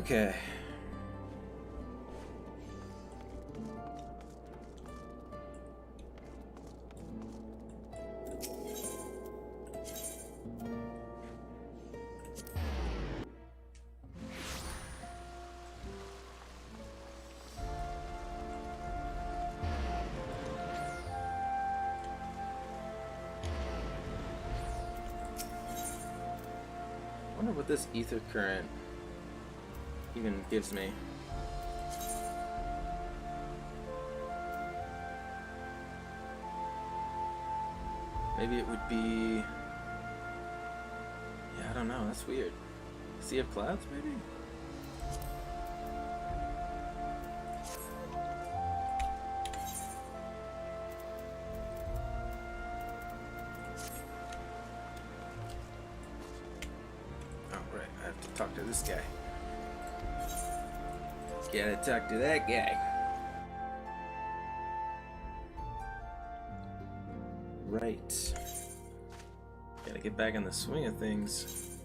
Okay. I wonder what this ether current even gives me. Maybe it would be... Yeah, I don't know. That's weird. Sea of Clouds, maybe? Oh, right. I have to talk to this guy. Gotta talk to that guy. Right. Gotta get back in the swing of things.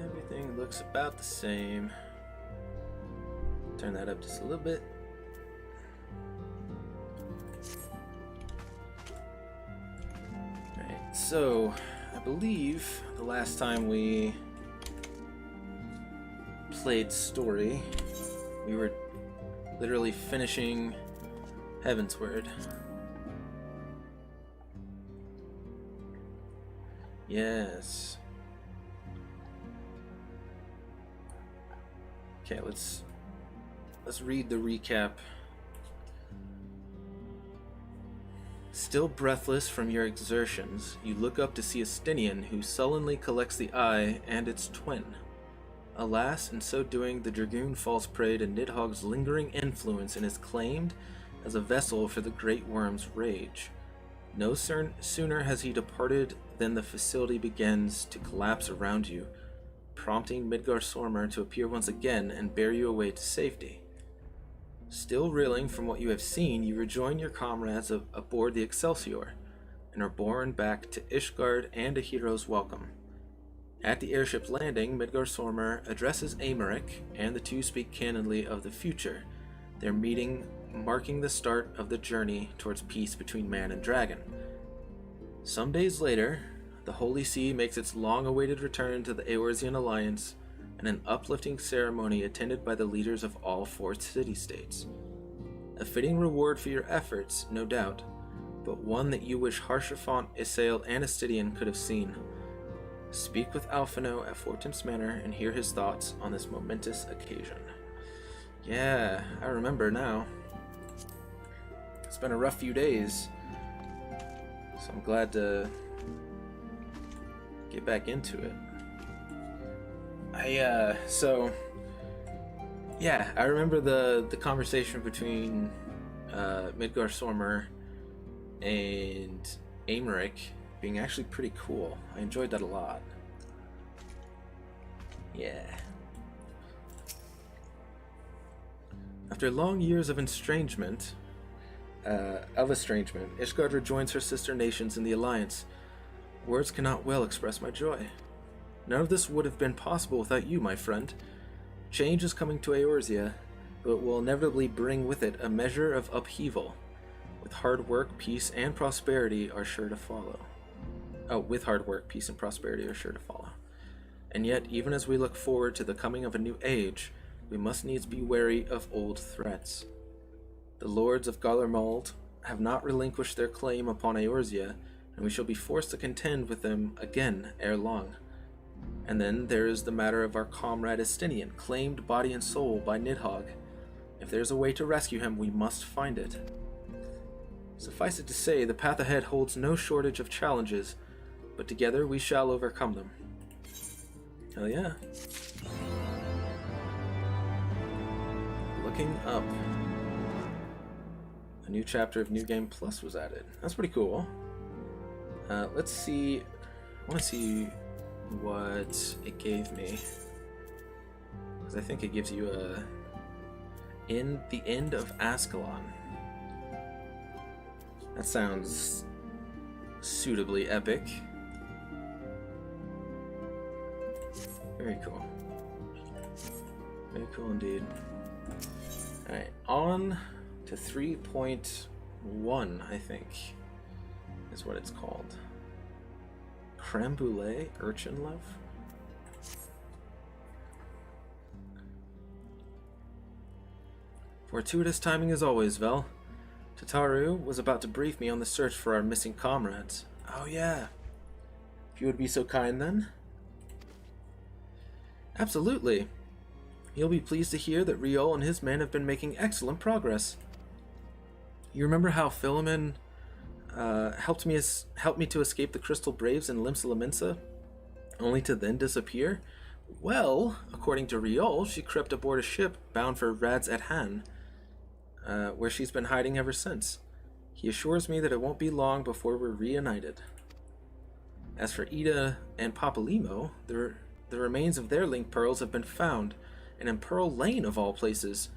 Everything looks about the same. Turn that up just a little bit. Alright, so I believe the last time we played story, we were literally finishing Heavensward. Yes. Okay, let's read the recap. Still breathless from your exertions, you look up to see a Stinian who sullenly collects the eye and its twin. Alas, in so doing, the Dragoon falls prey to Nidhogg's lingering influence and is claimed as a vessel for the Great Worm's rage. No sooner has he departed than the facility begins to collapse around you, prompting Midgardsormr to appear once again and bear you away to safety. Still reeling from what you have seen, you rejoin your comrades aboard the Excelsior, and are borne back to Ishgard and a hero's welcome. At the airship's landing, Midgardsormr addresses Aymeric, and the two speak candidly of the future, their meeting marking the start of the journey towards peace between man and dragon. Some days later, the Holy See makes its long-awaited return to the Eorzean Alliance in an uplifting ceremony attended by the leaders of all four city-states. A fitting reward for your efforts, no doubt, but one that you wish Haurchefant, Ysael, and Astidian could have seen. Speak with Alphinaud at Fortemps Manor and hear his thoughts on this momentous occasion. Yeah, I remember now. It's been a rough few days, so I'm glad to get back into it. I remember the conversation between Midgardsormr and Aymeric being actually pretty cool. I enjoyed that a lot. Yeah. After long years of estrangement, Ishgard rejoins her sister nations in the Alliance. Words cannot well express my joy. None of this would have been possible without you, my friend. Change is coming to Eorzea, but it will inevitably bring with it a measure of upheaval. With hard work, peace and prosperity are sure to follow. And yet, even as we look forward to the coming of a new age, we must needs be wary of old threats. The lords of Garlemald have not relinquished their claim upon Eorzea, and we shall be forced to contend with them again ere long. And then there is the matter of our comrade Estinian, claimed body and soul by Nidhogg. If there's a way to rescue him, we must find it. Suffice it to say, the path ahead holds no shortage of challenges, but together we shall overcome them. Hell yeah. Looking up. A new chapter of New Game Plus was added. That's pretty cool. Let's see. I want to see what it gave me, because I think it gives you in the end of Ascalon. That sounds suitably epic. Very cool. Very cool indeed. Alright, on to 3.1, I think, is what it's called. Creme Brulee Urchin Love? Fortuitous timing as always, Vel. Tataru was about to brief me on the search for our missing comrades. Oh yeah. If you would be so kind then. Absolutely. You'll be pleased to hear that Riol and his men have been making excellent progress. You remember how Philemon helped me to escape the Crystal Braves in Limsa Lominsa, only to then disappear? Well, according to Riol, she crept aboard a ship bound for Radz at Han, where she's been hiding ever since. He assures me that it won't be long before we're reunited. As for Ida and Papalimo, the remains of their link pearls have been found, and in Pearl Lane of all places.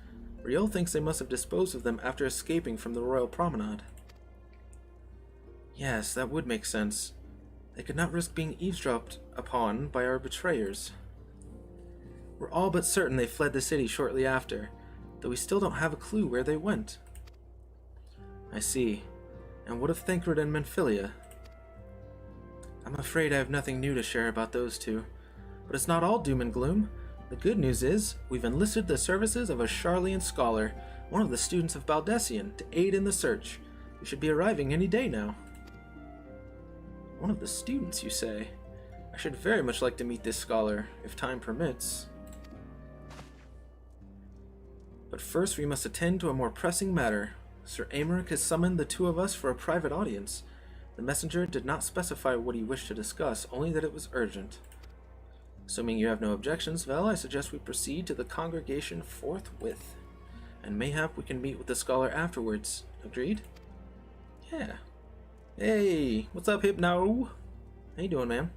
Riol thinks they must have disposed of them after escaping from the Royal Promenade. Yes, that would make sense. They could not risk being eavesdropped upon by our betrayers. We're all but certain they fled the city shortly after, though we still don't have a clue where they went. I see. And what of Thancred and Menphilia? I'm afraid I have nothing new to share about those two. But it's not all doom and gloom. The good news is, we've enlisted the services of a Sharlayan scholar, one of the students of Baldesion, to aid in the search. We should be arriving any day now. One of the students, you say? I should very much like to meet this scholar, if time permits. But first we must attend to a more pressing matter. Sir Aymeric has summoned the two of us for a private audience. The messenger did not specify what he wished to discuss, only that it was urgent. Assuming you have no objections, Vel, I suggest we proceed to the congregation forthwith. And mayhap we can meet with the scholar afterwards. Agreed? Yeah. Hey, what's up, Hypno? How you doing, man?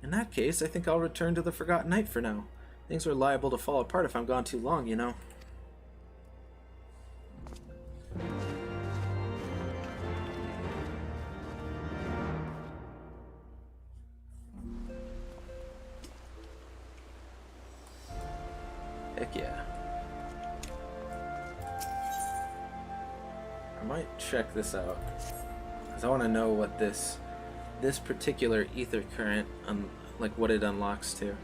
In that case, I think I'll return to the Forgotten Night for now. Things are liable to fall apart if I'm gone too long, you know. Heck yeah. I might check this out, because I want to know what this particular ether current, like what it unlocks to.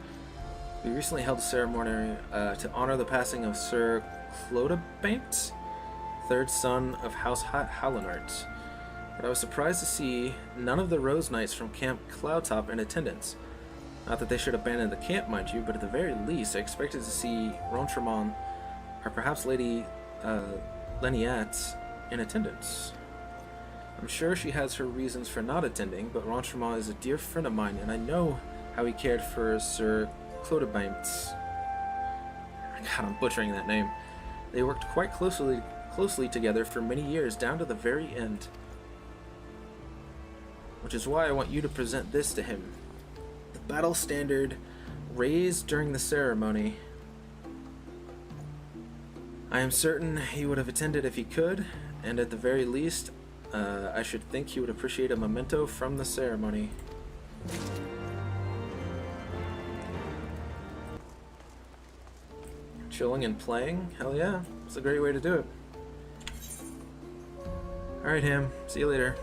We recently held a ceremony to honor the passing of Sir Clodobank, third son of House Hallinart. But I was surprised to see none of the Rose Knights from Camp Cloudtop in attendance. Not that they should abandon the camp, mind you, but at the very least I expected to see Rontremont, or perhaps Lady Leniat, in attendance. I'm sure she has her reasons for not attending, but Rontremont is a dear friend of mine, and I know how he cared for Sir Clodobank. God, I'm butchering that name. They worked quite closely together for many years, down to the very end. Which is why I want you to present this to him. The battle standard raised during the ceremony. I am certain he would have attended if he could, and at the very least, I should think he would appreciate a memento from the ceremony. Chilling and playing? Hell yeah, it's a great way to do it. Alright, Ham, see you later.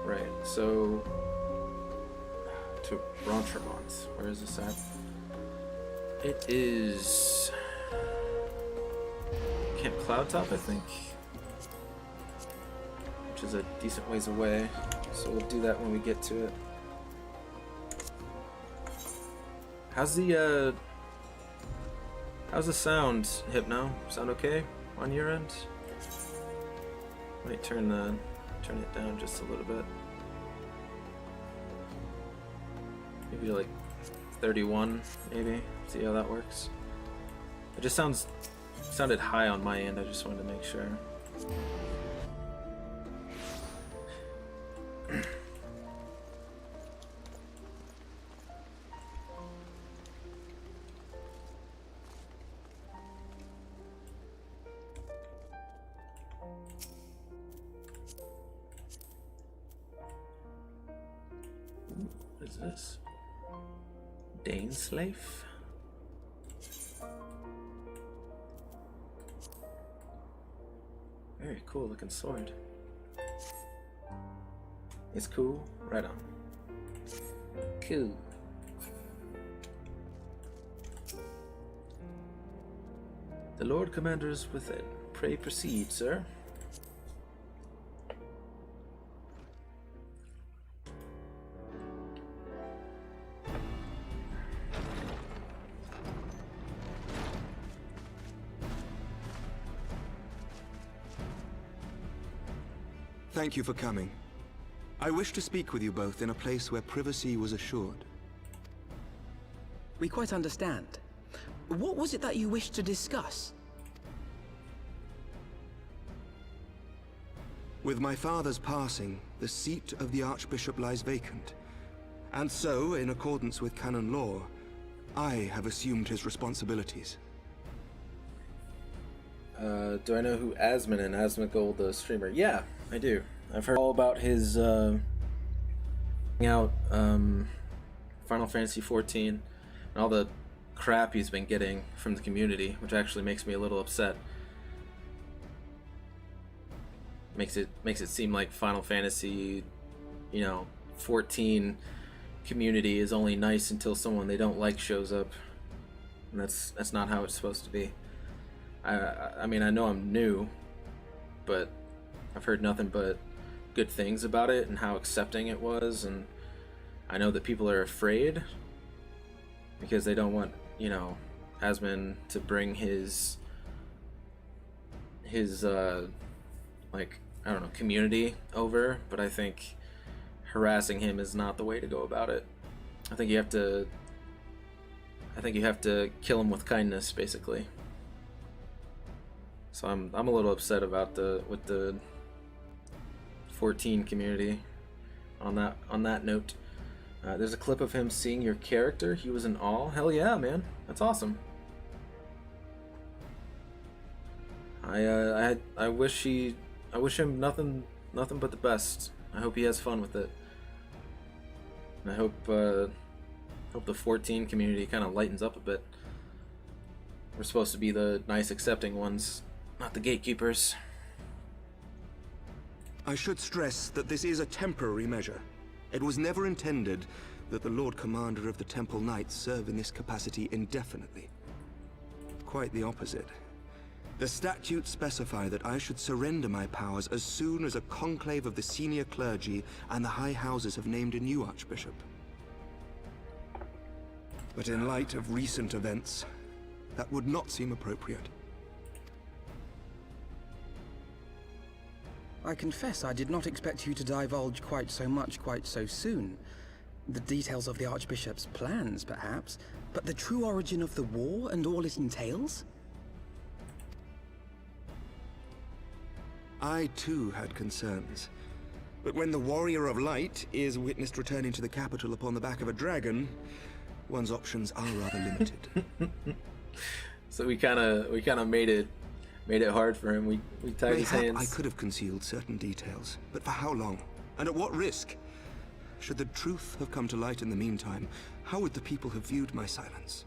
Right, so to Rontremont. Where is this at? It is Camp Cloudtop, I think, which is a decent ways away, so we'll do that when we get to it. How's the sound, Hypno? Sound okay on your end? Might turn it down just a little bit. Maybe like 31, maybe. See how that works. It just sounded high on my end. I just wanted to make sure. What is this? Daneslave? Very cool looking sword. It's cool? Right on. Cool. The Lord Commander is within. Pray proceed, sir. Thank you for coming. I wish to speak with you both in a place where privacy was assured. We quite understand. What was it that you wished to discuss? With my father's passing, the seat of the Archbishop lies vacant. And so, in accordance with canon law, I have assumed his responsibilities. Do I know who Asmongold, Asmongold, the streamer? Yeah, I do. I've heard all about his out Final Fantasy XIV and all the crap he's been getting from the community, which actually makes me a little upset. Makes it seem like Final Fantasy, 14 community is only nice until someone they don't like shows up, and that's not how it's supposed to be. I mean, I know I'm new, but I've heard nothing but good things about it and how accepting it was, and I know that people are afraid because they don't want, Asmon to bring his community over, but I think harassing him is not the way to go about it. I think you have to kill him with kindness, basically. So I'm a little upset about the 14 community on that note. There's a clip of him seeing your character. He was in awe. Hell yeah, man. That's awesome. I wish him nothing but the best. I hope he has fun with it. And I hope the 14 community kind of lightens up a bit. We're supposed to be the nice, accepting ones, not the gatekeepers. I should stress that this is a temporary measure. It was never intended that the Lord Commander of the Temple Knights serve in this capacity indefinitely. Quite the opposite. The statutes specify that I should surrender my powers as soon as a conclave of the senior clergy and the high houses have named a new archbishop. But in light of recent events, that would not seem appropriate. I confess I did not expect you to divulge quite so much quite so soon. The details of the Archbishop's plans, perhaps, but the true origin of the war and all it entails? I too had concerns. But when the Warrior of Light is witnessed returning to the capital upon the back of a dragon, one's options are rather limited. So we kind of made it hard for him. We tied his hands. I could have concealed certain details, but for how long? And at what risk? Should the truth have come to light in the meantime, how would the people have viewed my silence?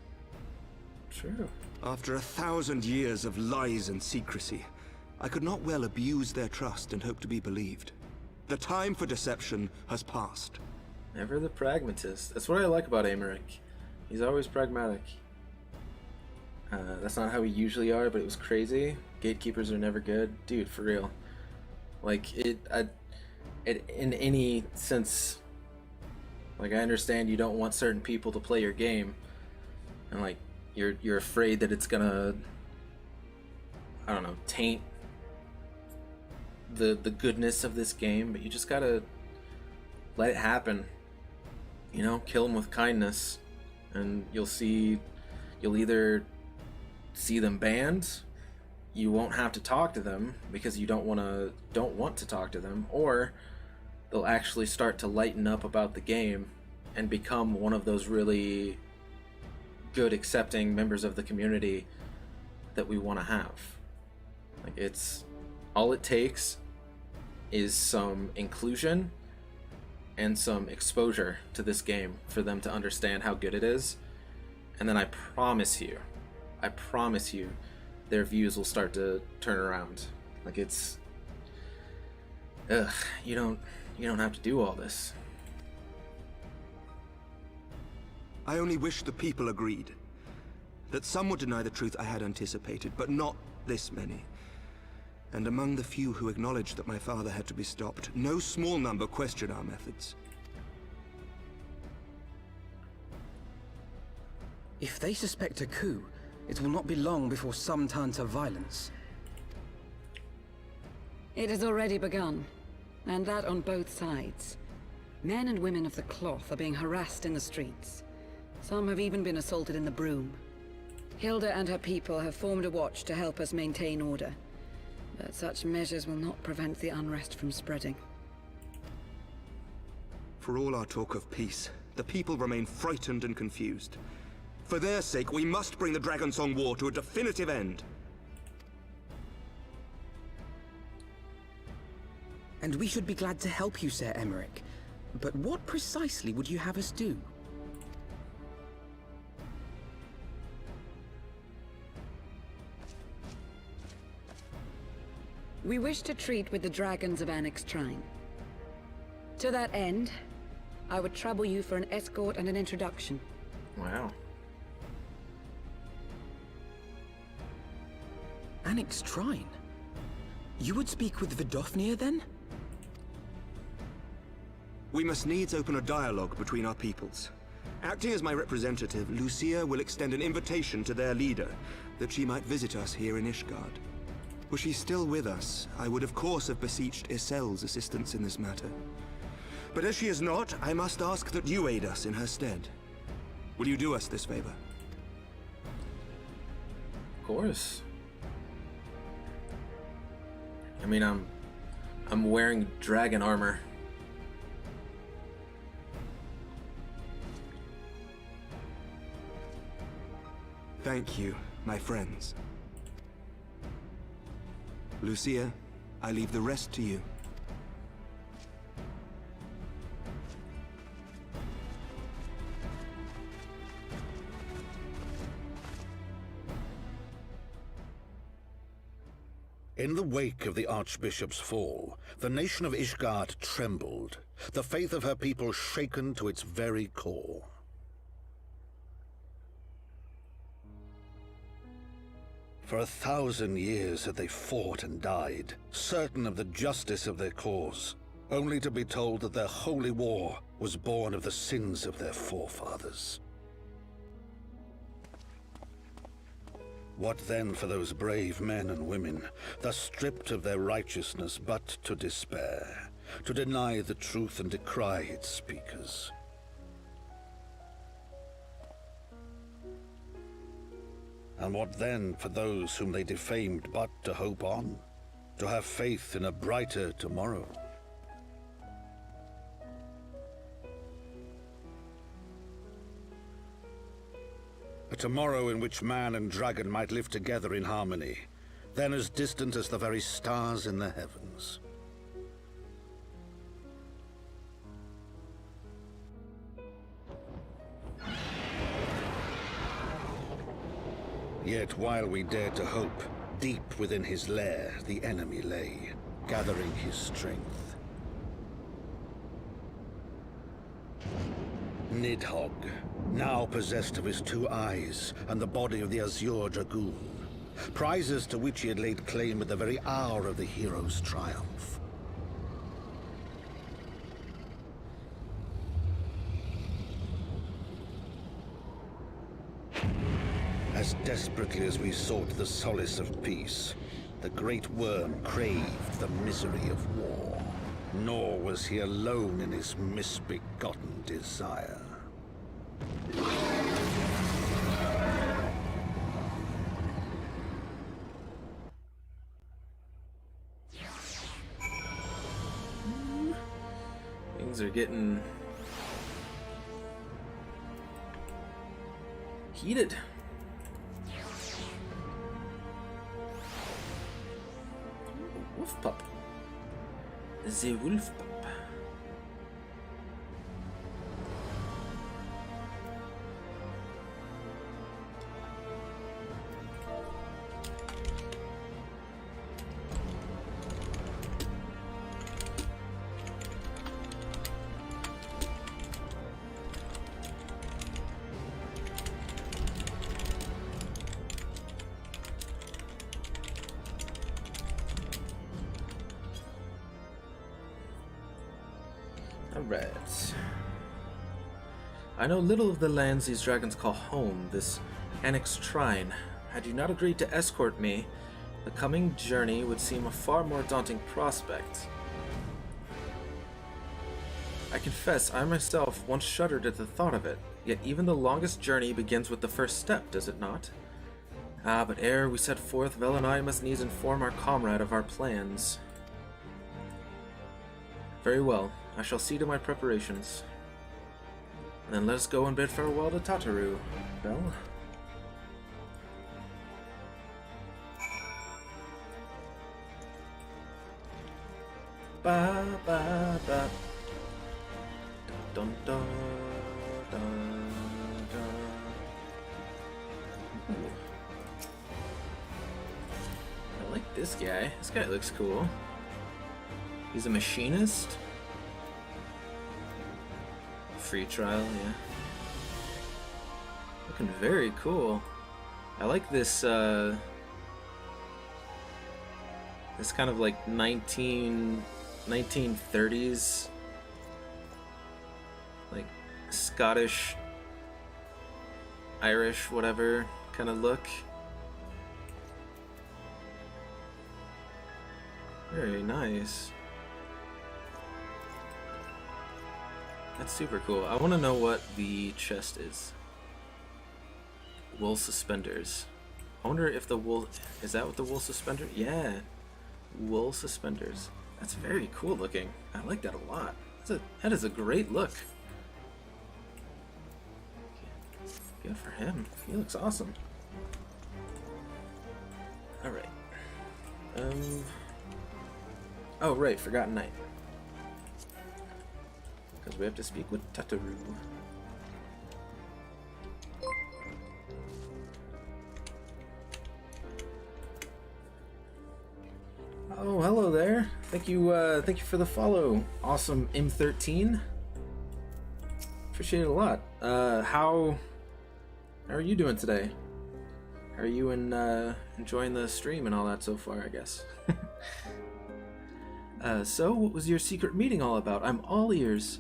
True. After 1,000 years of lies and secrecy, I could not well abuse their trust and hope to be believed. The time for deception has passed. Never the pragmatist. That's what I like about Aymeric. He's always pragmatic. That's not how we usually are, but it was crazy. Gatekeepers are never good. Dude, for real. Like, in any sense, like, I understand you don't want certain people to play your game, and, like, you're afraid that it's gonna, I don't know, taint the goodness of this game, but you just gotta let it happen. Kill them with kindness, and you'll either see them banned, you won't have to talk to them because you don't want to talk to them, or they'll actually start to lighten up about the game and become one of those really good, accepting members of the community that we want to have. Like, it's all it takes is some inclusion and some exposure to this game for them to understand how good it is. And then I promise you, their views will start to turn around. Like, it's... Ugh, you don't have to do all this. I only wish the people agreed. That some would deny the truth I had anticipated, but not this many. And among the few who acknowledged that my father had to be stopped, no small number questioned our methods. If they suspect a coup, it will not be long before some turn to violence. It has already begun, and that on both sides. Men and women of the cloth are being harassed in the streets. Some have even been assaulted in the Broom. Hilda and her people have formed a watch to help us maintain order. But such measures will not prevent the unrest from spreading. For all our talk of peace, the people remain frightened and confused. For their sake, we must bring the Dragonsong War to a definitive end. And we should be glad to help you, Sir Emmerich. But what precisely would you have us do? We wish to treat with the dragons of Annex Trine. To that end, I would trouble you for an escort and an introduction. Wow. Annex Trine? You would speak with Vidofnir, then? We must needs open a dialogue between our peoples. Acting as my representative, Lucia will extend an invitation to their leader, that she might visit us here in Ishgard. Were she still with us, I would of course have beseeched Isel's assistance in this matter. But as she is not, I must ask that you aid us in her stead. Will you do us this favor? Of course. I mean, I'm wearing dragon armor. Thank you, my friends. Lucia, I leave the rest to you. In the wake of the Archbishop's fall, the nation of Ishgard trembled, the faith of her people shaken to its very core. For 1,000 years had they fought and died, certain of the justice of their cause, only to be told that their holy war was born of the sins of their forefathers. What then for those brave men and women, thus stripped of their righteousness but to despair, to deny the truth and decry its speakers? And what then for those whom they defamed but to hope on, to have faith in a brighter tomorrow? A tomorrow in which man and dragon might live together in harmony, then as distant as the very stars in the heavens. Yet while we dared to hope, deep within his lair the enemy lay, gathering his strength. Nidhogg, now possessed of his 2 eyes and the body of the Azure Dragoon, prizes to which he had laid claim at the very hour of the hero's triumph. As desperately as we sought the solace of peace, the great worm craved the misery of war. Nor was he alone in his misbegotten desire. Things are getting heated. Wolf pup. The wolf pup. Alright. I know little of the lands these dragons call home, this Annex Trine. Had you not agreed to escort me, the coming journey would seem a far more daunting prospect. I confess, I myself once shuddered at the thought of it, yet even the longest journey begins with the first step, does it not? Ah, but ere we set forth, Vel and I must needs inform our comrade of our plans. Very well, I shall see to my preparations. And then let us go and bid farewell to Tataru, Vel. Ba ba ba. Dun dun dun dun. Ooh. I like this guy. This guy looks cool. He's a machinist. Free trial, yeah. Looking very cool. I like this this kind of like 1930s like Scottish, Irish, whatever kind of look. Very nice. That's super cool. I want to know what the chest is. Wool suspenders. I wonder if the wool... Is that what the wool suspender? Yeah. Wool suspenders. That's very cool looking. I like that a lot. That is a great look. Good for him. He looks awesome. Alright. Oh, right. Forgotten Knight. Because we have to speak with Tataru. Oh, hello there. Thank you for the follow. Awesome M13. Appreciate it a lot. How are you doing today? Are you enjoying the stream and all that so far, I guess? So what was your secret meeting all about? I'm all ears.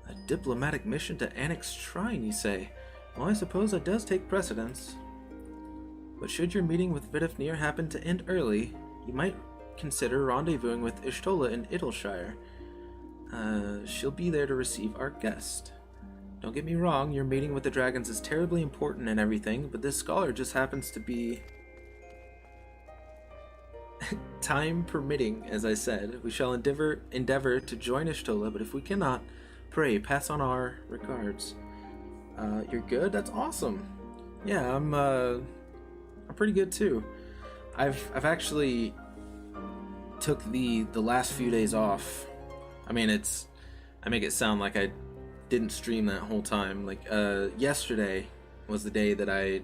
A diplomatic mission to Annex Trine, you say? Well, I suppose that does take precedence. But should your meeting with Vidifnir happen to end early, you might consider rendezvousing with Y'shtola in Idyllshire. She'll be there to receive our guest. Don't get me wrong, your meeting with the dragons is terribly important and everything, but this scholar just happens to be... Time permitting, as I said. We shall endeavor to join Y'shtola, but if we cannot, pray pass on our regards. You're good? That's awesome. Yeah, I'm pretty good too. I've actually took the last few days off. I mean, I make it sound like I didn't stream that whole time. Like yesterday was the day that I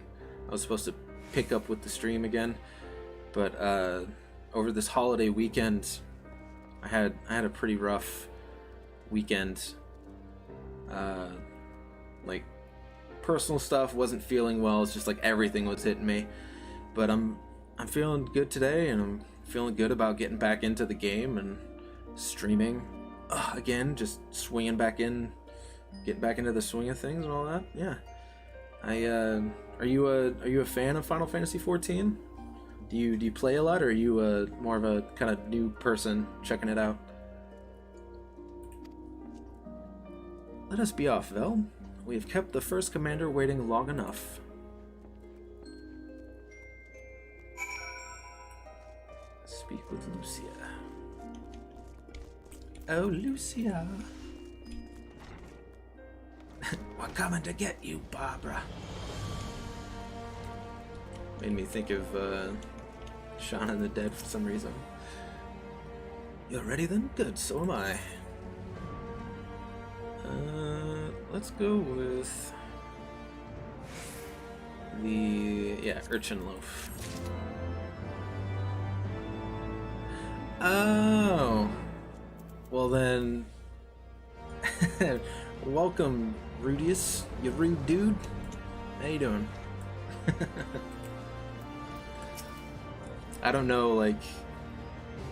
was supposed to pick up with the stream again, but over this holiday weekend I had a pretty rough weekend. Like personal stuff, wasn't feeling well. It's just like everything was hitting me, but I'm feeling good today, and I'm feeling good about getting back into the game and streaming again, just swinging back in, getting back into the swing of things and all that. Yeah. Are you a fan of Final Fantasy XIV? Do you play a lot, or are you more of a kind of new person checking it out? Let us be off, Vel. We have kept the first commander waiting long enough. Speak with Lucia. Oh, Lucia. We're coming to get you, Barbara. Made me think of Shaun of the Dead for some reason. You're ready then? Good, so am I. Let's go with the Urchin Loaf. Oh, well then, welcome, Rudius, you rude dude. How you doing? I don't know, like,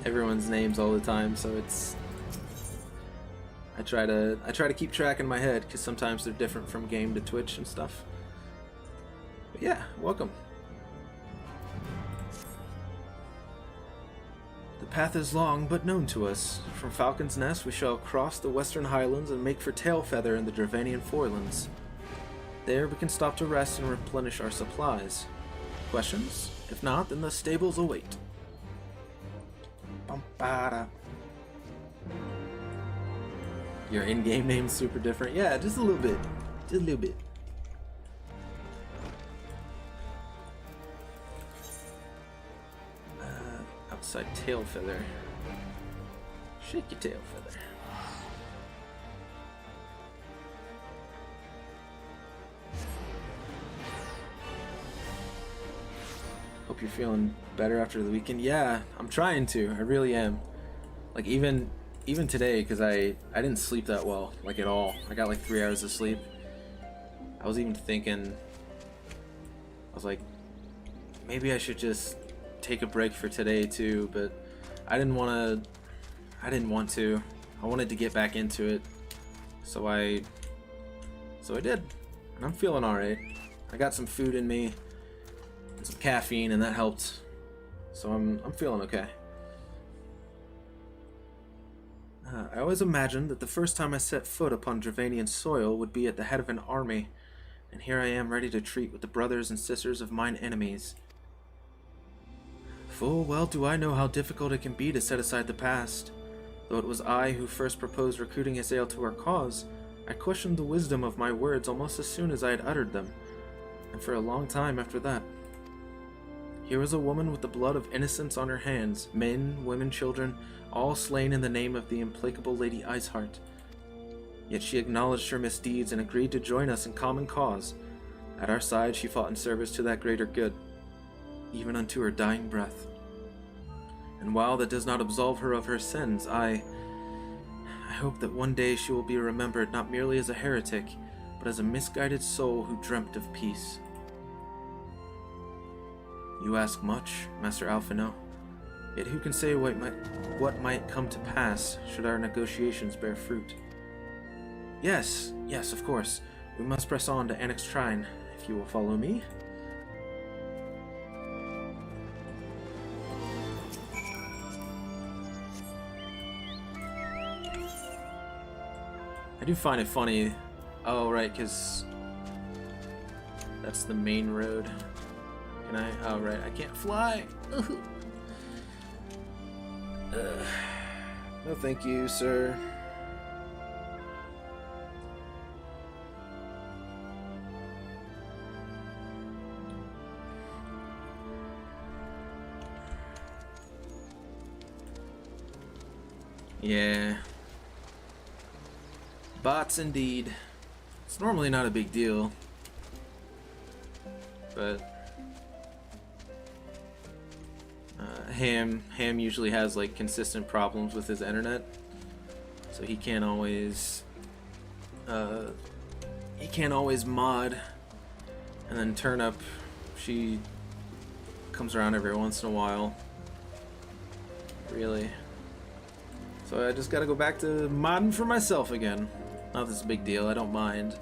everyone's names all the time, so it's I try to keep track in my head because sometimes they're different from game to Twitch and stuff. But yeah, welcome. The path is long but known to us. From Falcon's Nest we shall cross the western highlands and make for Tailfeather in the Dravanian Forelands. There we can stop to rest and replenish our supplies. Questions? If not, then the stables await. Bum-ba-da. Your in-game name's super different. Yeah, just a little bit. Just a little bit. Outside Tailfeather. Shake your Tailfeather. Hope you're feeling better after the weekend. Yeah, I'm trying to. I really am. Like even today, because I didn't sleep that well, like at all. I got like 3 hours of sleep. I was even thinking, I was like, maybe I should just take a break for today too, but I didn't want to. I wanted to get back into it, so I did, and I'm feeling all right. I got some food in me and some caffeine, and that helped. So I'm feeling okay. I always imagined that the first time I set foot upon Dravanian soil would be at the head of an army, and here I am ready to treat with the brothers and sisters of mine enemies. Full well do I know how difficult it can be to set aside the past. Though it was I who first proposed recruiting Azael to our cause, I questioned the wisdom of my words almost as soon as I had uttered them, and for a long time after that. Here was a woman with the blood of innocence on her hands, men, women, children, all slain in the name of the implacable Lady Iceheart. Yet she acknowledged her misdeeds and agreed to join us in common cause. At our side she fought in service to that greater good, even unto her dying breath. And while that does not absolve her of her sins, I hope that one day she will be remembered not merely as a heretic, but as a misguided soul who dreamt of peace. You ask much, Master Alphinaud. Yet who can say what might come to pass should our negotiations bear fruit? Yes, of course. We must press on to Annex Shrine, if you will follow me. I do find it funny. Oh, right, because that's the main road. Can I? Oh, right, I can't fly. No, thank you, sir. Yeah. Bots indeed. It's normally not a big deal, but Ham usually has like consistent problems with his internet, so he can't always mod. And then Turnip, she comes around every once in a while. Really. So I just gotta go back to modding for myself again. Not that it's a big deal, I don't mind.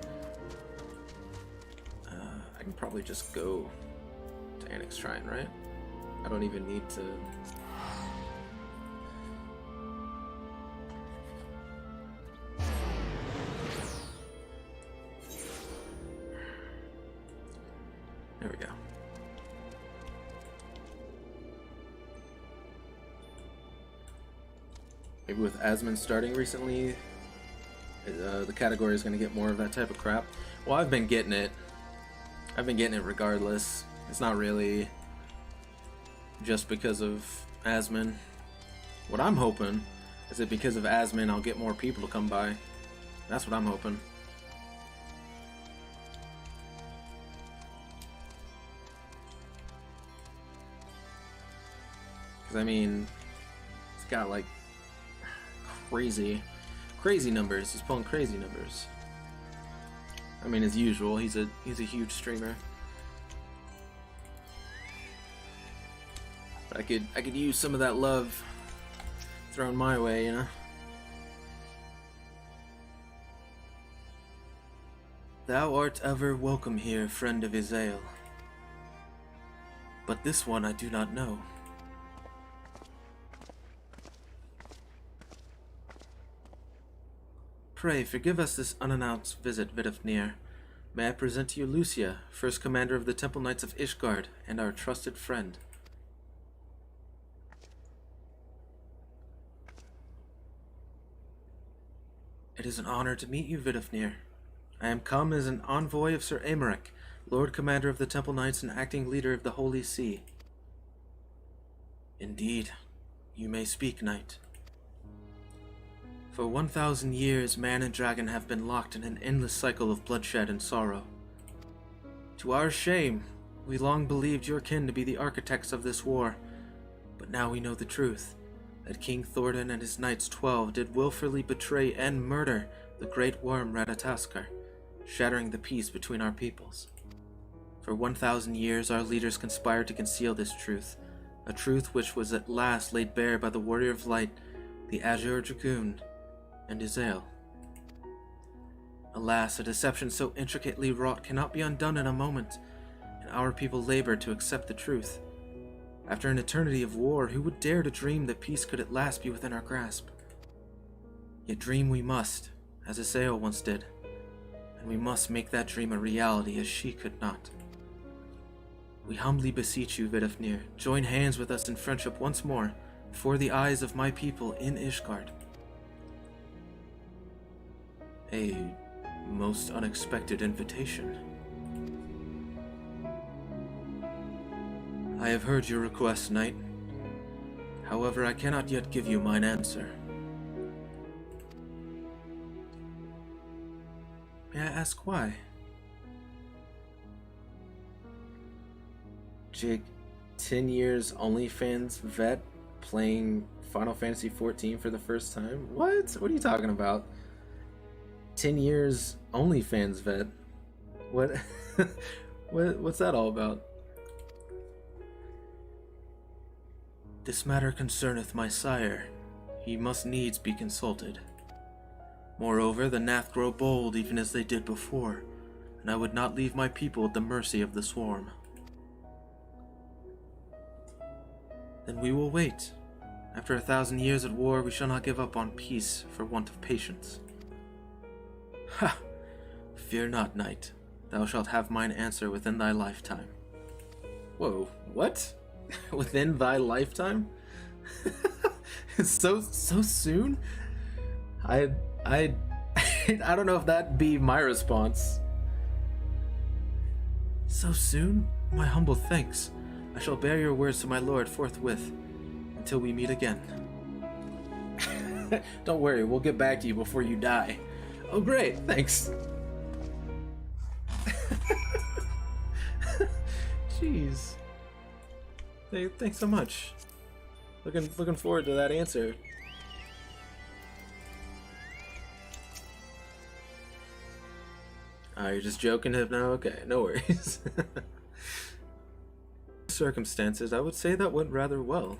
I can probably just go to Annex Shrine, right? I don't even need to... There we go. Maybe with Asmon starting recently, the category is going to get more of that type of crap. Well, I've been getting it. I've been getting it regardless. It's not really just because of Asmon. What I'm hoping is that because of Asmon, I'll get more people to come by. That's what I'm hoping. Because, I mean, it's got like crazy numbers. He's pulling crazy numbers. I mean, as usual, he's a huge streamer. But I could use some of that love thrown my way, you know? Thou art ever welcome here, friend of Izael. But this one I do not know. Pray, forgive us this unannounced visit, Vidofnir. May I present to you Lucia, first commander of the Temple Knights of Ishgard, and our trusted friend. It is an honor to meet you, Vidofnir. I am come as an envoy of Sir Aymeric, Lord Commander of the Temple Knights and acting leader of the Holy See. Indeed, you may speak, Knight. For 1,000 years, man and dragon have been locked in an endless cycle of bloodshed and sorrow. To our shame, we long believed your kin to be the architects of this war, but now we know the truth, that King Thordan and his Knights 12 did willfully betray and murder the great worm Ratatoskr, shattering the peace between our peoples. For 1,000 years, our leaders conspired to conceal this truth, a truth which was at last laid bare by the Warrior of Light, the Azure Dragoon, and Izael. Alas, a deception so intricately wrought cannot be undone in a moment, and our people labor to accept the truth. After an eternity of war, who would dare to dream that peace could at last be within our grasp? Yet dream we must, as Izael once did, and we must make that dream a reality as she could not. We humbly beseech you, Vidofnir, join hands with us in friendship once more, before the eyes of my people in Ishgard. A most unexpected invitation. I have heard your request, Knight. However, I cannot yet give you mine answer. May I ask why? Jake, 10 years OnlyFans vet playing Final Fantasy XIV for the first time? What? What are you talking about? 10 years OnlyFans vet? What? What's that all about? This matter concerneth my sire. He must needs be consulted. Moreover, the Nath grow bold even as they did before, and I would not leave my people at the mercy of the swarm. Then we will wait. After 1,000 years at war, we shall not give up on peace for want of patience. Ha! Fear not, Knight. Thou shalt have mine answer within thy lifetime. Whoa, what? Within thy lifetime? so soon? I don't know if that'd be my response. So soon? My humble thanks. I shall bear your words to my lord forthwith, until we meet again. Don't worry, we'll get back to you before you die. Oh great, thanks. Jeez. Thanks so much. Looking forward to that answer. Oh, you're just joking, Hypno? Okay, no worries. Circumstances, I would say that went rather well.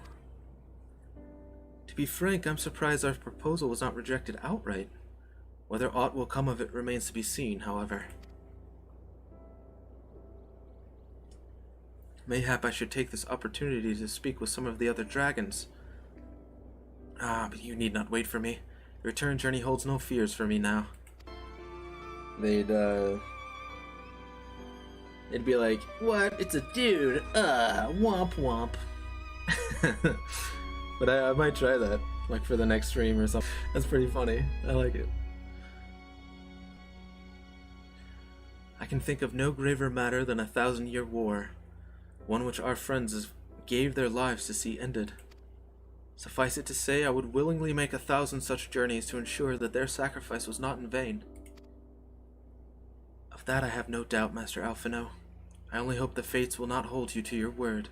To be frank, I'm surprised our proposal was not rejected outright. Whether aught will come of it remains to be seen, however. Mayhap I should take this opportunity to speak with some of the other dragons. Ah, but you need not wait for me. The return journey holds no fears for me now. It'd be like, what? It's a dude. Womp womp. But I might try that, like for the next stream or something. That's pretty funny. I like it. I can think of no graver matter than 1,000-year war, one which our friends gave their lives to see ended. Suffice it to say, I would willingly make 1,000 such journeys to ensure that their sacrifice was not in vain. Of that I have no doubt, Master Alphinaud. I only hope the fates will not hold you to your word.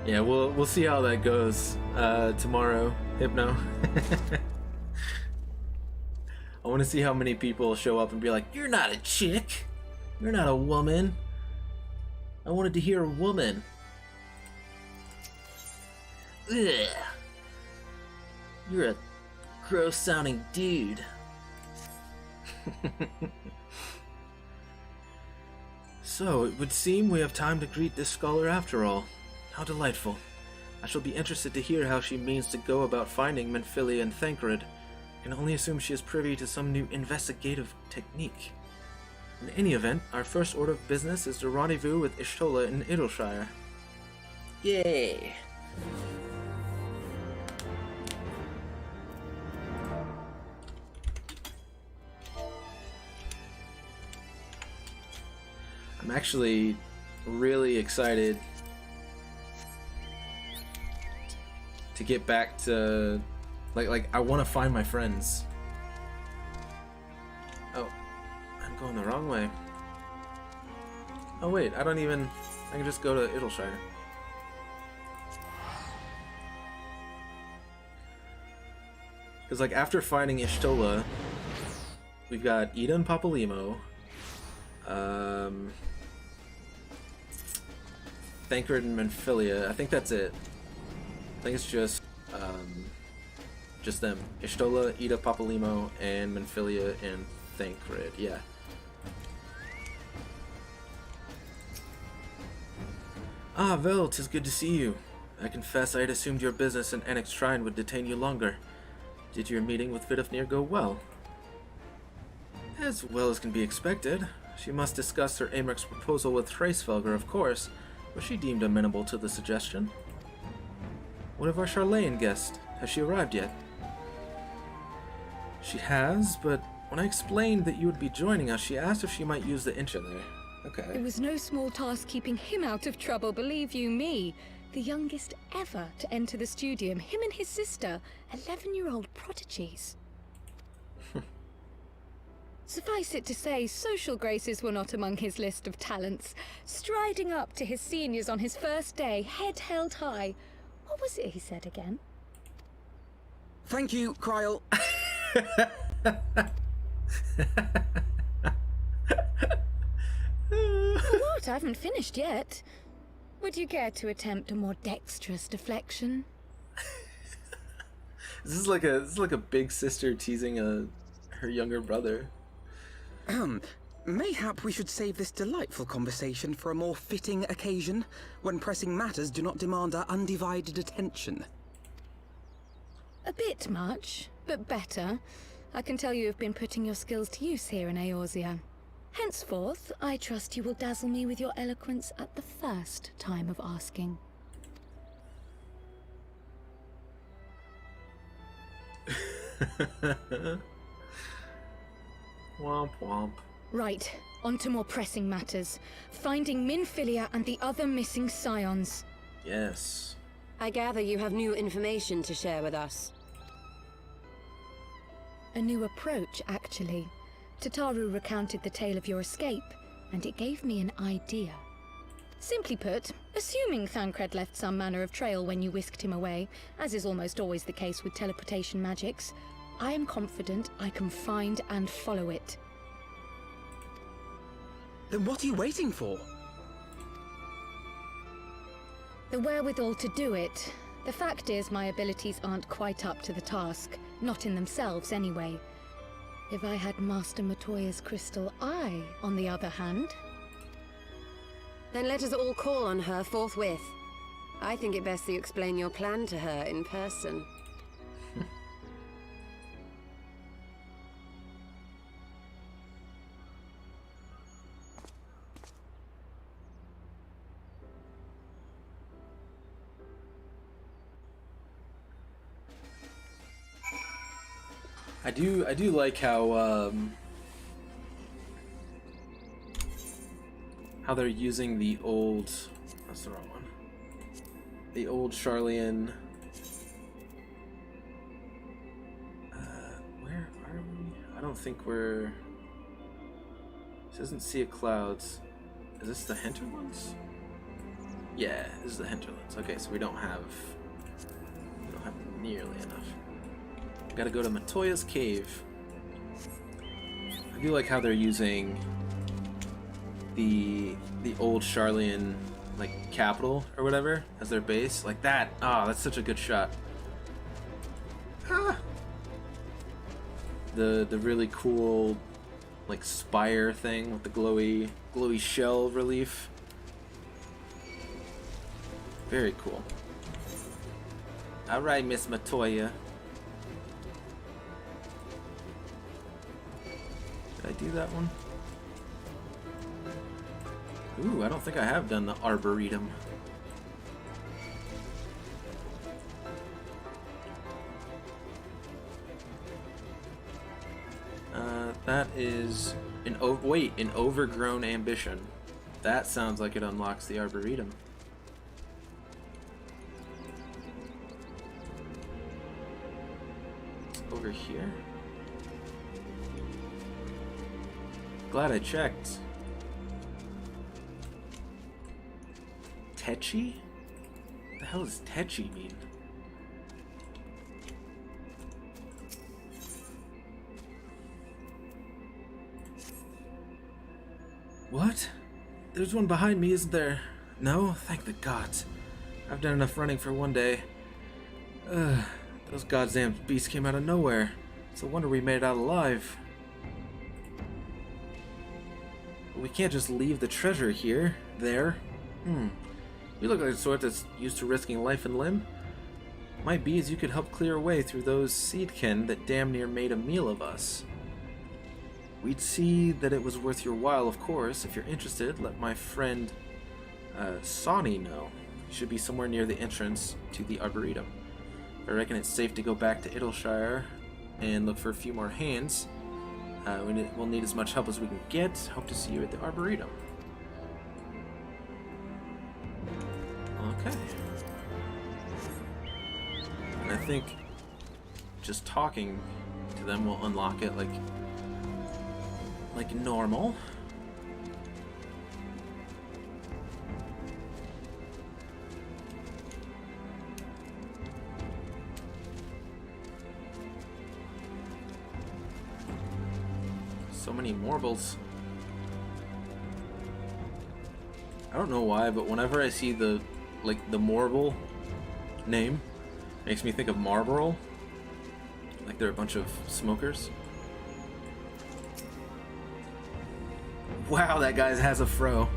Yeah, we'll see how that goes tomorrow, Hypno. I want to see how many people show up and be like, "You're not a chick. You're not a woman." I wanted to hear a woman. Ugh. You're a gross-sounding dude. So, it would seem we have time to greet this scholar after all. How delightful. I shall be interested to hear how she means to go about finding Menphilia and Thancred. I can only assume she is privy to some new investigative technique. In any event, our first order of business is to rendezvous with Y'shtola in Idyllshire. Yay! I'm actually really excited to get back to like I want to find my friends. Oh, I'm going the wrong way. Oh wait, I can just go to Idyllshire. Because like after finding Y'shtola, we've got Ida and Papalymo, Thancred and Menphilia. I think that's it. I think it's just them. Y'shtola, Ida, Papalymo, and Menphilia and Thancred. Yeah. Ah, Vel, 'tis good to see you. I confess I had assumed your business in Annex Shrine would detain you longer. Did your meeting with Vidofnir go well? As well as can be expected. She must discuss her Amrek's proposal with Hraesvelgr, of course, but she deemed amenable to the suggestion. What of our Charlene guest? Has she arrived yet? She has, but when I explained that you would be joining us, she asked if she might use the Incha there. Okay. It was no small task keeping him out of trouble, believe you me. The youngest ever to enter the studium, him and his sister, 11-year-old prodigies. Suffice it to say, social graces were not among his list of talents. Striding up to his seniors on his first day, head held high. What was it he said again? Thank you, Kryl. What? I haven't finished yet. Would you care to attempt a more dexterous deflection? This is like a big sister teasing her younger brother. Mayhap we should save this delightful conversation for a more fitting occasion, when pressing matters do not demand our undivided attention. A bit much, but better. I can tell you have been putting your skills to use here in Eorzea. Henceforth, I trust you will dazzle me with your eloquence at the first time of asking. Womp womp. Right, on to more pressing matters. Finding Menphilia and the other missing scions. Yes. I gather you have new information to share with us. A new approach, actually. Tataru recounted the tale of your escape, and it gave me an idea. Simply put, assuming Thancred left some manner of trail when you whisked him away, as is almost always the case with teleportation magics, I am confident I can find and follow it. Then what are you waiting for? The wherewithal to do it. The fact is, my abilities aren't quite up to the task. Not in themselves, anyway. If I had Master Matoya's crystal eye, on the other hand... Then let us all call on her forthwith. I think it best that you explain your plan to her in person. I do like how they're using the old, that's the wrong one, the old Charlian, where are we? I don't think we're, this isn't Sea of Clouds. Is this the Hinterlands? Yeah, this is the Hinterlands. Okay, so we don't have nearly enough. Gotta go to Matoya's cave. I do like how they're using the old Sharlayan like capital or whatever as their base, like that. Ah, that's such a good shot. Ah. The really cool like spire thing with the glowy shell relief. Very cool. All right, Miss Matoya. Did I do that one? Ooh, I don't think I have done the Arboretum. That is an overgrown ambition. That sounds like it unlocks the Arboretum. Over here. Glad I checked. Techi? What the hell does Techi mean? What? There's one behind me, isn't there? No? Thank the gods. I've done enough running for one day. Those goddamn beasts came out of nowhere. It's a wonder we made it out alive. But we can't just leave the treasure here. There. You look like the sort that's used to risking life and limb. Might be as you could help clear a way through those seedkin that damn near made a meal of us. We'd see that it was worth your while, of course. If you're interested, let my friend Sonny know. He should be somewhere near the entrance to the Arboretum. I reckon it's safe to go back to Idyllshire and look for a few more hands. We'll need as much help as we can get. Hope to see you at the Arboretum. Okay. And I think just talking to them will unlock it like normal. So many Morbles. I don't know why, but whenever I see the Morble name, it makes me think of Marlboro. Like they're a bunch of smokers. Wow, that guy has a fro.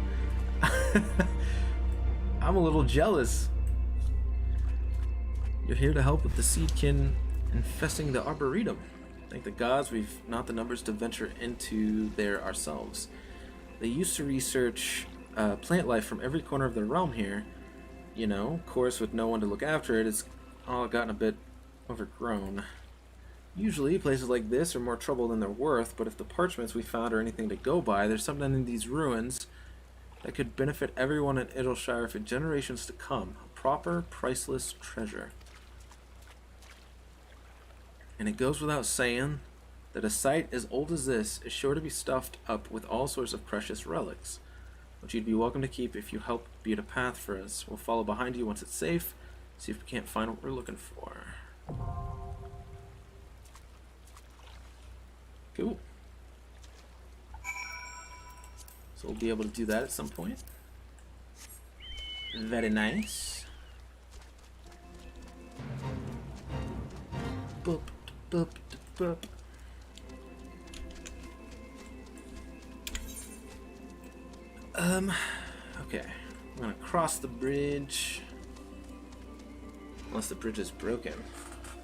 I'm a little jealous. You're here to help with the seedkin infesting the Arboretum. Thank the gods we've not the numbers to venture into there ourselves. They used to research plant life from every corner of the realm here. You know, of course, with no one to look after it, it's all gotten a bit overgrown. Usually, places like this are more trouble than they're worth, but if the parchments we found are anything to go by, there's something in these ruins that could benefit everyone in Idyllshire for generations to come. A proper, priceless treasure. And it goes without saying that a site as old as this is sure to be stuffed up with all sorts of precious relics, which you'd be welcome to keep if you help beat a path for us. We'll follow behind you once it's safe, see if we can't find what we're looking for. Cool. So we'll be able to do that at some point. Very nice. Boop, boop, boop. Okay. I'm gonna cross the bridge. Unless the bridge is broken.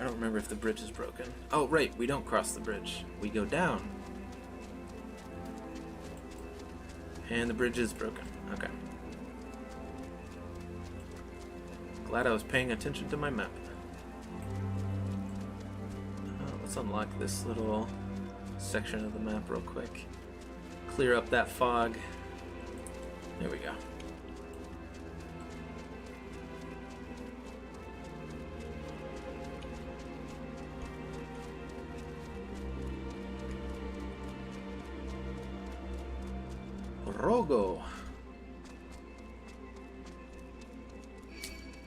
I don't remember if the bridge is broken. Oh, right, we don't cross the bridge. We go down. And the bridge is broken. Okay. Glad I was paying attention to my map. Let's unlock this little section of the map real quick. Clear up that fog. There we go. Rogo.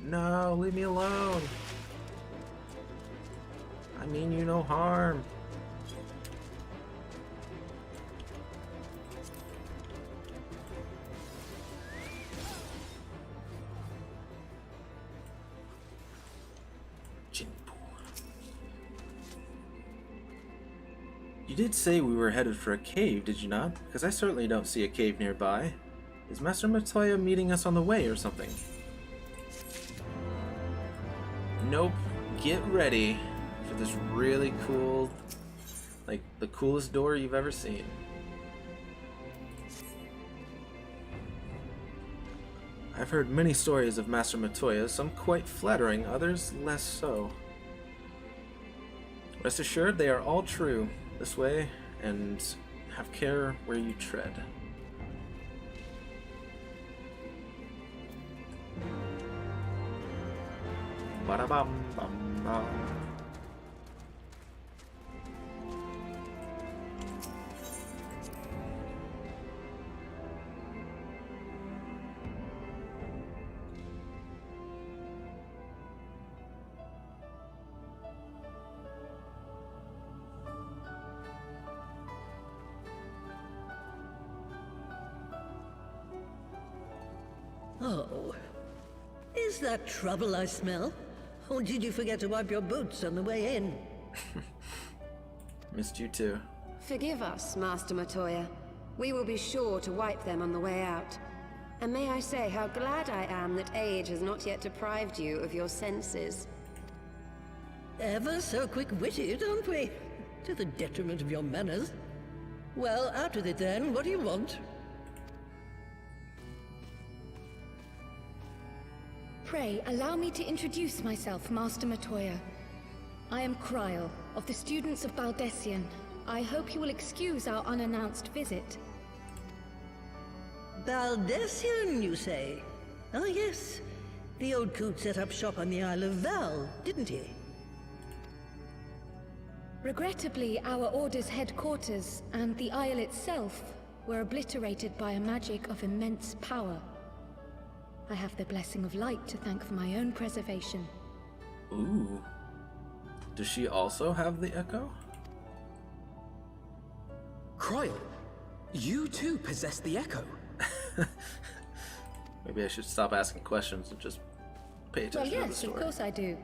No, leave me alone. I mean you no harm. did say we were headed for a cave, did you not? Because I certainly don't see a cave nearby. Is Master Matoya meeting us on the way or something? Nope. Get ready for this really cool, like the coolest door you've ever seen. I've heard many stories of Master Matoya, some quite flattering, others less so. Rest assured, they are all true. This way, and have care where you tread. Ba-da-bum-bum-bum. Oh. Is that trouble I smell? Or did you forget to wipe your boots on the way in? Missed you too. Forgive us, Master Matoya. We will be sure to wipe them on the way out. And may I say how glad I am that age has not yet deprived you of your senses. Ever so quick-witted, aren't we? To the detriment of your manners. Well, out with it then. What do you want? Pray, allow me to introduce myself, Master Matoya. I am Kryl, of the students of Baldesion. I hope you will excuse our unannounced visit. Baldesion, you say? Ah, yes. The old coot set up shop on the Isle of Val, didn't he? Regrettably, our Order's headquarters and the Isle itself were obliterated by a magic of immense power. I have the blessing of light to thank for my own preservation. Ooh. Does she also have the echo? Kryl, you too possess the echo. Maybe I should stop asking questions and just pay Well, attention to the yes, story. of course I do.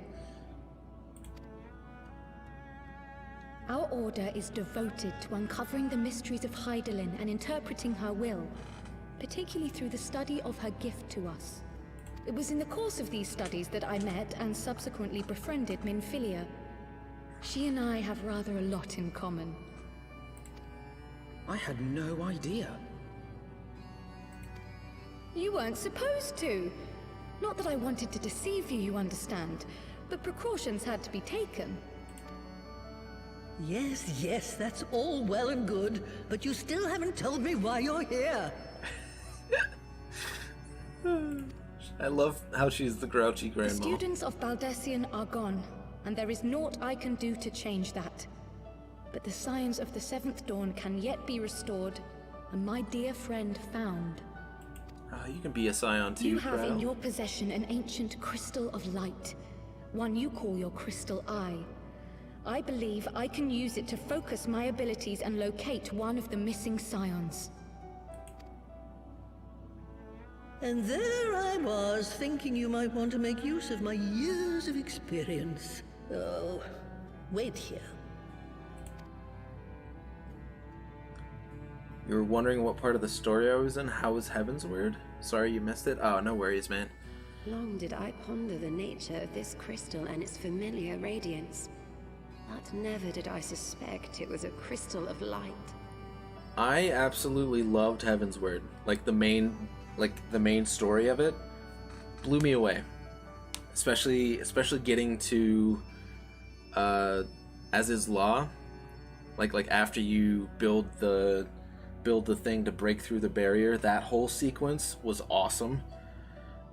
Our Order is devoted to uncovering the mysteries of Hydaelyn and interpreting her will, particularly through the study of her gift to us. It was in the course of these studies that I met and subsequently befriended Minfilia. She and I have rather a lot in common. I had no idea. You weren't supposed to! Not that I wanted to deceive you, you understand, but precautions had to be taken. Yes, yes, that's all well and good, but you still haven't told me why you're here. I love how she's the grouchy The grandma. students of Baldesion are gone, and there is naught I can do to change that. But the science of the Seventh Dawn can yet be restored, and my dear friend found. You can be a scion too, You have in Kryl. your possession an ancient crystal of light, one you call your crystal eye. I believe I can use it to focus my abilities and locate one of the missing scions. And there I was, thinking you might want to make use of my years of experience. Oh, wait here. You were wondering what part of the story I was in? How was Heavensward? Sorry you missed it? Oh, no worries, man. Long did I ponder the nature of this crystal and its familiar radiance. But never did I suspect it was a crystal of light. I absolutely loved Heavensward. Like the main story of it blew me away. Especially getting to as is law. Like after you build the thing to break through the barrier, that whole sequence was awesome.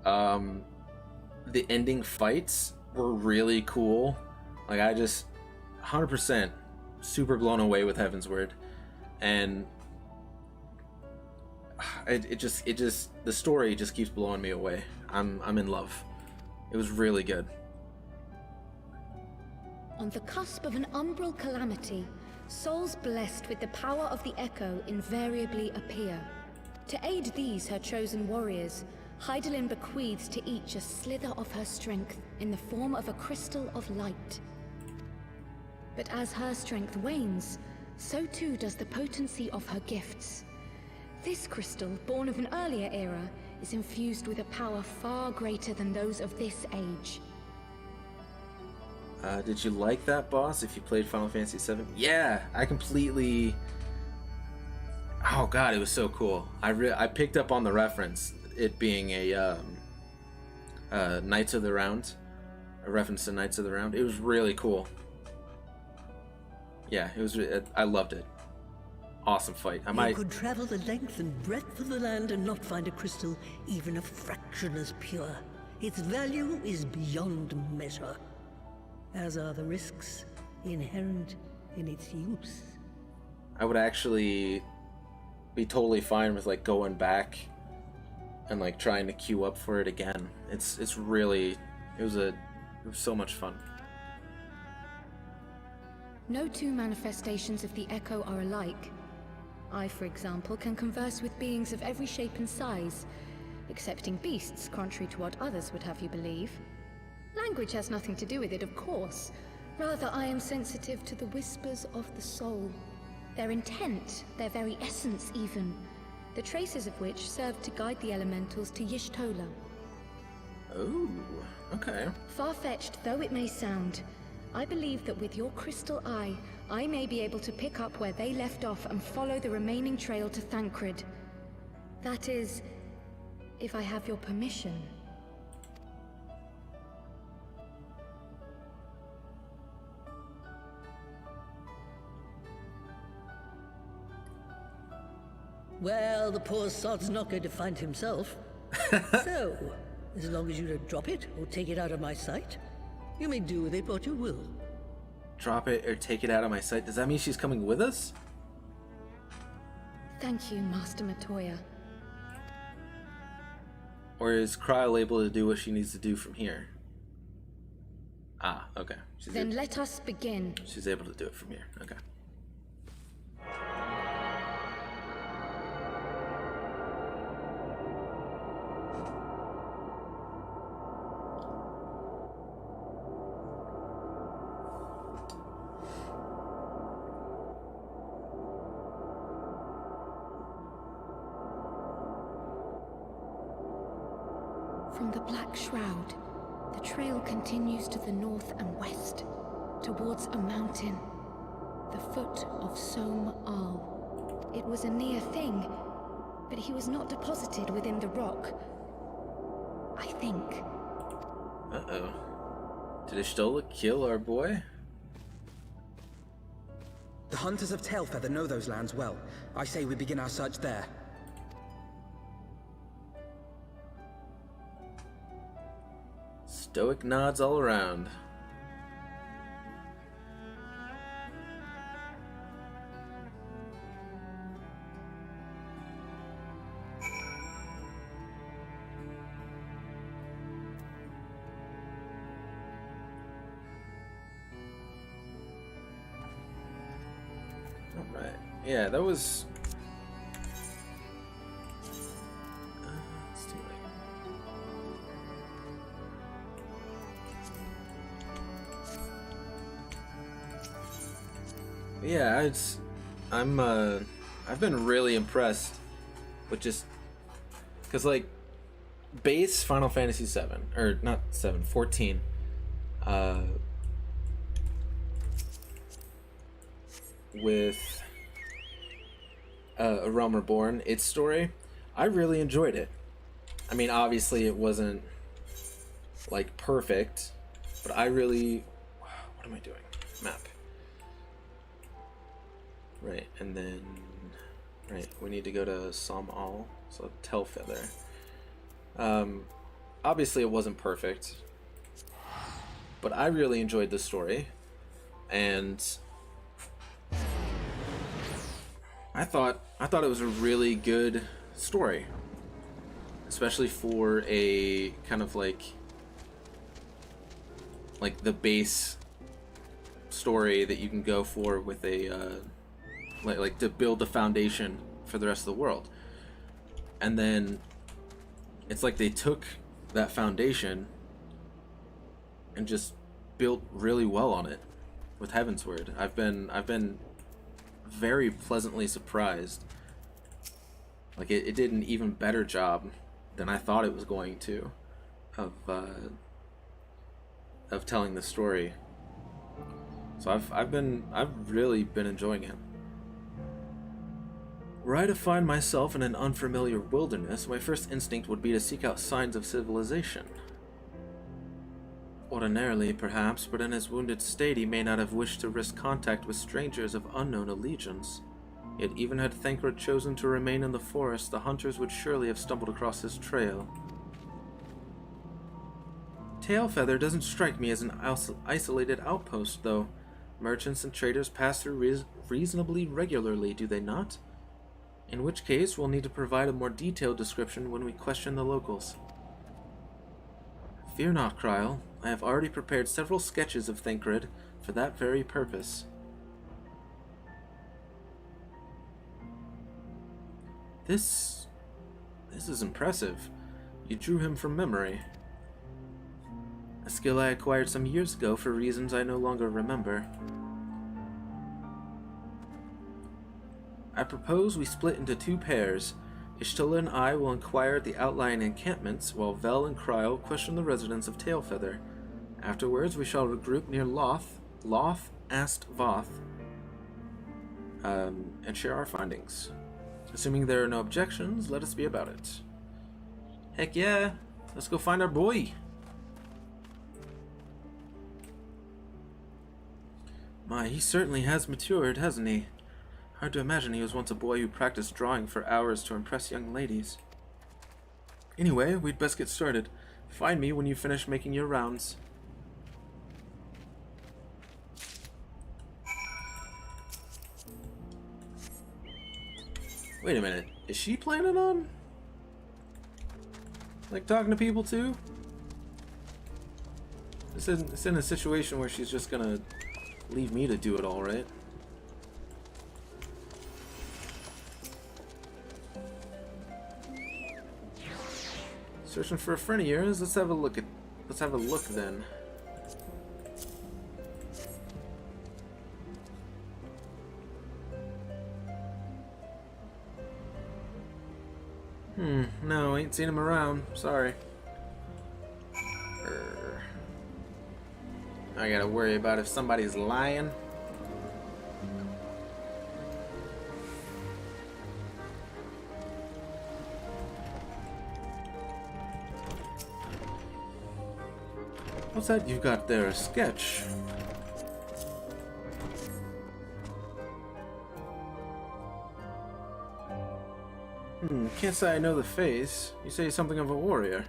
The ending fights were really cool. Like I just 100% super blown away with Heavensward, and it just the story just keeps blowing me away. I'm in love. It was really good. On the cusp of an umbral calamity, souls blessed with the power of the Echo invariably appear. To aid these, her chosen warriors, Hydaelyn bequeaths to each a slither of her strength in the form of a crystal of light. But as her strength wanes, so too does the potency of her gifts. This crystal, born of an earlier era, is infused with a power far greater than those of this age. Did you like that, boss, if you played Final Fantasy VII? Yeah, I completely... Oh god, it was so cool. I picked up on the reference, it being a Knights of the Round, a reference to Knights of the Round. It was really cool. Yeah, it was. I loved it. Awesome fight. You could travel the length and breadth of the land and not find a crystal even a fraction as pure. Its value is beyond measure, as are the risks inherent in its use. I would actually be totally fine with like going back and like trying to queue up for it again. It's really it was so much fun. No two manifestations of the Echo are alike. I, for example, can converse with beings of every shape and size, excepting beasts, contrary to what others would have you believe. Language has nothing to do with it, of course. Rather, I am sensitive to the whispers of the soul. Their intent, their very essence even, the traces of which served to guide the elementals to Y'shtola. Oh, okay. Far-fetched though it may sound, I believe that with your crystal eye, I may be able to pick up where they left off and follow the remaining trail to Thancred. That is, if I have your permission. Well, the poor sod's not going to find himself. So, as long as you don't drop it or take it out of my sight, you may do with it what you will. Drop it or take it out of my sight. Does that mean she's coming with us? Thank you, Master Matoya. Or is Kryl able to do what she needs to do from here? Ah, okay. Then let us begin. She's able to do it from here. Okay. From the Black Shroud, the trail continues to the north and west, towards a mountain, the foot of Som Al. It was a near thing, but he was not deposited within the rock. I think. Uh-oh. Did Y'shtola kill our boy? The hunters of Tailfeather know those lands well. I say we begin our search there. Stoic nods all around. All right. Yeah, that was... it's too late. Yeah, I've been really impressed with just, cause like, base Final Fantasy 7 or not 7, 14. With A Realm Reborn, its story, I really enjoyed it. I mean, obviously it wasn't like perfect, but I really, what am I doing? Map. Right, and then, right, we need to go to Som Al, so Tailfeather. Obviously it wasn't perfect, but I really enjoyed the story, and I thought it was a really good story, especially for a kind of like the base story that you can go for with a like to build the foundation for the rest of the world. And then it's like they took that foundation and just built really well on it with Heavensward. I've been very pleasantly surprised. Like, it did an even better job than I thought it was going to of telling the story. So I've really been enjoying it. Were I to find myself in an unfamiliar wilderness, my first instinct would be to seek out signs of civilization. Ordinarily, perhaps, but in his wounded state he may not have wished to risk contact with strangers of unknown allegiance. Yet even had Thancred chosen to remain in the forest, the hunters would surely have stumbled across his trail. Tailfeather doesn't strike me as an isolated outpost, though. Merchants and traders pass through reasonably regularly, do they not? In which case, we'll need to provide a more detailed description when we question the locals. Fear not, Kryl. I have already prepared several sketches of Thancred for that very purpose. This is impressive. You drew him from memory. A skill I acquired some years ago for reasons I no longer remember. I propose we split into two pairs. Y'shtola and I will inquire at the outlying encampments, while Vel and Kryl question the residents of Tailfeather. Afterwards, we shall regroup near Loth Ast Voth, and share our findings. Assuming there are no objections, let us be about it. Heck yeah! Let's go find our boy! My, he certainly has matured, hasn't he? Hard to imagine he was once a boy who practiced drawing for hours to impress young ladies. Anyway, we'd best get started. Find me when you finish making your rounds. Wait a minute, is she planning on, like, talking to people too? It's in a situation where she's just gonna leave me to do it all, right? Searching for a friend of yours. Let's have a look then. No, ain't seen him around. Sorry. I gotta worry about if somebody's lying. What's that you've got there? A sketch? Can't say I know the face. You say something of a warrior.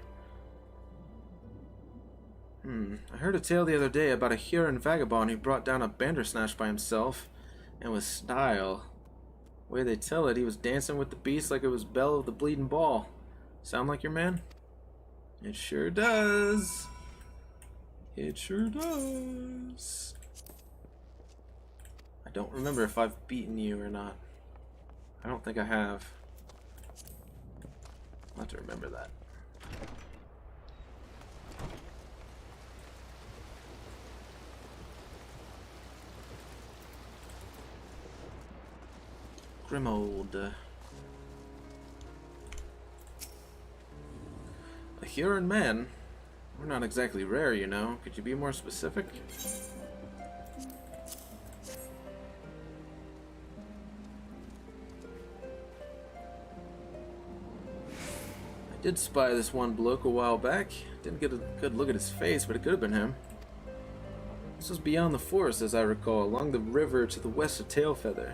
I heard a tale the other day about a Huron vagabond who brought down a Bandersnatch by himself, and with style. The way they tell it, he was dancing with the beast like it was Belle of the Bleeding Ball. Sound like your man? It sure does. It sure does. I don't remember if I've beaten you or not. I don't think I have. I'll have to remember that. Grimold. A Huron man? We're not exactly rare, you know. Could you be more specific? I did spy this one bloke a while back. Didn't get a good look at his face, but it could have been him. This was beyond the forest, as I recall, along the river to the west of Tailfeather.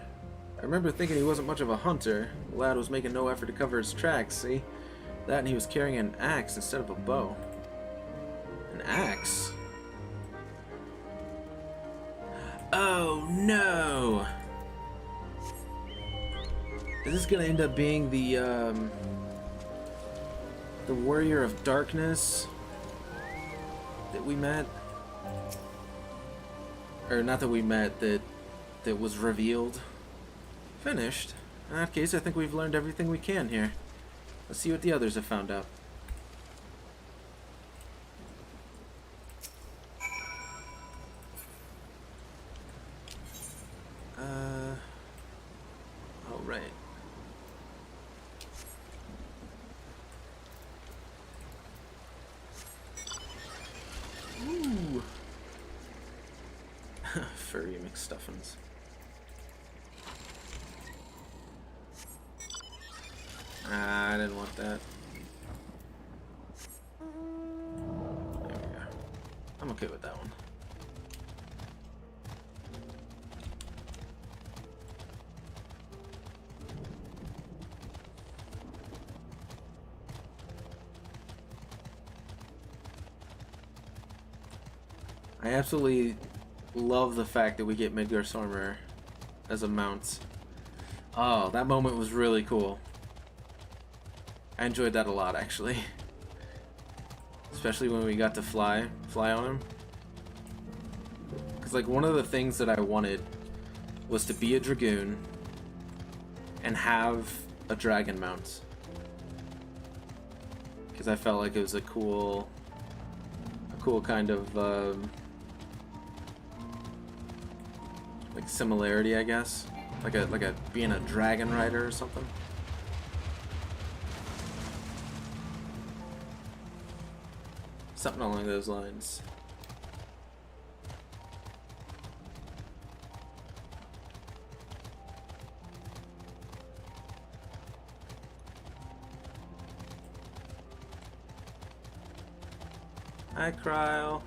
I remember thinking he wasn't much of a hunter. The lad was making no effort to cover his tracks, see? That and he was carrying an axe instead of a bow. An axe? Oh no! Is this gonna end up being the Warrior of Darkness that we met? Or not that we met, that was revealed? Finished? In that case, I think we've learned everything we can here. Let's see what the others have found out. Furry McStuffins. Ah, I didn't want that. There we go. I'm okay with that one. I absolutely love the fact that we get Midgard's armor as a mount. Oh, that moment was really cool. I enjoyed that a lot, actually. Especially when we got to fly on him. Because, like, one of the things that I wanted was to be a Dragoon and have a dragon mount. Because I felt like it was a cool kind of, like, similarity, I guess. Like a being a dragon rider or something. Something along those lines. Hi, Cryle.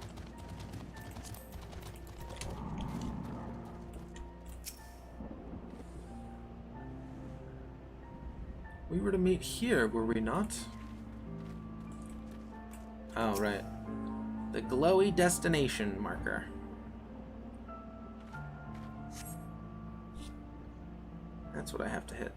We were to meet here, were we not? Oh, right. The glowy destination marker. That's what I have to hit.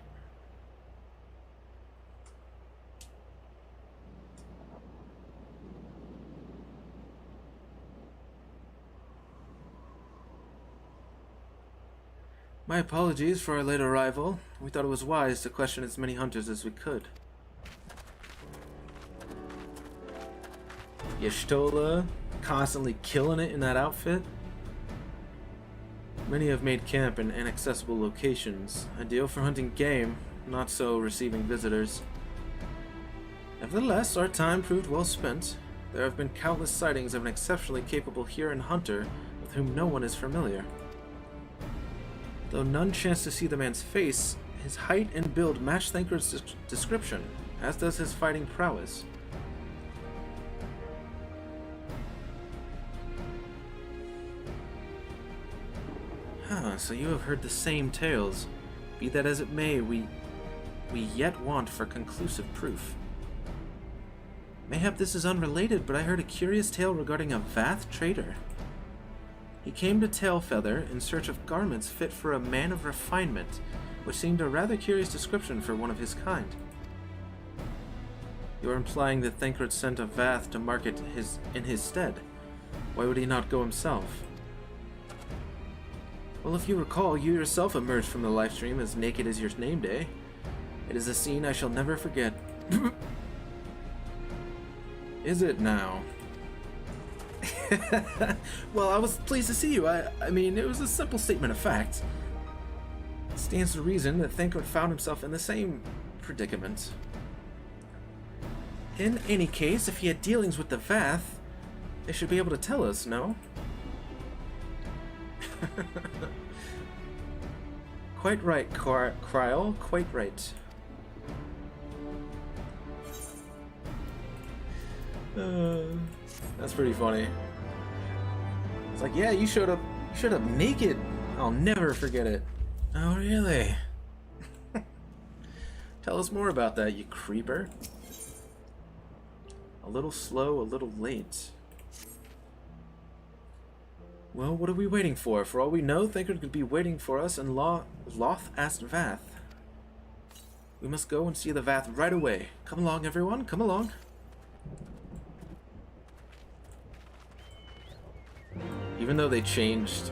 My apologies for our late arrival. We thought it was wise to question as many hunters as we could. Y'shtola, constantly killing it in that outfit. Many have made camp in inaccessible locations, ideal for hunting game, not so receiving visitors. Nevertheless, our time proved well spent. There have been countless sightings of an exceptionally capable Huron hunter with whom no one is familiar. Though none chanced to see the man's face, his height and build match Thancred's description, as does his fighting prowess. So you have heard the same tales. Be that as it may, we yet want for conclusive proof. Mayhap this is unrelated, but I heard a curious tale regarding a Vath trader. He came to Tailfeather in search of garments fit for a man of refinement, which seemed a rather curious description for one of his kind. You are implying that Thancred sent a Vath to market in his stead. Why would he not go himself? Well, if you recall, you yourself emerged from the livestream as naked as your name day. It is a scene I shall never forget. Is it now? Well, I was pleased to see you. I mean, it was a simple statement of fact. It stands to reason that Thancred found himself in the same predicament. In any case, if he had dealings with the Vath, they should be able to tell us, no? Quite right, Cryle. Quite right. That's pretty funny. It's like, yeah, you showed up naked. I'll never forget it. Oh, really? Tell us more about that, you creeper. A little slow, a little late. Well, what are we waiting for? For all we know, Thancred could be waiting for us in Loth Ast Vath. We must go and see the Vath right away. Come along, everyone. Come along. Even though they changed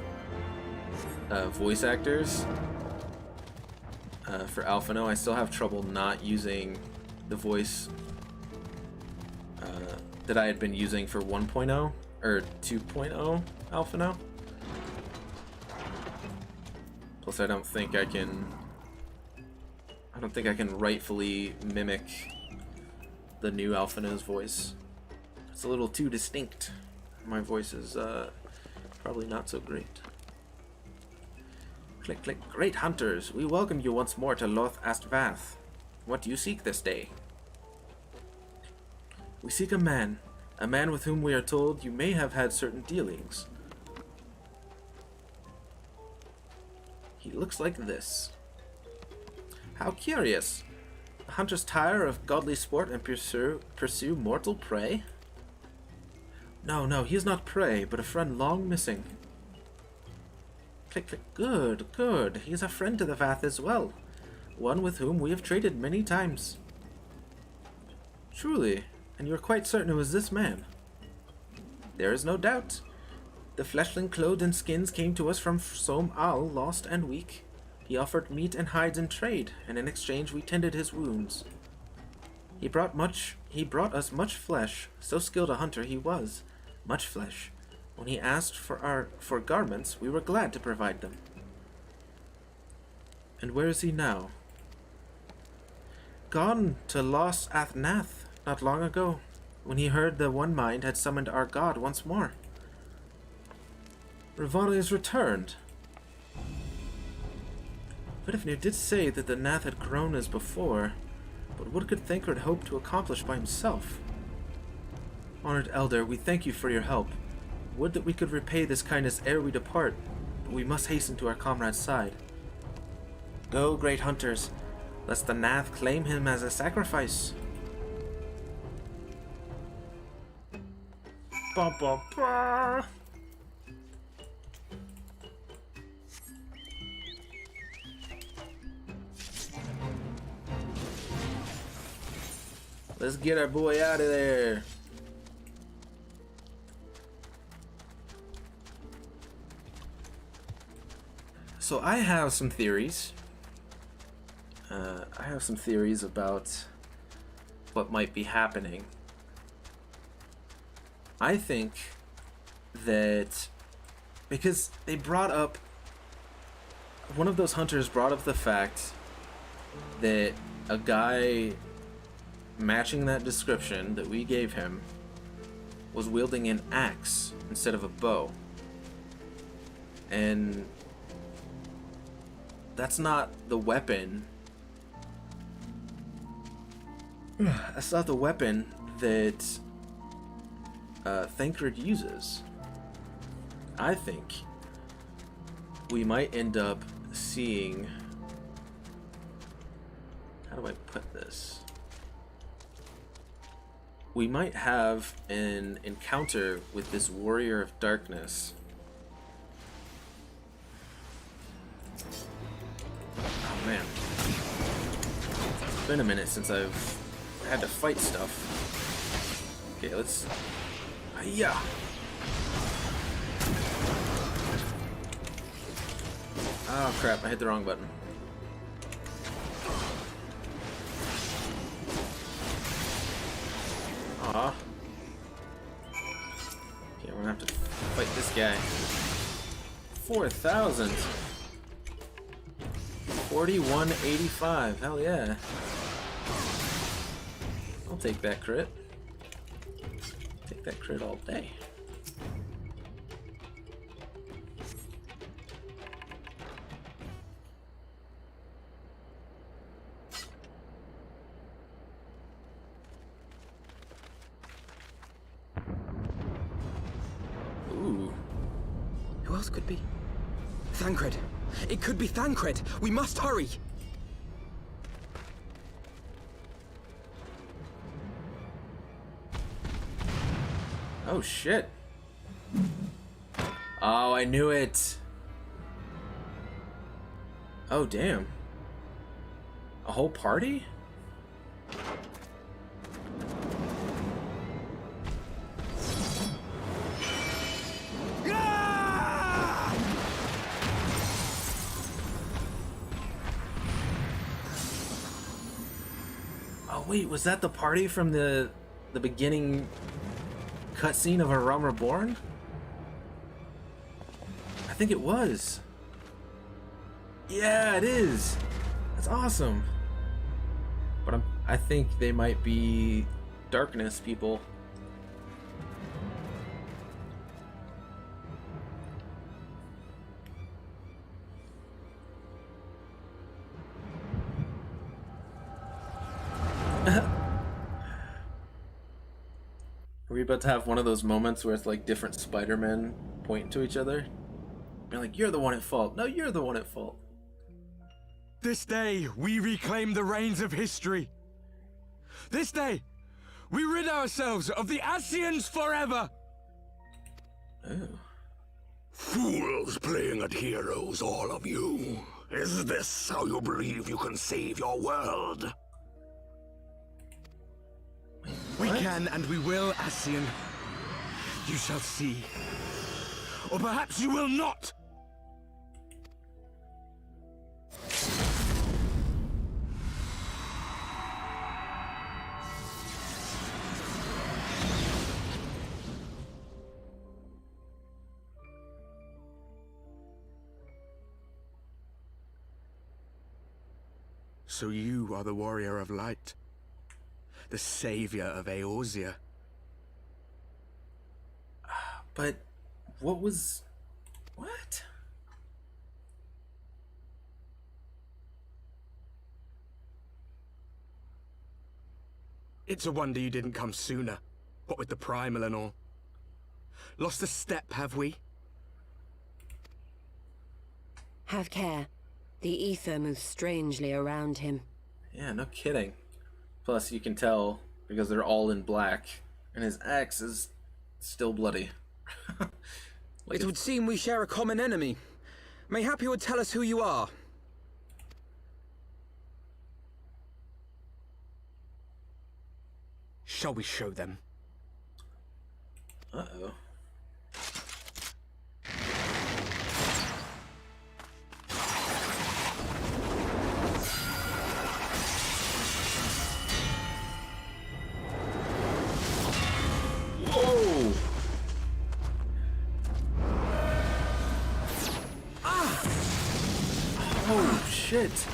voice actors for Alphinaud, I still have trouble not using the voice that I had been using for 1.0 or 2.0 Alphinaud. Plus, I don't think I can rightfully mimic the new Alphinaud's voice. It's a little too distinct. My voice is probably not so great. Click, click. Great hunters, we welcome you once more to Loth Astvath. What do you seek this day? We seek a man with whom we are told you may have had certain dealings. He looks like this. How curious. The hunters tire of godly sport and pursue mortal prey? No, he is not prey, but a friend long missing. Click, click. Good, good. He is a friend to the Vath as well. One with whom we have traded many times. Truly, and you are quite certain it was this man? There is no doubt. The fleshling clothed in skins came to us from Som Al, lost and weak. He offered meat and hides in trade, and in exchange we tended his wounds. He brought us much flesh, so skilled a hunter he was. Much flesh. When he asked for garments, we were glad to provide them. And where is he now? Gone to Los Athnath not long ago, when he heard the One Mind had summoned our god once more. Ravana is returned. Vidifnir did say that the Nath had grown as before, but what could Thancred hope to accomplish by himself? Honored Elder, we thank you for your help. Would that we could repay this kindness ere we depart, but we must hasten to our comrade's side. Go, great hunters, lest the Nath claim him as a sacrifice. Ba ba ba. Let's get our boy out of there. So I have some theories. About what might be happening. I think that because they brought up, one of those hunters brought up the fact that a guy matching that description that we gave him was wielding an axe instead of a bow. And that's not the weapon. That's not the weapon that Thancred uses. I think we might end up seeing... How do I put this? We might have an encounter with this Warrior of Darkness. Oh man. It's been a minute since I've had to fight stuff. Okay, let's... Hiya! Oh crap, I hit the wrong button. Aw. Okay, we're gonna have to fight this guy. 4,000! 4185, hell yeah. I'll take that crit. Take that crit all day. Ooh. Who else could be? Thancred! It could be Thancred! We must hurry! Oh shit. Oh, I knew it. Oh damn. A whole party? Oh wait, was that the party from the beginning cutscene of A Realm Reborn? I think it was. Yeah, it is. That's awesome. But I think they might be darkness people. we about to have one of those moments where it's like different Spider-Men pointing to each other? Be like, you're the one at fault. No, you're the one at fault. This day, we reclaim the reins of history. This day, we rid ourselves of the Ascians forever! Oh. Fools playing at heroes, all of you. Is this how you believe you can save your world? We can and we will, Ascian. You shall see. Or perhaps you will not! So you are the Warrior of Light, the savior of Eorzea. But what was... What? It's a wonder you didn't come sooner, what with the primal and all. Lost a step, have we? Have care. The ether moves strangely around him. Yeah, no kidding. Plus, you can tell because they're all in black, and his axe is still bloody. It would seem we share a common enemy. Mayhap you would tell us who you are. Shall we show them? Uh-oh. Whoa! Ah! Oh, shit.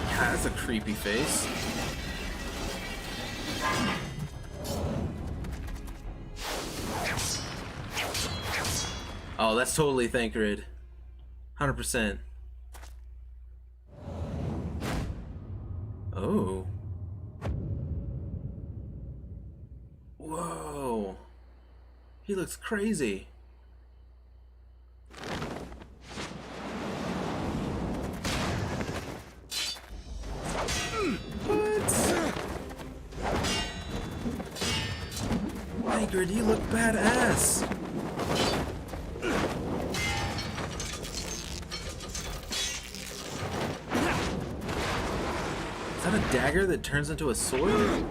Yeah, that's a creepy face. Oh, that's totally Thancred. 100%. Oh. Whoa. He looks crazy. What? Thancred, you look badass. Is that a dagger that turns into a sword?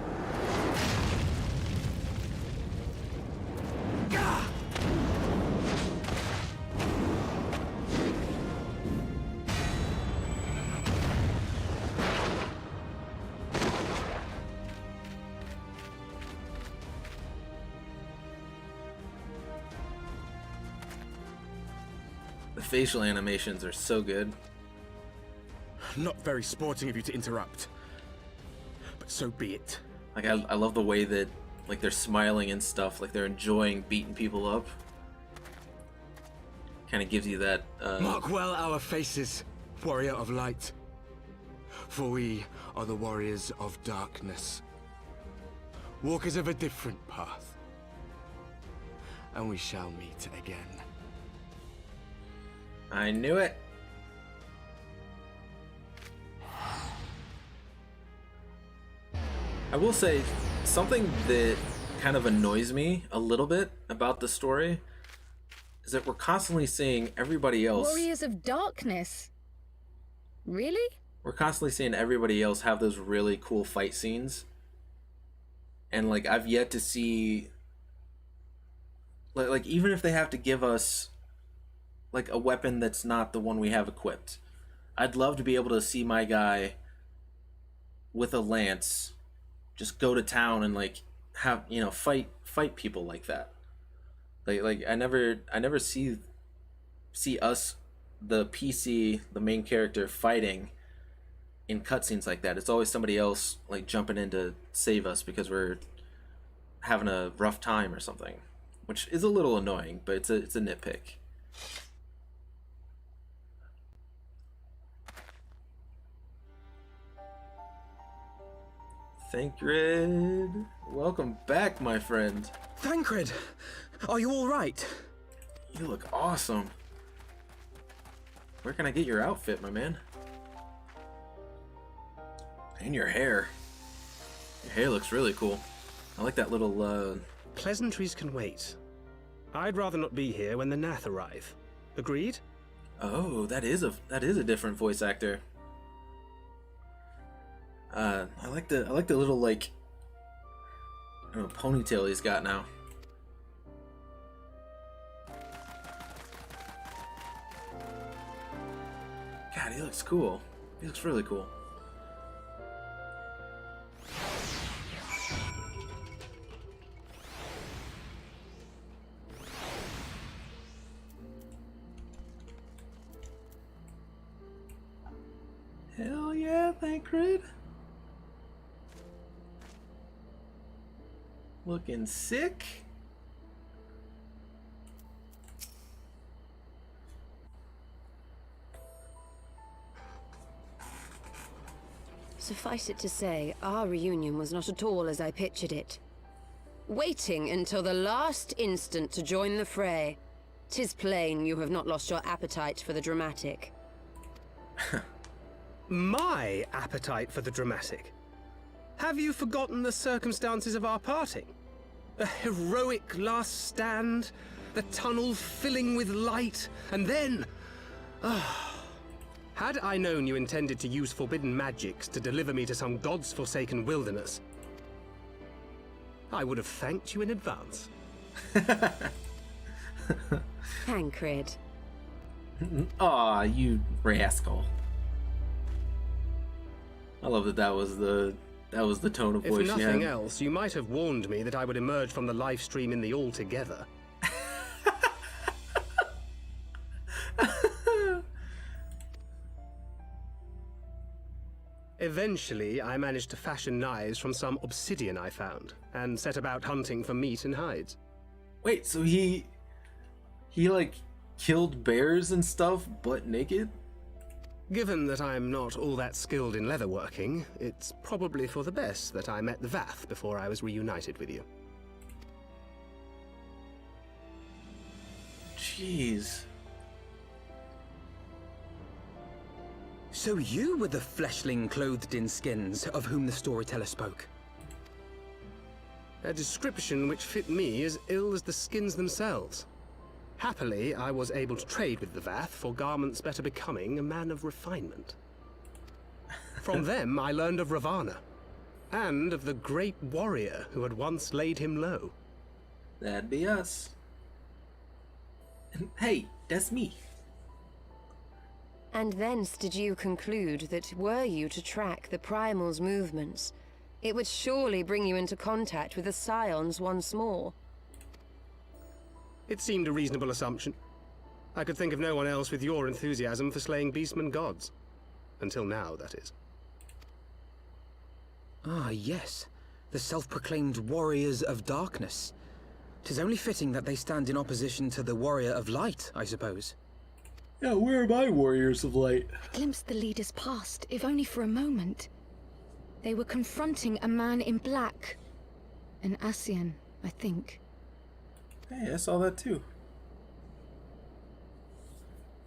The facial animations are so good. Not very sporting of you to interrupt. But so be it. Like, I love the way that, like, they're smiling and stuff, like they're enjoying beating people up. Kind of gives you that, Mark well our faces, Warrior of Light. For we are the Warriors of Darkness. Walkers of a different path. And we shall meet again. I knew it. I will say, something that kind of annoys me a little bit about the story is that we're constantly seeing everybody else... Warriors of Darkness? Really? We're constantly seeing everybody else have those really cool fight scenes. And, like, I've yet to see... Like, even if they have to give us, like, a weapon that's not the one we have equipped, I'd love to be able to see my guy with a lance just go to town and, like, have, you know, fight people like that. Like I never see us, the PC, the main character, fighting in cutscenes like that. It's always somebody else, like, jumping in to save us because we're having a rough time or something, which is a little annoying, but it's a nitpick. Thancred, welcome back, my friend. Thancred, are you all right? You look awesome. Where can I get your outfit, my man? And your hair. Your hair looks really cool. I like that little, Pleasantries can wait. I'd rather not be here when the Nath arrive. Agreed? Oh, that is a different voice actor. I like the little, like, I don't know, ponytail he's got now. God, he looks cool. He looks really cool. Hell yeah, Thancred. Looking sick. Suffice it to say, our reunion was not at all as I pictured it. Waiting until the last instant to join the fray. 'Tis plain you have not lost your appetite for the dramatic. My appetite for the dramatic? Have you forgotten the circumstances of our parting? A heroic last stand, the tunnel filling with light, and then... Had I known you intended to use forbidden magics to deliver me to some god's forsaken wilderness, I would have thanked you in advance. Thancred. Aw, you rascal. I love that was the tone of voice If you had. nothing else, you might have warned me that I would emerge from the live stream in the Altogether. Eventually, I managed to fashion knives from some obsidian I found, and set about hunting for meat and hides. Wait, so he like killed bears and stuff, butt naked? Given that I'm not all that skilled in leatherworking, it's probably for the best that I met the Vath before I was reunited with you. Jeez. So you were the fleshling clothed in skins of whom the storyteller spoke? A description which fit me as ill as the skins themselves. Happily, I was able to trade with the Vath for garments better becoming a man of refinement. From them, I learned of Ravana, and of the great warrior who had once laid him low. That'd be us. Hey, that's me. And thence did you conclude that were you to track the Primal's movements, it would surely bring you into contact with the Scions once more. It seemed a reasonable assumption. I could think of no one else with your enthusiasm for slaying beastmen gods. Until now, that is. Ah, yes. The self-proclaimed Warriors of Darkness. 'Tis only fitting that they stand in opposition to the Warrior of Light, I suppose. Yeah, where are my Warriors of Light? I glimpsed the leaders past, if only for a moment. They were confronting a man in black. An Ascian, I think. Hey, I saw that too.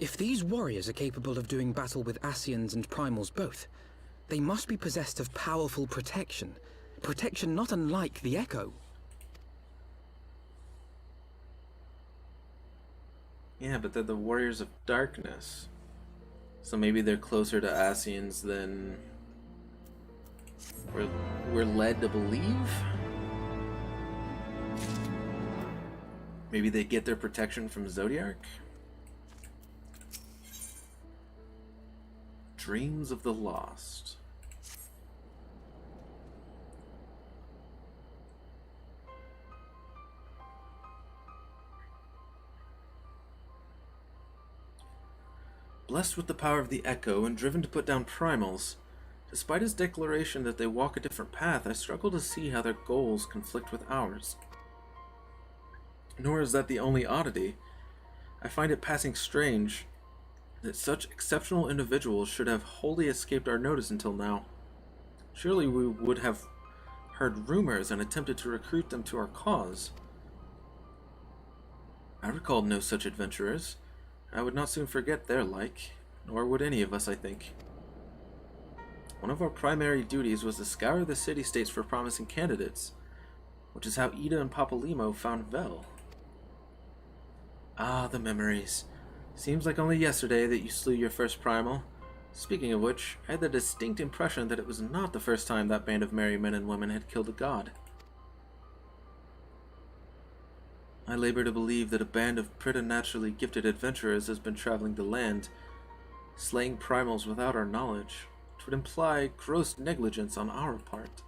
If these warriors are capable of doing battle with Ascians and Primals both, they must be possessed of powerful protection. Protection not unlike the Echo. Yeah, but they're the Warriors of Darkness. So maybe they're closer to Ascians than we're led to believe? Maybe they get their protection from Zodiark? Dreams of the Lost. Blessed with the power of the Echo and driven to put down Primals, despite his declaration that they walk a different path, I struggle to see how their goals conflict with ours. Nor is that the only oddity. I find it passing strange that such exceptional individuals should have wholly escaped our notice until now. Surely we would have heard rumors and attempted to recruit them to our cause. I recalled no such adventurers. I would not soon forget their like, nor would any of us, I think. One of our primary duties was to scour the city-states for promising candidates, which is how Ida and Papalymo found Vel. Ah, the memories. Seems like only yesterday that you slew your first primal. Speaking of which, I had the distinct impression that it was not the first time that band of merry men and women had killed a god. I labor to believe that a band of preternaturally gifted adventurers has been traveling the land, slaying primals without our knowledge, which would imply gross negligence on our part.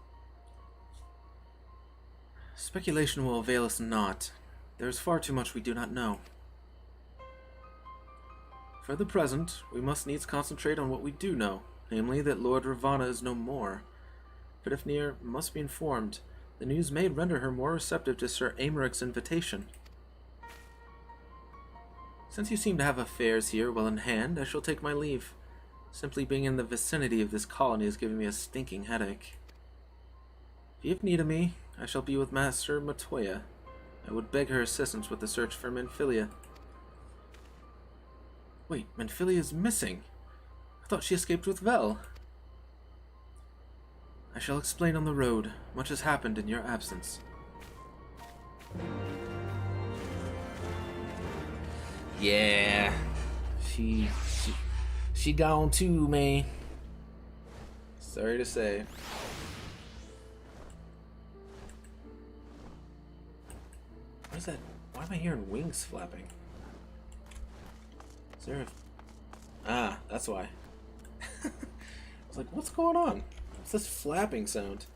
Speculation will avail us not. There is far too much we do not know. For the present, we must needs concentrate on what we do know, namely that Lord Ravana is no more. Vidifnir must be informed. The news may render her more receptive to Sir Amaric's invitation. Since you seem to have affairs here well in hand, I shall take my leave. Simply being in the vicinity of this colony is giving me a stinking headache. If you have need of me, I shall be with Master Matoya. I would beg her assistance with the search for Minfilia. Wait, Minfilia is missing. I thought she escaped with Vel. I shall explain on the road. Much has happened in your absence. Yeah, she gone too, man. Sorry to say. What is that? Why am I hearing wings flapping? Is there a... Ah, that's why. I was like, what's going on? What's this flapping sound?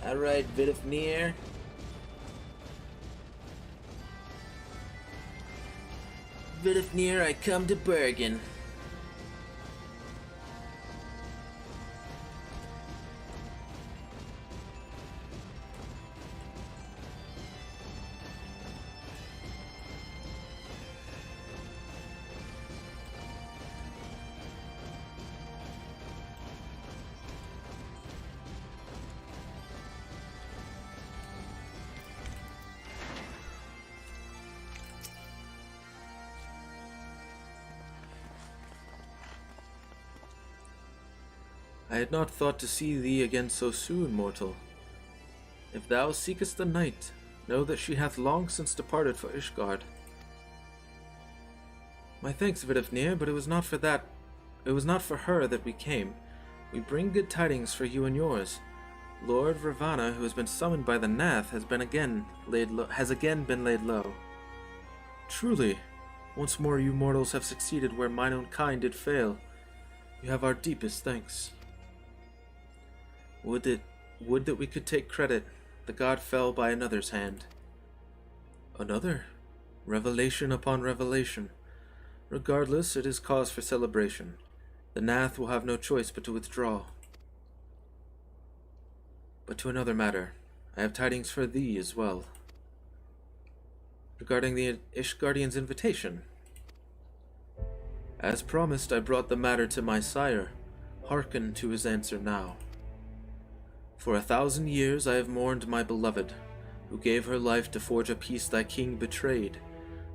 Alright, Vidifnir. Vidifnir, I come to Bergen. I had not thought to see thee again so soon, mortal. If thou seekest the night, know that she hath long since departed for Ishgard. My thanks, Vidifnir, but it was not for that. It was not for her that we came. We bring good tidings for you and yours. Lord Ravana, who has been summoned by the Nath, has again been laid low. Truly, once more you mortals have succeeded where mine own kind did fail. You have our deepest thanks. Would that we could take credit. The god fell by another's hand. Another? Revelation upon revelation. Regardless, it is cause for celebration. The Nath will have no choice but to withdraw. But to another matter, I have tidings for thee as well. Regarding the Ishgardian's invitation. As promised, I brought the matter to my sire. Hearken to his answer now. For 1,000 years I have mourned my beloved, who gave her life to forge a peace thy king betrayed.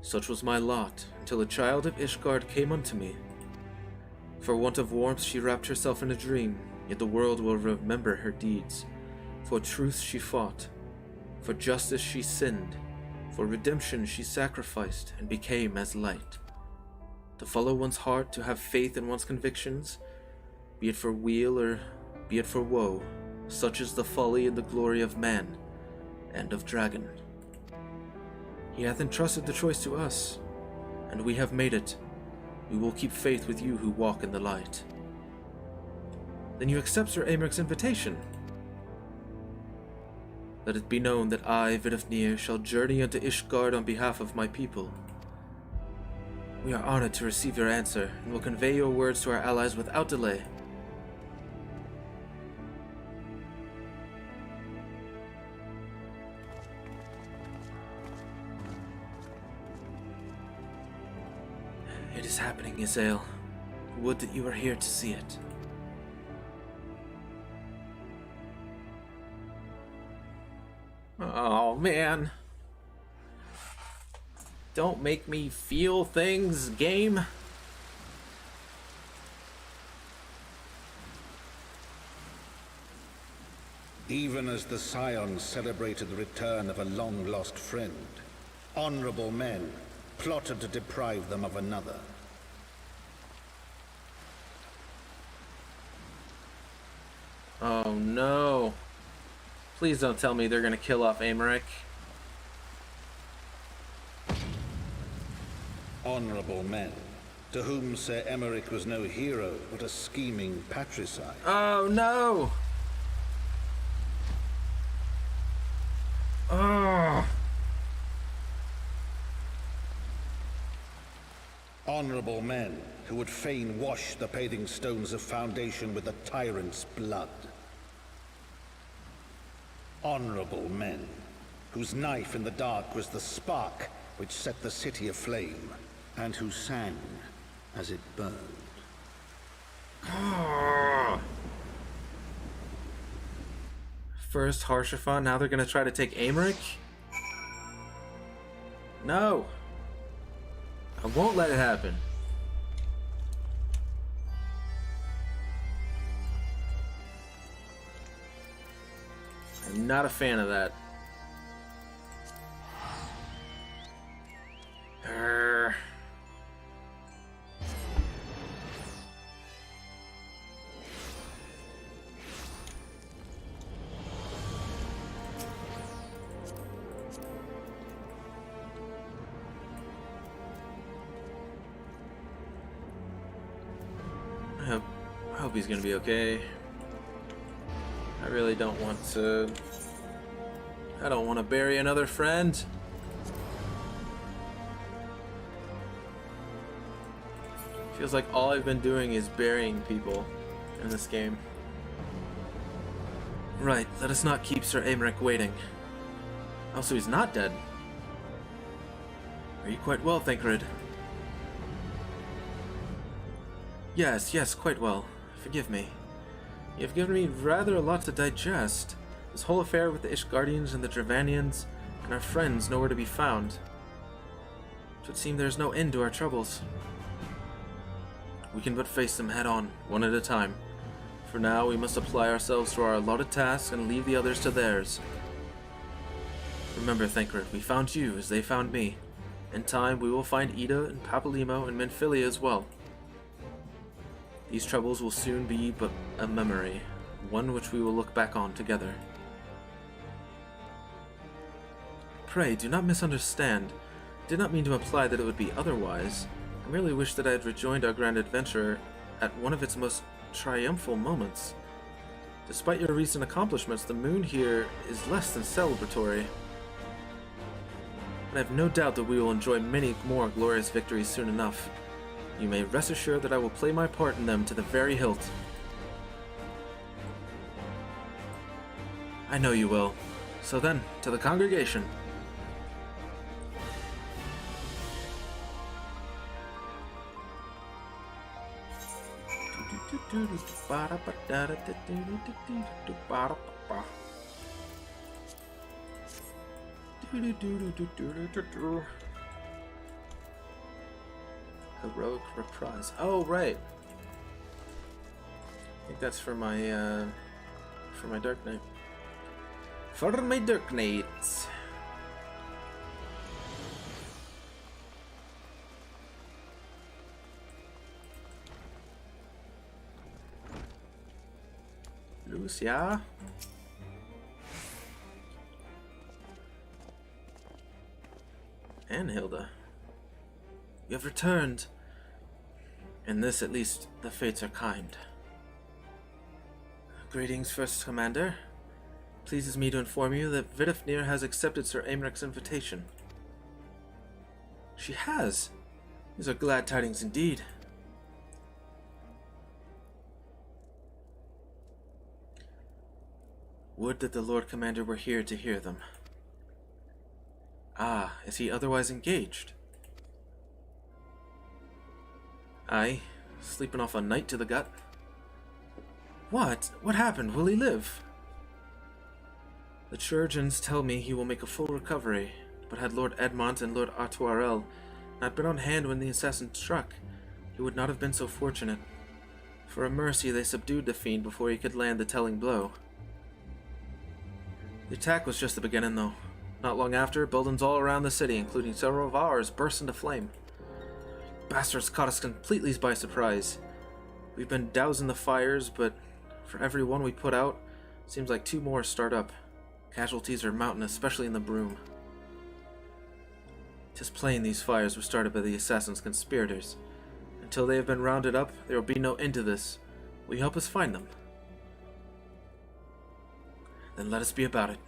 Such was my lot, until a child of Ishgard came unto me. For want of warmth she wrapped herself in a dream, yet the world will remember her deeds. For truth she fought, for justice she sinned, for redemption she sacrificed and became as light. To follow one's heart, to have faith in one's convictions, be it for weal or be it for woe, such is the folly and the glory of man, and of dragon. He hath entrusted the choice to us, and we have made it. We will keep faith with you who walk in the light. Then you accept Sir Amaric's invitation. Let it be known that I, Vidifnir, shall journey unto Ishgard on behalf of my people. We are honored to receive your answer, and will convey your words to our allies without delay. It is happening, Ysael. Would that you were here to see it. Oh, man. Don't make me feel things, game. Even as the Scions celebrated the return of a long-lost friend, honorable men plotted to deprive them of another. Oh no. Please don't tell me they're gonna kill off Aymeric. Honorable men, to whom Sir Aymeric was no hero, but a scheming patricide. Oh no! Oh! Honorable men, who would fain wash the paving stones of Foundation with the tyrant's blood. Honorable men, whose knife in the dark was the spark which set the city aflame, and who sang as it burned. First Haurchefant, now they're gonna try to take Aymeric? No! I won't let it happen. I'm not a fan of that. Urgh. I hope he's gonna be okay. I really don't want to... I don't want to bury another friend. Feels like all I've been doing is burying people in this game. Right, let us not keep Sir Aymeric waiting. Oh, so he's not dead. Are you quite well, Thancred? Yes, quite well. Forgive me. You have given me rather a lot to digest. This whole affair with the Ishgardians and the Dravanians, and our friends nowhere to be found. It would seem there is no end to our troubles. We can but face them head on, one at a time. For now, we must apply ourselves to our allotted tasks and leave the others to theirs. Remember, Thancred, we found you as they found me. In time, we will find Ida and Papalymo and Menphilia as well. These troubles will soon be but a memory, one which we will look back on together. Pray, do not misunderstand. I did not mean to imply that it would be otherwise. I merely wish that I had rejoined our grand adventure at one of its most triumphal moments. Despite your recent accomplishments, the moon here is less than celebratory. But I have no doubt that we will enjoy many more glorious victories soon enough. You may rest assured that I will play my part in them to the very hilt. I know you will. So then, to the congregation. Heroic reprise. Oh, right. I think that's for my Dark Knight. For my Dark Knights. Lucia. And Hilda. You have returned. In this, at least, the fates are kind. Greetings, First Commander. Pleases me to inform you that Vidofnir has accepted Sir Aymeric's invitation. She has? These are glad tidings indeed. Would that the Lord Commander were here to hear them. Ah, is he otherwise engaged? Aye, sleeping off a night to the gut. What? What happened? Will he live? The chirurgeons tell me he will make a full recovery, but had Lord Edmont and Lord Artoirel not been on hand when the assassin struck, he would not have been so fortunate. For a mercy, they subdued the fiend before he could land the telling blow. The attack was just the beginning, though. Not long after, buildings all around the city, including several of ours, burst into flame. Bastards caught us completely by surprise. We've been dousing the fires, but for every one we put out, seems like 2 more start up. Casualties are mounting, especially in the Broom. 'Tis plain these fires were started by the assassin's conspirators. Until they have been rounded up, there will be no end to this. Will you help us find them? Then let us be about it.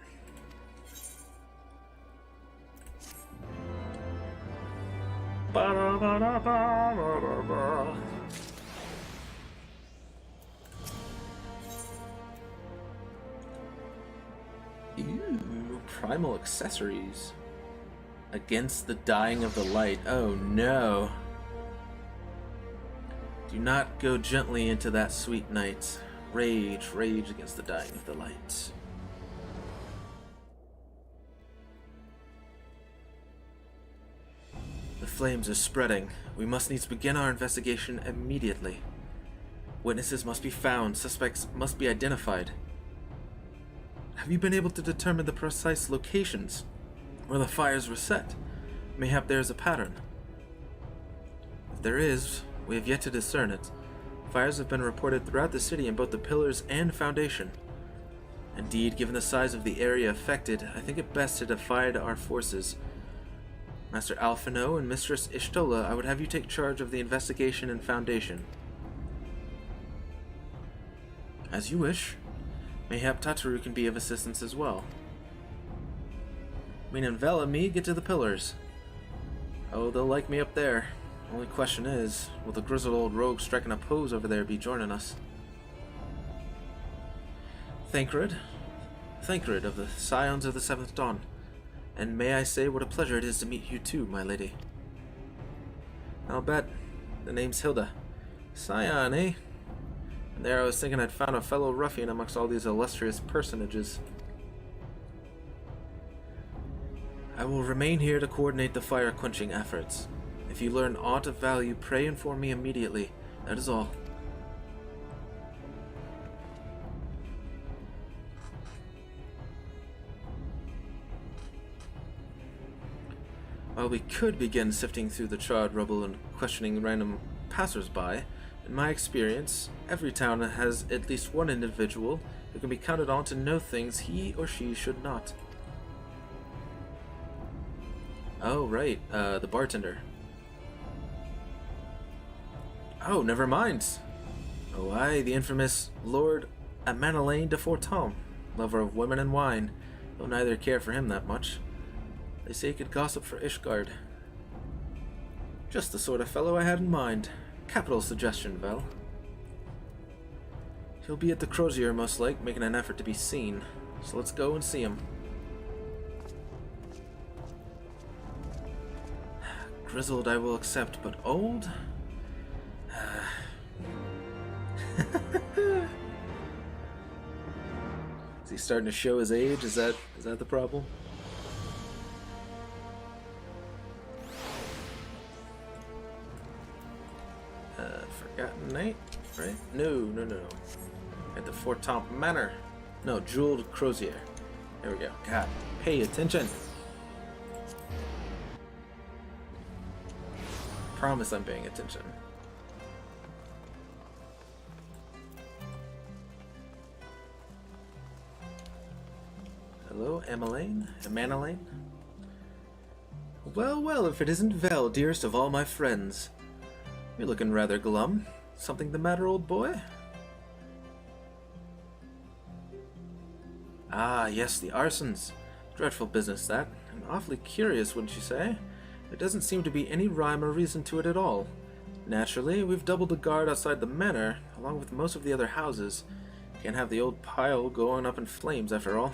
Ooh, primal accessories. Against the dying of the light. Oh no. Do not go gently into that sweet night. Rage, rage against the dying of the light. The flames are spreading. We must needs begin our investigation immediately. Witnesses must be found. Suspects must be identified. Have you been able to determine the precise locations where the fires were set? Mayhap there is a pattern. If there is, we have yet to discern it. Fires have been reported throughout the city in both the pillars and foundation. Indeed, given the size of the area affected, I think it best to divide our forces. Master Alphino and Mistress Ishtola, I would have you take charge of the investigation and foundation. As you wish. Mayhap Tataru can be of assistance as well. Min and Vel and me get to the pillars. Oh, they'll like me up there. Only question is, will the grizzled old rogue striking a pose over there be joining us? Thancred of the Scions of the Seventh Dawn. And may I say what a pleasure it is to meet you too, my lady. I'll bet. The name's Hilda. Scion, eh? And there I was thinking I'd found a fellow ruffian amongst all these illustrious personages. I will remain here to coordinate the fire-quenching efforts. If you learn aught of value, pray inform me immediately. That is all. While we could begin sifting through the charred rubble and questioning random passers-by, in my experience, every town has at least one individual who can be counted on to know things he or she should not. Oh, right, the bartender. Oh, never mind. Oh, aye, the infamous Lord Manelaine de Forton, lover of women and wine, though neither care for him that much. They say he could gossip for Ishgard. Just the sort of fellow I had in mind. Capital suggestion, Vel. He'll be at the Crozier, most like, making an effort to be seen. So let's go and see him. Grizzled I will accept, but old? Is he starting to show his age? Is that the problem? Forgotten Night? Right? No. At the Fortomp Manor. No, Jeweled Crozier. There we go. God, pay attention. Promise I'm paying attention. Hello, Manelaine? Well, if it isn't Vel, dearest of all my friends. You're looking rather glum. Something the matter, old boy? Ah, yes, the arsons. Dreadful business, that. And awfully curious, wouldn't you say? There doesn't seem to be any rhyme or reason to it at all. Naturally, we've doubled the guard outside the manor, along with most of the other houses. Can't have the old pile going up in flames, after all.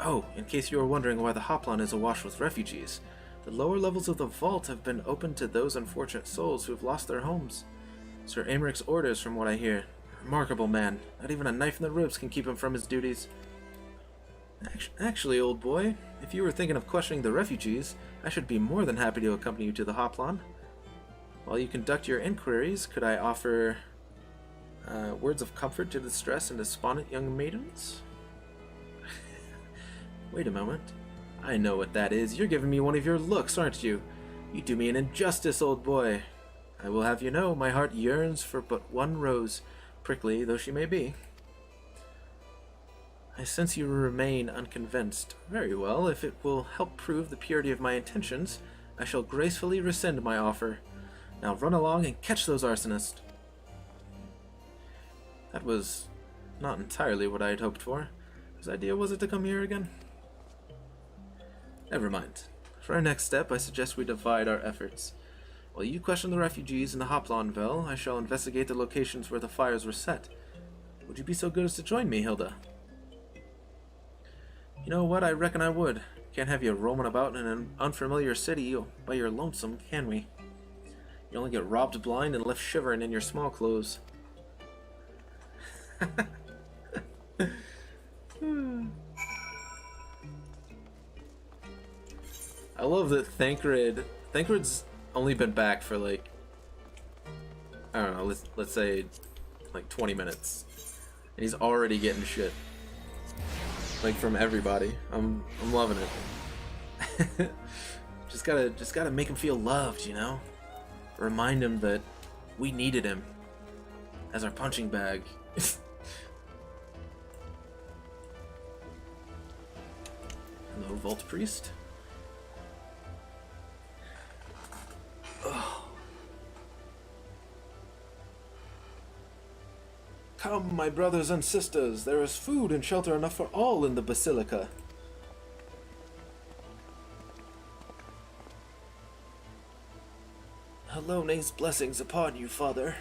Oh, in case you were wondering why the Hoplon is awash with refugees, The lower levels of the vault have been opened to those unfortunate souls who have lost their homes. Sir Americ's orders, from what I hear. Remarkable man. Not even a knife in the ribs can keep him from his duties. Actually, old boy, if you were thinking of questioning the refugees, I should be more than happy to accompany you to the Hoplon. While you conduct your inquiries, could I offer words of comfort to distressed and despondent young maidens? Wait a moment. I know what that is. You're giving me one of your looks, aren't you? You do me an injustice, old boy. I will have you know, my heart yearns for but one rose, prickly though she may be. I sense you remain unconvinced. Very well, if it will help prove the purity of my intentions, I shall gracefully rescind my offer. Now run along and catch those arsonists. That was not entirely what I had hoped for. Whose idea was it to come here again? Never mind. For our next step, I suggest we divide our efforts. While you question the refugees in the Hoplonville, I shall investigate the locations where the fires were set. Would you be so good as to join me, Hilda? You know what? I reckon I would. Can't have you roaming about in an unfamiliar city by your lonesome, can we? You only get robbed blind and left shivering in your small clothes. I love that Thancred's only been back for like, I don't know, let's say like 20 minutes. And he's already getting shit. Like from everybody. I'm loving it. just gotta make him feel loved, you know? Remind him that we needed him as our punching bag. Hello, Vault Priest. Oh. Come, my brothers and sisters, there is food and shelter enough for all in the Basilica. Alone's blessings upon you, Father.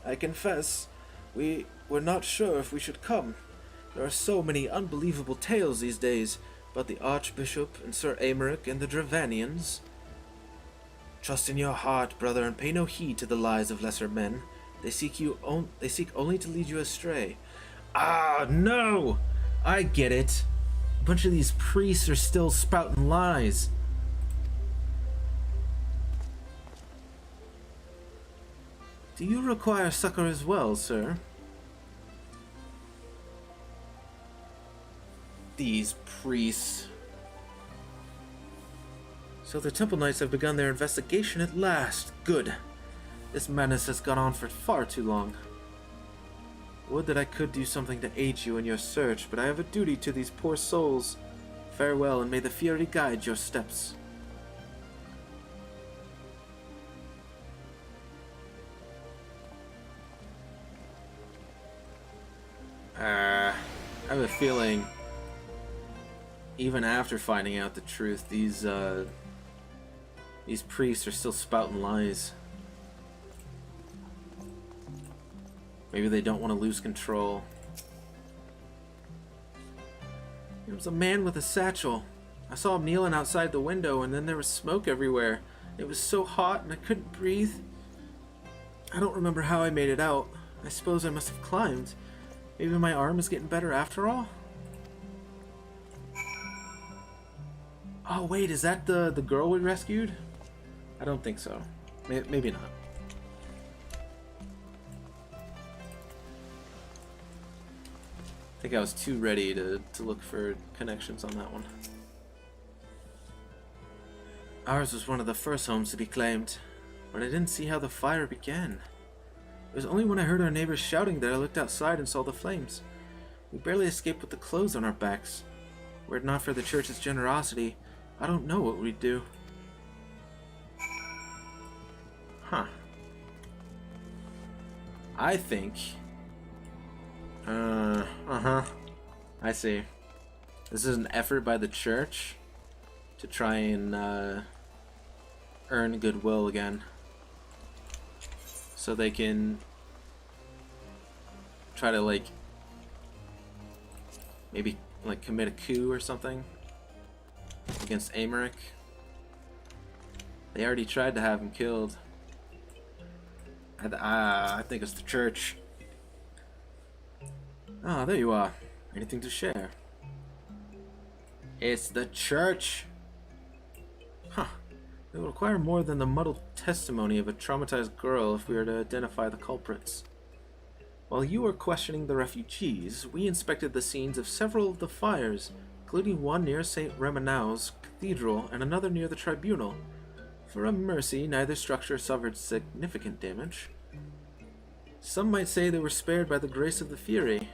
I confess, we were not sure if we should come. There are so many unbelievable tales these days about the Archbishop and Sir Aymeric and the Dravanians. Trust in your heart, brother, and pay no heed to the lies of lesser men. They seek only to lead you astray. Ah, no! I get it. A bunch of these priests are still spouting lies. Do you require succor as well, sir? These priests. So the Temple Knights have begun their investigation at last. Good. This madness has gone on for far too long. Would that I could do something to aid you in your search, but I have a duty to these poor souls. Farewell, and may the Fury guide your steps. I have a feeling, even after finding out the truth, these priests are still spouting lies. Maybe they don't want to lose control. There was a man with a satchel. I saw him kneeling outside the window, and then there was smoke everywhere. It was so hot, and I couldn't breathe. I don't remember how I made it out. I suppose I must have climbed. Maybe my arm is getting better after all? Oh wait, is that the girl we rescued? I don't think so. Maybe not. I think I was too ready to look for connections on that one. Ours was one of the first homes to be claimed, but I didn't see how the fire began. It was only when I heard our neighbors shouting that I looked outside and saw the flames. We barely escaped with the clothes on our backs. Were it not for the church's generosity, I don't know what we'd do. Huh. I think... I see. This is an effort by the church to try and earn goodwill again. So they can try to, like, maybe, like, commit a coup or something against Aymeric. They already tried to have him killed. I think it's the church. Ah, there you are. Anything to share? It's the church. Huh. It will require more than the muddled testimony of a traumatized girl if we are to identify the culprits. While you were questioning the refugees, we inspected the scenes of several of the fires, including one near St. Remenau's Cathedral and another near the Tribunal. For a mercy, neither structure suffered significant damage. Some might say they were spared by the grace of the Fury.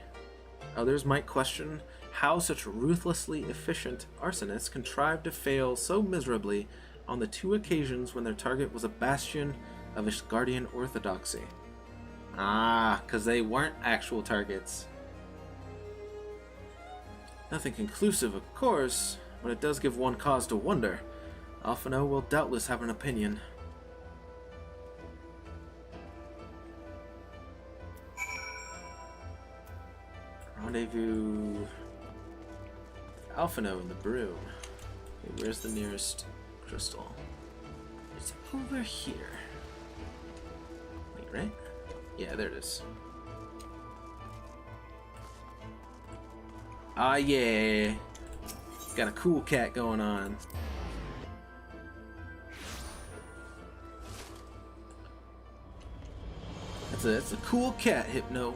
Others might question how such ruthlessly efficient arsonists contrived to fail so miserably on the 2 occasions when their target was a bastion of Ishgardian orthodoxy. Ah, because they weren't actual targets. Nothing conclusive, of course, but it does give one cause to wonder. Alphinaud will doubtless have an opinion. Rendezvous. Alphinaud in the Broom. Okay, where's the nearest crystal? It's over here. Wait, right? Yeah, there it is. Ah, yeah. Got a cool cat going on. That's a cool cat, Hypno.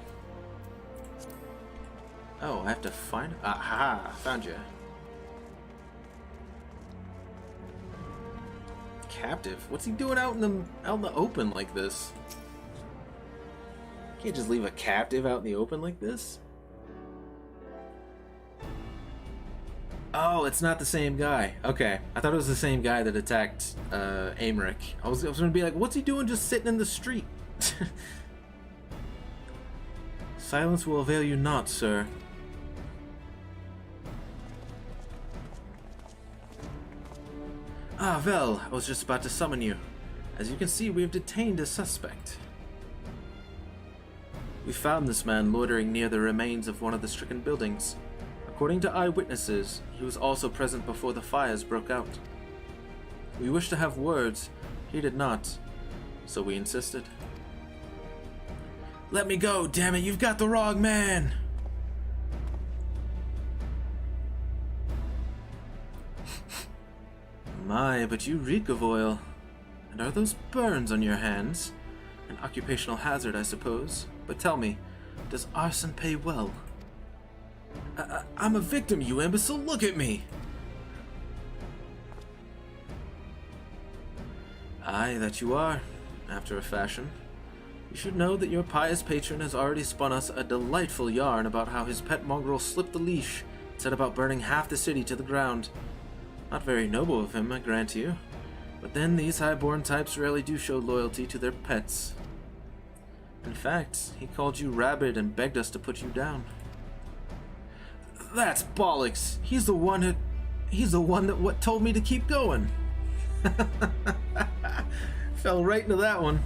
Oh, I have to find... Aha! Found you. Captive? What's he doing out in the open like this? Can't just leave a captive out in the open like this. Oh, it's not the same guy. Okay, I thought it was the same guy that attacked Aymeric. I was gonna be like, what's he doing just sitting in the street? Silence will avail you not, sir. Ah, Vel, I was just about to summon you. As you can see, we have detained a suspect. We found this man loitering near the remains of one of the stricken buildings. According to eyewitnesses, he was also present before the fires broke out. We wished to have words, he did not, so we insisted. Let me go, damn it, you've got the wrong man! My, but you reek of oil. And are those burns on your hands? An occupational hazard, I suppose. But tell me, does arson pay well? I'm a victim, you imbecile, look at me! Aye, that you are, after a fashion. You should know that your pious patron has already spun us a delightful yarn about how his pet mongrel slipped the leash and set about burning half the city to the ground. Not very noble of him, I grant you, but then these high-born types rarely do show loyalty to their pets. In fact, he called you rabid and begged us to put you down. That's bollocks! He's the one that told me to keep going! Fell right into that one.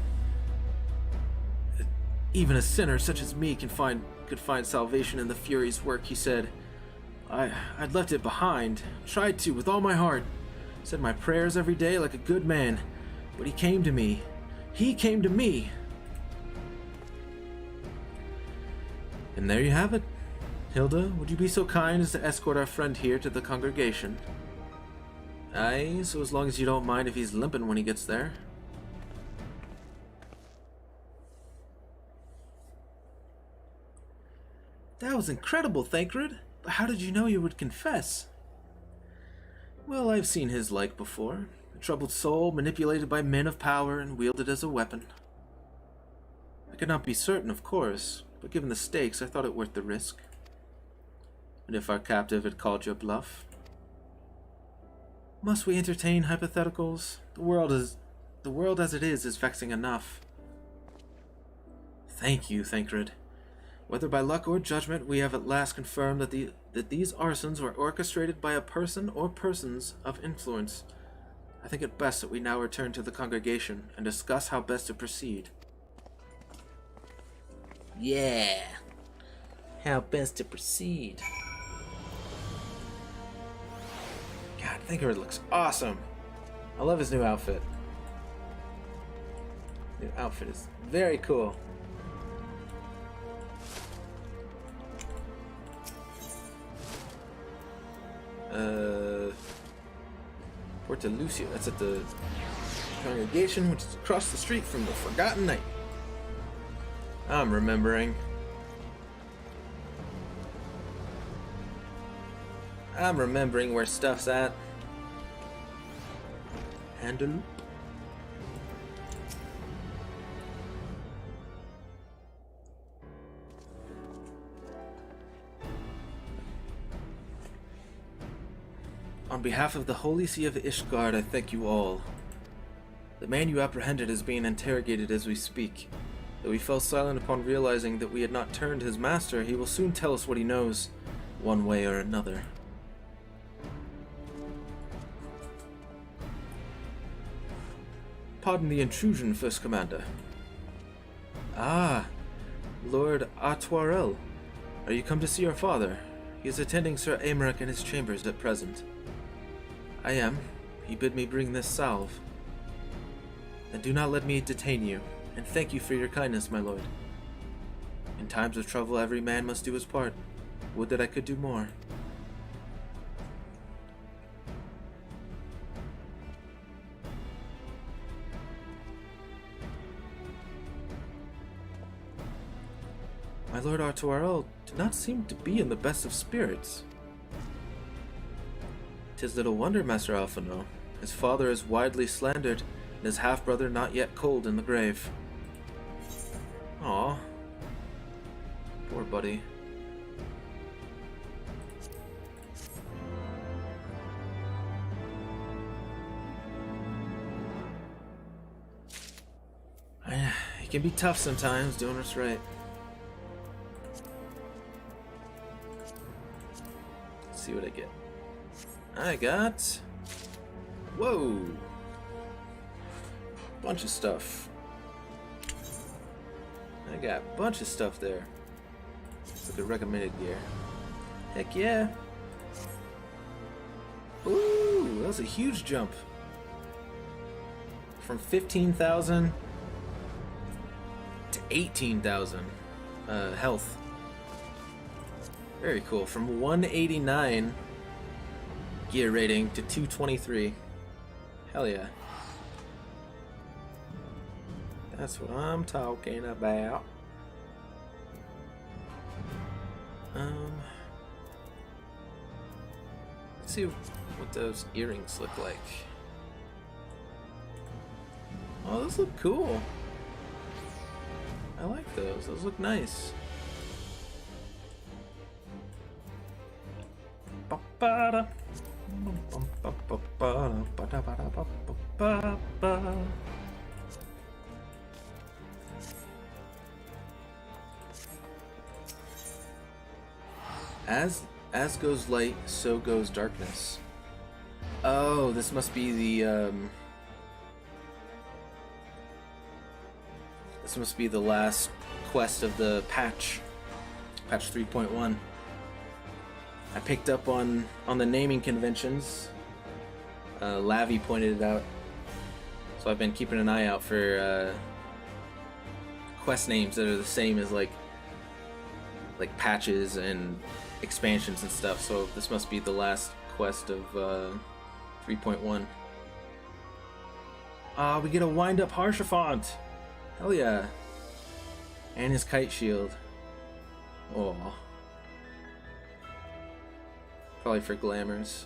Even a sinner such as me could find salvation in the Fury's work, he said. I'd left it behind, tried to with all my heart, said my prayers every day like a good man, but he came to me. He came to me! And there you have it. Hilda, would you be so kind as to escort our friend here to the congregation? Aye, so as long as you don't mind if he's limping when he gets there. That was incredible, Thancred. But how did you know you would confess? Well, I've seen his like before. A troubled soul manipulated by men of power and wielded as a weapon. I could not be certain, of course, but given the stakes, I thought it worth the risk. And if our captive had called your bluff? Must we entertain hypotheticals? The world as it is vexing enough. Thank you, Thancred. Whether by luck or judgment, we have at last confirmed that these arsons were orchestrated by a person or persons of influence. I think it best that we now return to the congregation and discuss how best to proceed. Yeah. How best to proceed. God, Thancred looks awesome. I love his new outfit. New outfit is very cool. Porta Lucia, that's at the congregation, which is across the street from the Forgotten Knight. I'm remembering. I'm remembering where stuff's at. Handle. On behalf of the Holy See of Ishgard, I thank you all. The man you apprehended is being interrogated as we speak. Though he fell silent upon realizing that we had not turned his master, he will soon tell us what he knows, one way or another. Pardon the intrusion, First Commander. Ah, Lord Artoirel. Are you come to see your father? He is attending Sir Aymeric in his chambers at present. I am. He bid me bring this salve. Then do not let me detain you, and thank you for your kindness, my lord. In times of trouble, every man must do his part. Would that I could do more. My Lord Artoirel did not seem to be in the best of spirits. 'Tis little wonder, Master Alphino. His father is widely slandered, and his half-brother not yet cold in the grave. Aw. Poor buddy. It can be tough sometimes doing what's right. Let's see what I get. I got... Whoa! Bunch of stuff. I got a bunch of stuff there. It's like a recommended gear. Heck yeah! Ooh, that was a huge jump. From 15,000 to 18,000 health. Very cool. From 189 gear rating to 223. Hell yeah. That's what I'm talking about. Let's see what those earrings look like. Oh, those look cool. I like those. Those look nice. As goes light, so goes darkness. Oh, this must be the this must be the last quest of the patch 3.1. I picked up on the naming conventions. Lavi pointed it out, so I've been keeping an eye out for quest names that are the same as like patches and expansions and stuff. So this must be the last quest of 3.1. We get a wind-up Haurchefant. Hell yeah! And his kite shield. Oh. Probably for glamours.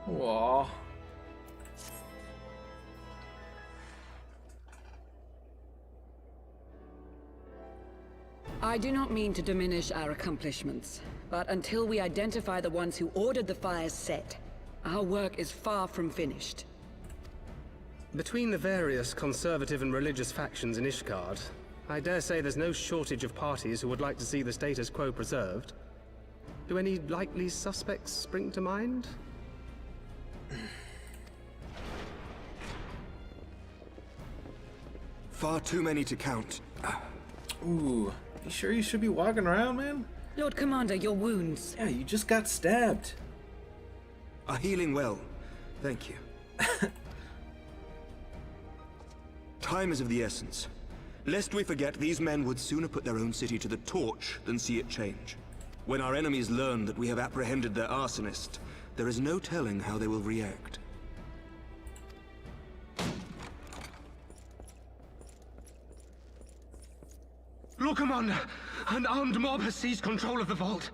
Aww. I do not mean to diminish our accomplishments, but until we identify the ones who ordered the fires set, our work is far from finished. Between the various conservative and religious factions in Ishgard, I dare say there's no shortage of parties who would like to see the status quo preserved. Do any likely suspects spring to mind? Far too many to count. Ooh, you sure you should be walking around, man? Lord Commander, your wounds. Yeah, you just got stabbed. Are healing well. Thank you. Time is of the essence. Lest we forget, these men would sooner put their own city to the torch than see it change. When our enemies learn that we have apprehended their arsonist, there is no telling how they will react. Lord Commander, an armed mob has seized control of the vault.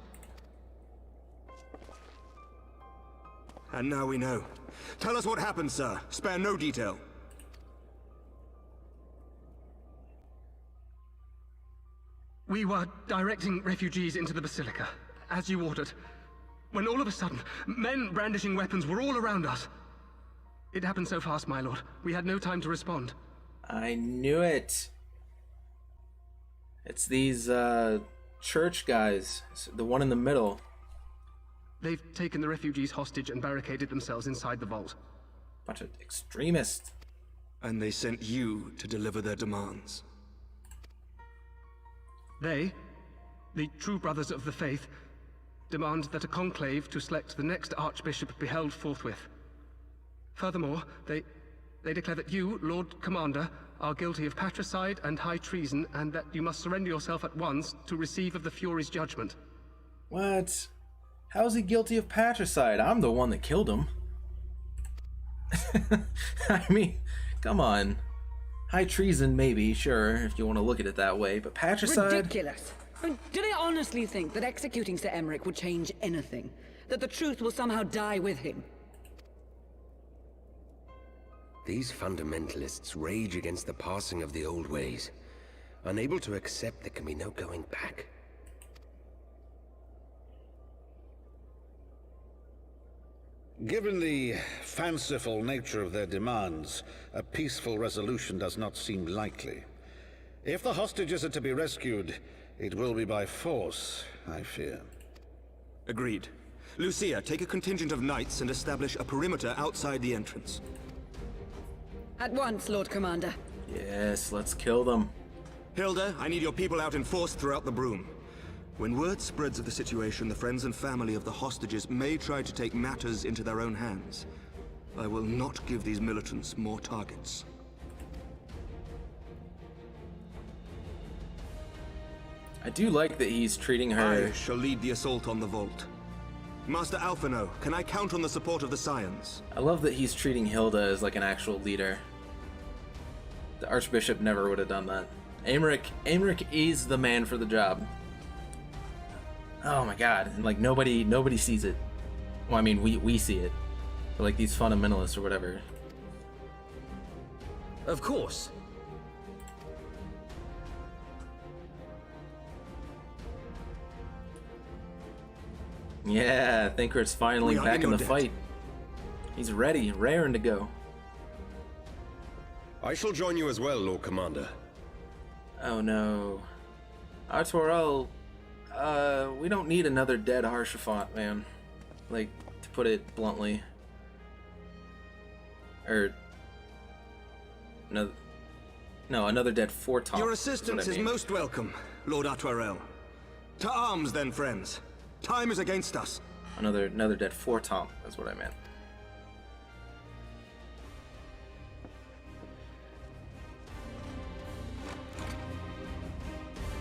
And now we know. Tell us what happened, sir. Spare no detail. We were directing refugees into the Basilica, as you ordered, when all of a sudden, men brandishing weapons were all around us. It happened so fast, my lord. We had no time to respond. I knew it. It's these, church guys. The one in the middle. They've taken the refugees hostage and barricaded themselves inside the vault. Bunch of extremists. And they sent you to deliver their demands. They, the true brothers of the faith, demand that a conclave to select the next archbishop be held forthwith. Furthermore, they declare that you, Lord Commander, are guilty of patricide and high treason, and that you must surrender yourself at once to receive of the Fury's judgment. What? How is he guilty of patricide? I'm the one that killed him. I mean, come on. High treason, maybe, sure, if you want to look at it that way, but patricide? Ridiculous. I mean, do they honestly think that executing Sir Emmerich would change anything? That the truth will somehow die with him? These fundamentalists rage against the passing of the old ways, unable to accept there can be no going back. Given the fanciful nature of their demands, a peaceful resolution does not seem likely. If the hostages are to be rescued, it will be by force, I fear. Agreed. Lucia, take a contingent of knights and establish a perimeter outside the entrance. At once, Lord Commander. Yes, let's kill them. Hilda, I need your people out in force throughout the Broom. When word spreads of the situation, the friends and family of the hostages may try to take matters into their own hands. I will not give these militants more targets. I do like that he's treating her... I shall lead the assault on the vault. Master Alphino, can I count on the support of the Scions? I love that he's treating Hilda as like an actual leader. The Archbishop never would have done that. Aymeric is the man for the job. Oh my god, and like nobody sees it. Well, I mean, we see it. But like these fundamentalists or whatever. Of course. Yeah, Thancred's finally back in the fight. He's ready, raring to go. I shall join you as well, Lord Commander. Oh no. Artoirel, we don't need another dead Haurchefant, man. Like, to put it bluntly. Or... No, another dead Fortop. Your assistance is most welcome, Lord Artoirel. To arms then, friends. Time is against us. Another dead Fortop, that's what I meant.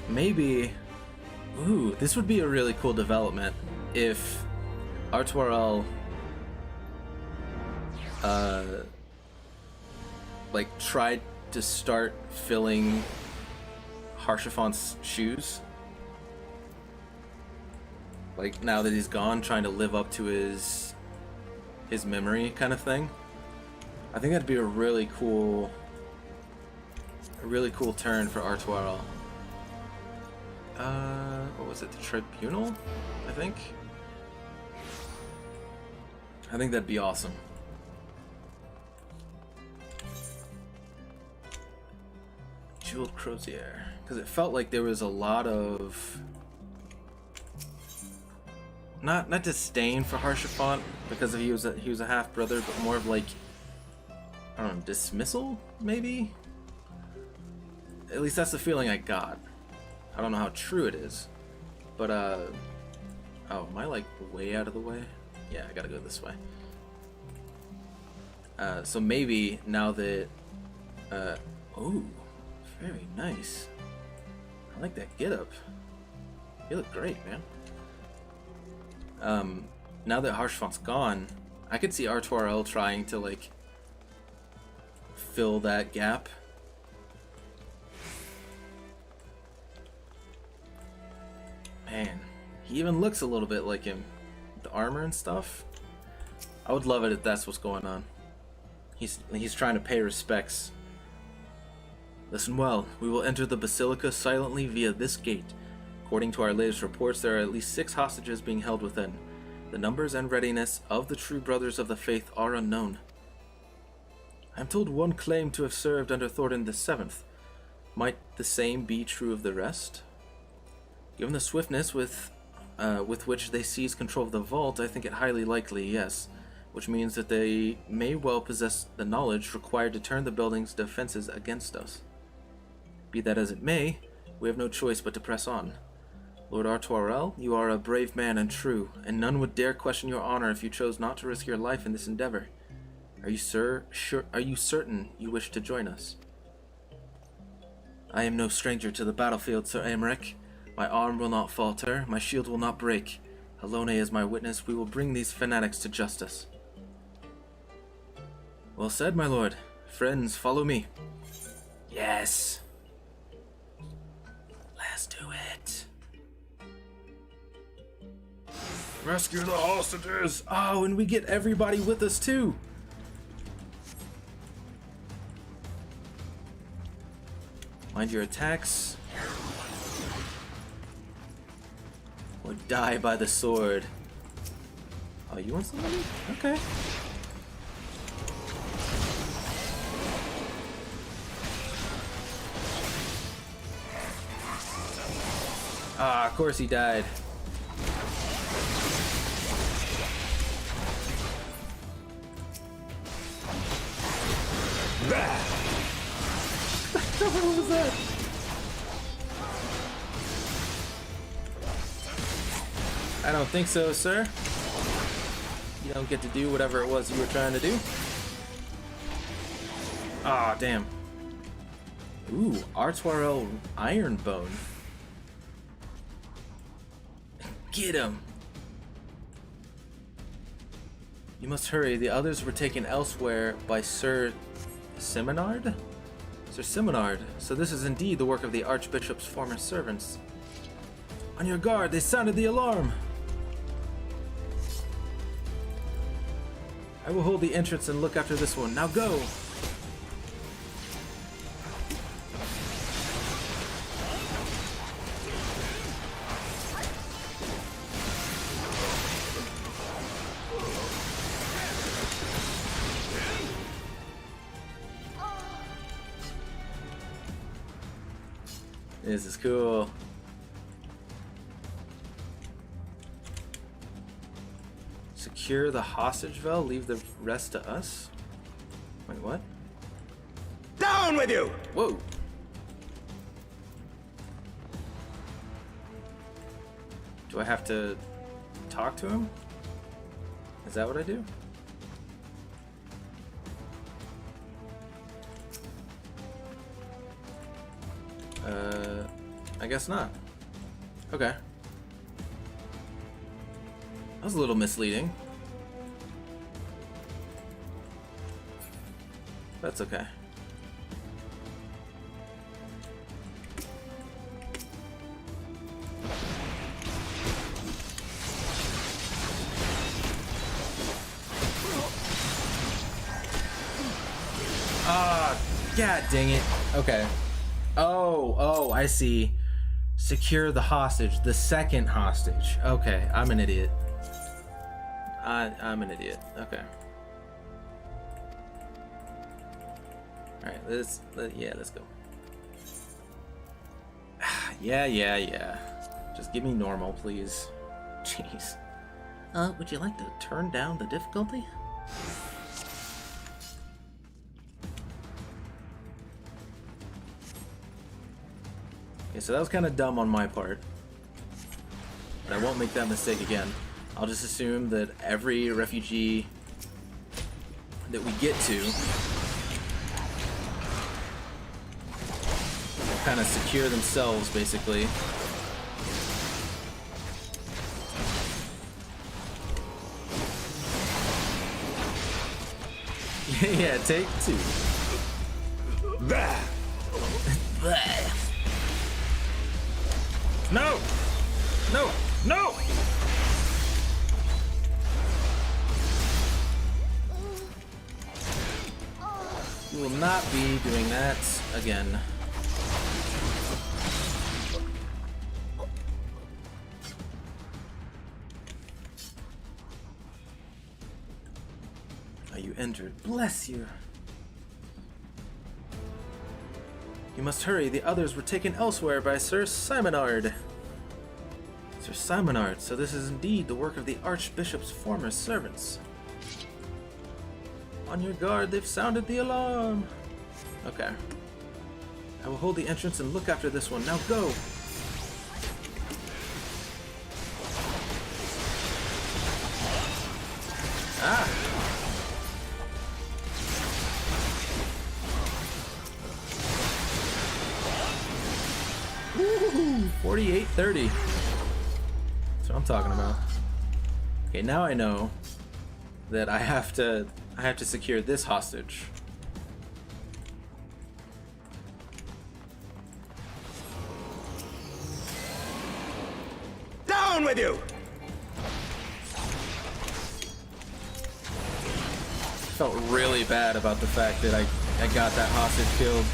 Maybe... Ooh, this would be a really cool development if Artoirel like tried to start filling Haurchefant's shoes. Like now that he's gone, trying to live up to his memory kind of thing. I think that'd be a really cool turn for Artoirel. What was it? The Tribunal? I think that'd be awesome. Jeweled Crozier. Because it felt like there was a lot of... Not disdain for Haurchefant because he was a half-brother, but more of like... I don't know, dismissal, maybe? At least that's the feeling I got. I don't know how true it is, but oh, am I like way out of the way? Yeah, I gotta go this way. So maybe now that Oh, very nice. I like that getup. You look great, man. Now that Harshfont's gone, I could see R2RL trying to, like, fill that gap. Man, he even looks a little bit like him. The armor and stuff. I would love it if that's what's going on. He's trying to pay respects. Listen well, we will enter the Basilica silently via this gate. According to our latest reports, there are at least 6 hostages being held within. The numbers and readiness of the true brothers of the faith are unknown. I am told one claimed to have served under Thordan VII. Might the same be true of the rest? Given the swiftness with which they seized control of the vault, I think it highly likely, yes. Which means that they may well possess the knowledge required to turn the building's defenses against us. Be that as it may, we have no choice but to press on. Lord R2RL, you are a brave man and true, and none would dare question your honor if you chose not to risk your life in this endeavor. Are you certain you wish to join us? I am no stranger to the battlefield, Sir Aymeric. My arm will not falter, my shield will not break. Halone is my witness, we will bring these fanatics to justice. Well said, my lord. Friends, follow me. Yes. Let's do it. Rescue the hostages! Oh, and we get everybody with us too! Mind your attacks. Or die by the sword. Oh, you want somebody? Okay. Ah, of course he died. What was that? I don't think so, sir. You don't get to do whatever it was you were trying to do. Ah, damn. Ooh, R2RL Ironbone. Get him! You must hurry. The others were taken elsewhere by Sir Simonard? Sir Simonard. So this is indeed the work of the Archbishop's former servants. On your guard, they sounded the alarm! I will hold the entrance and look after this one. Now go! This is cool. Secure the hostage veil, leave the rest to us? Wait, what? Down with you! Whoa. Do I have to talk to him? Is that what I do? I guess not. Okay. That was a little misleading. That's okay. Ah, god dang it. Okay. Oh, I see. Secure the hostage, the second hostage. Okay, I'm an idiot. I'm an idiot. Okay. Alright, let's go. Yeah. Just give me normal, please. Jeez. Would you like to turn down the difficulty? Okay, so that was kind of dumb on my part. But I won't make that mistake again. I'll just assume that every refugee that we get to kind of secure themselves, basically. Yeah, take 2. There! No! No! No! You will not be doing that again. Are you injured? Bless you. You must hurry. The others were taken elsewhere by Sir Simonard. Sir Simonard, so this is indeed the work of the Archbishop's former servants. On your guard, they've sounded the alarm. Okay. I will hold the entrance and look after this one. Now go! Ah! Woohoo! 48-30. That's what I'm talking about. Okay, now I know that I have to secure this hostage. Down with you! Felt really bad about the fact that I got that hostage killed.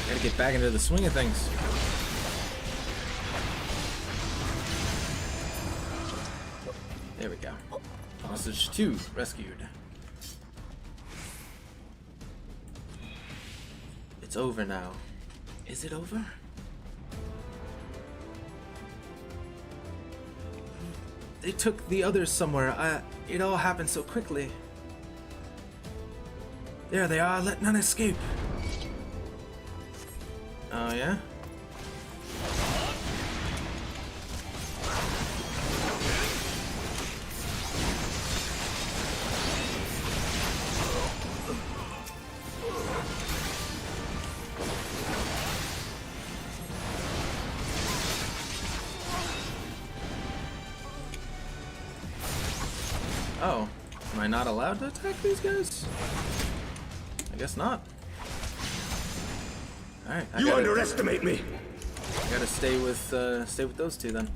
Gotta get back into the swing of things. There we go. Hostage 2 rescued. It's over now. Is it over? They took the others somewhere. It all happened so quickly. There they are. Let none escape. Oh, yeah? Oh, am I not allowed to attack these guys? I guess not. Alright, You underestimate me! I gotta stay with those two then.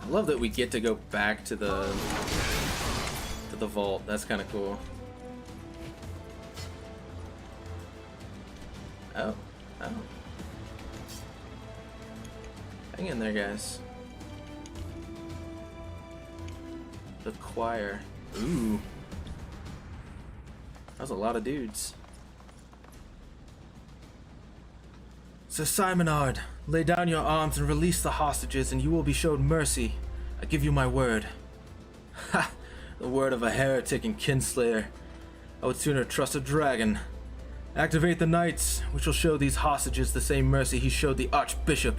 I love that we get to go back to the vault. That's kind of cool. Oh. Hang in there, guys. The choir. Ooh. That was a lot of dudes. Sir Simonard, lay down your arms and release the hostages, and you will be showed mercy. I give you my word. Ha! The word of a heretic and kinslayer. I would sooner trust a dragon. Activate the knights, which will show these hostages the same mercy he showed the Archbishop.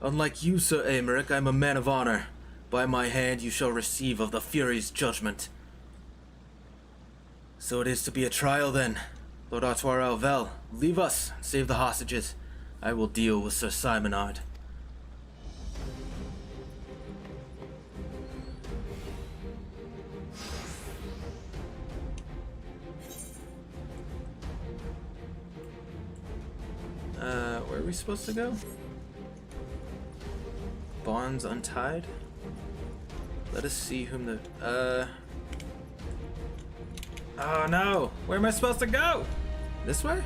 Unlike you, Sir Aymeric, I am a man of honor. By my hand you shall receive of the Fury's judgment. So it is to be a trial then. Lord Artois Alvel, leave us and save the hostages. I will deal with Sir Simonard. Where are we supposed to go? Bonds untied? Let us see whom the... Oh no! Where am I supposed to go? This way?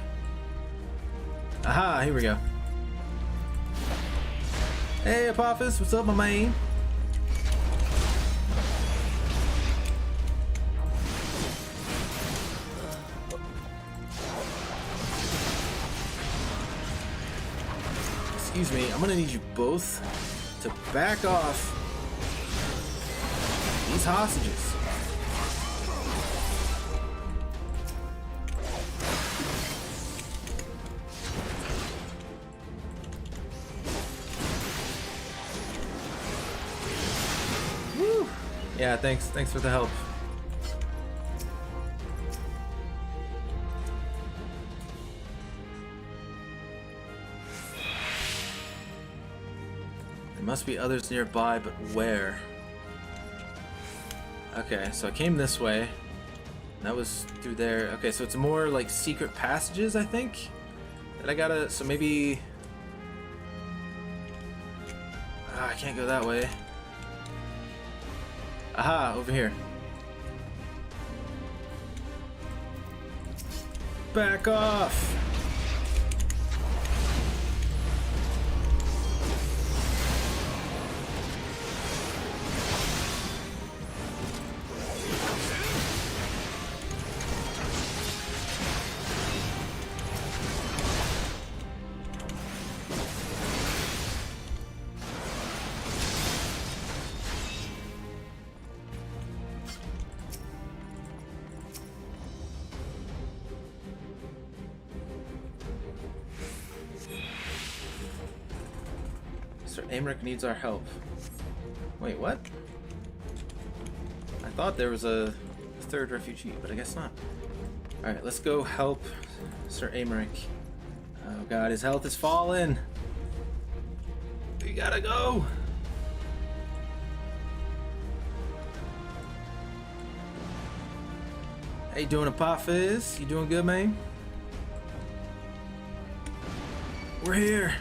Aha, here we go. Hey Apophis, what's up my man? Excuse me, I'm gonna need you both to back off these hostages. Woo. Yeah, thanks for the help. There must be others nearby, but where? Okay, so I came this way. That was through there. Okay, so it's more like secret passages, I think. That I gotta. So maybe. I can't go that way. Aha, over here. Back off! Sir Aymeric needs our help. Wait, what? I thought there was a third refugee, but I guess not. Alright, let's go help Sir Aymeric. Oh god, his health is falling. We gotta go. How you doing, Apophis? You doing good, man? We're here.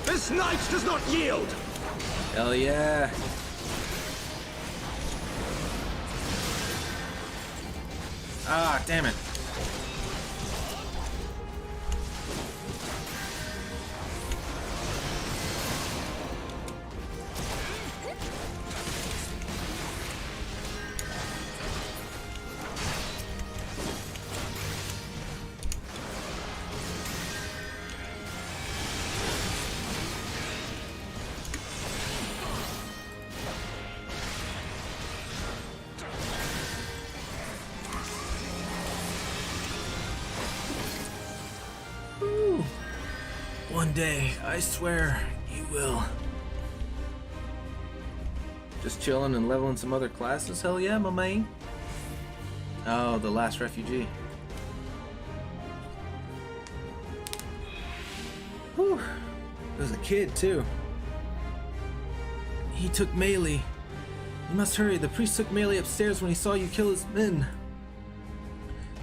This knight does not yield! Hell yeah. Ah, damn it. One day, I swear, you will. Just chilling and leveling some other classes? Hell yeah, my man. Oh, the last refugee. Whew. There's a kid, too. He took Melee. You must hurry. The priest took Melee upstairs when he saw you kill his men.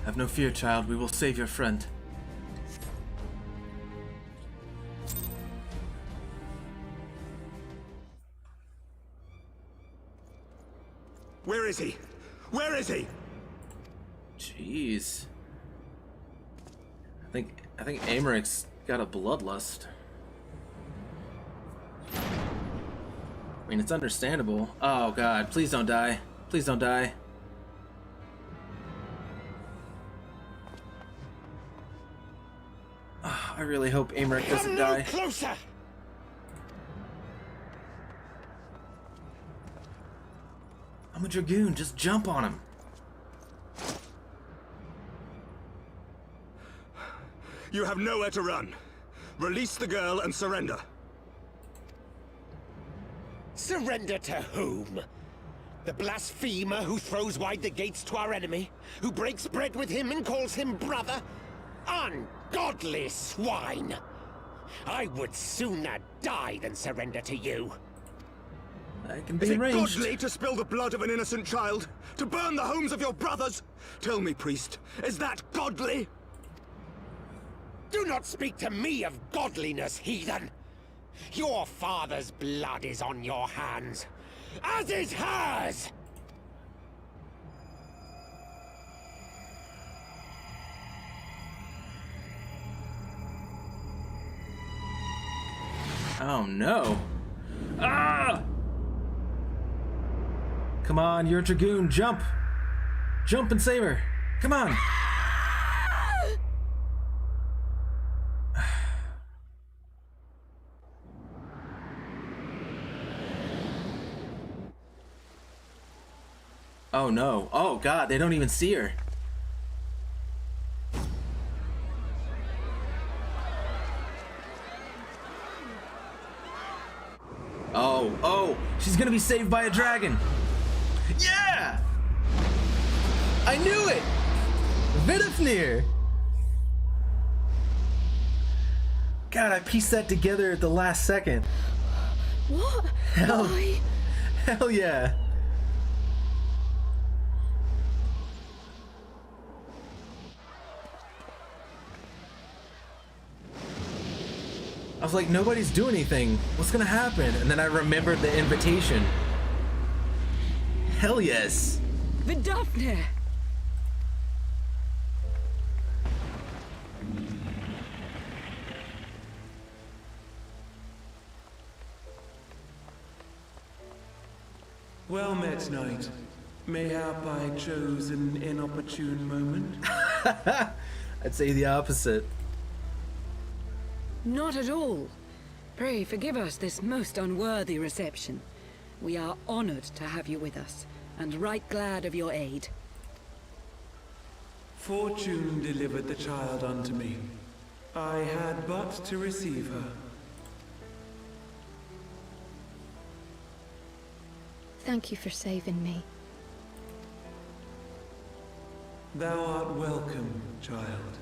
Have no fear, child. We will save your friend. Where is he? Where is he? Jeez. I think Aymeric's got a bloodlust. I mean, it's understandable. Oh god, please don't die. Please don't die. Oh, I really hope Aymeric doesn't die. Closer! I'm a Dragoon, just jump on him. You have nowhere to run. Release the girl and surrender. Surrender to whom? The blasphemer who throws wide the gates to our enemy? Who breaks bread with him and calls him brother? Ungodly swine! I would sooner die than surrender to you. I can be Is it arranged. godly to spill the blood of an innocent child? To burn the homes of your brothers? Tell me, priest, is that godly? Do not speak to me of godliness, heathen! Your father's blood is on your hands, as is hers! Oh no. Ah! Come on, you're a dragoon, jump! Jump and save her! Come on! Oh no. Oh god, they don't even see her. Oh, she's gonna be saved by a dragon. Yeah! I knew it! Vidifnir! God, I pieced that together at the last second. What? Hell, Why? hell yeah. I was like, nobody's doing anything. What's gonna happen? And then I remembered the invitation. Hell yes. Vidofnir! Well met, knight. Mayhap I chose an inopportune moment. I'd say the opposite. Not at all. Pray forgive us this most unworthy reception. We are honored to have you with us, and right glad of your aid. Fortune delivered the child unto me. I had but to receive her. Thank you for saving me. Thou art welcome, child.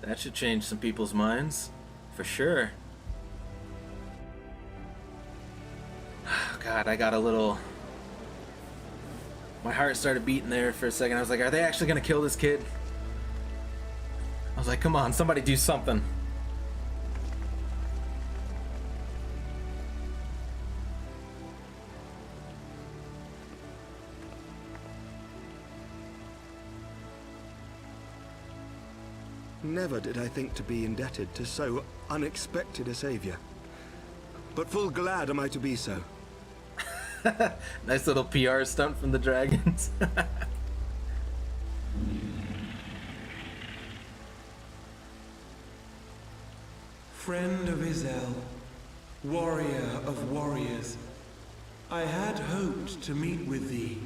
That should change some people's minds. For sure. God, I got a little... My heart started beating there for a second. I was like, are they actually gonna kill this kid? I was like, come on, somebody do something. Never did I think to be indebted to so unexpected a savior. But full glad am I to be so. Nice little PR stunt from the dragons. Friend of Izel, warrior of warriors, I had hoped to meet with thee.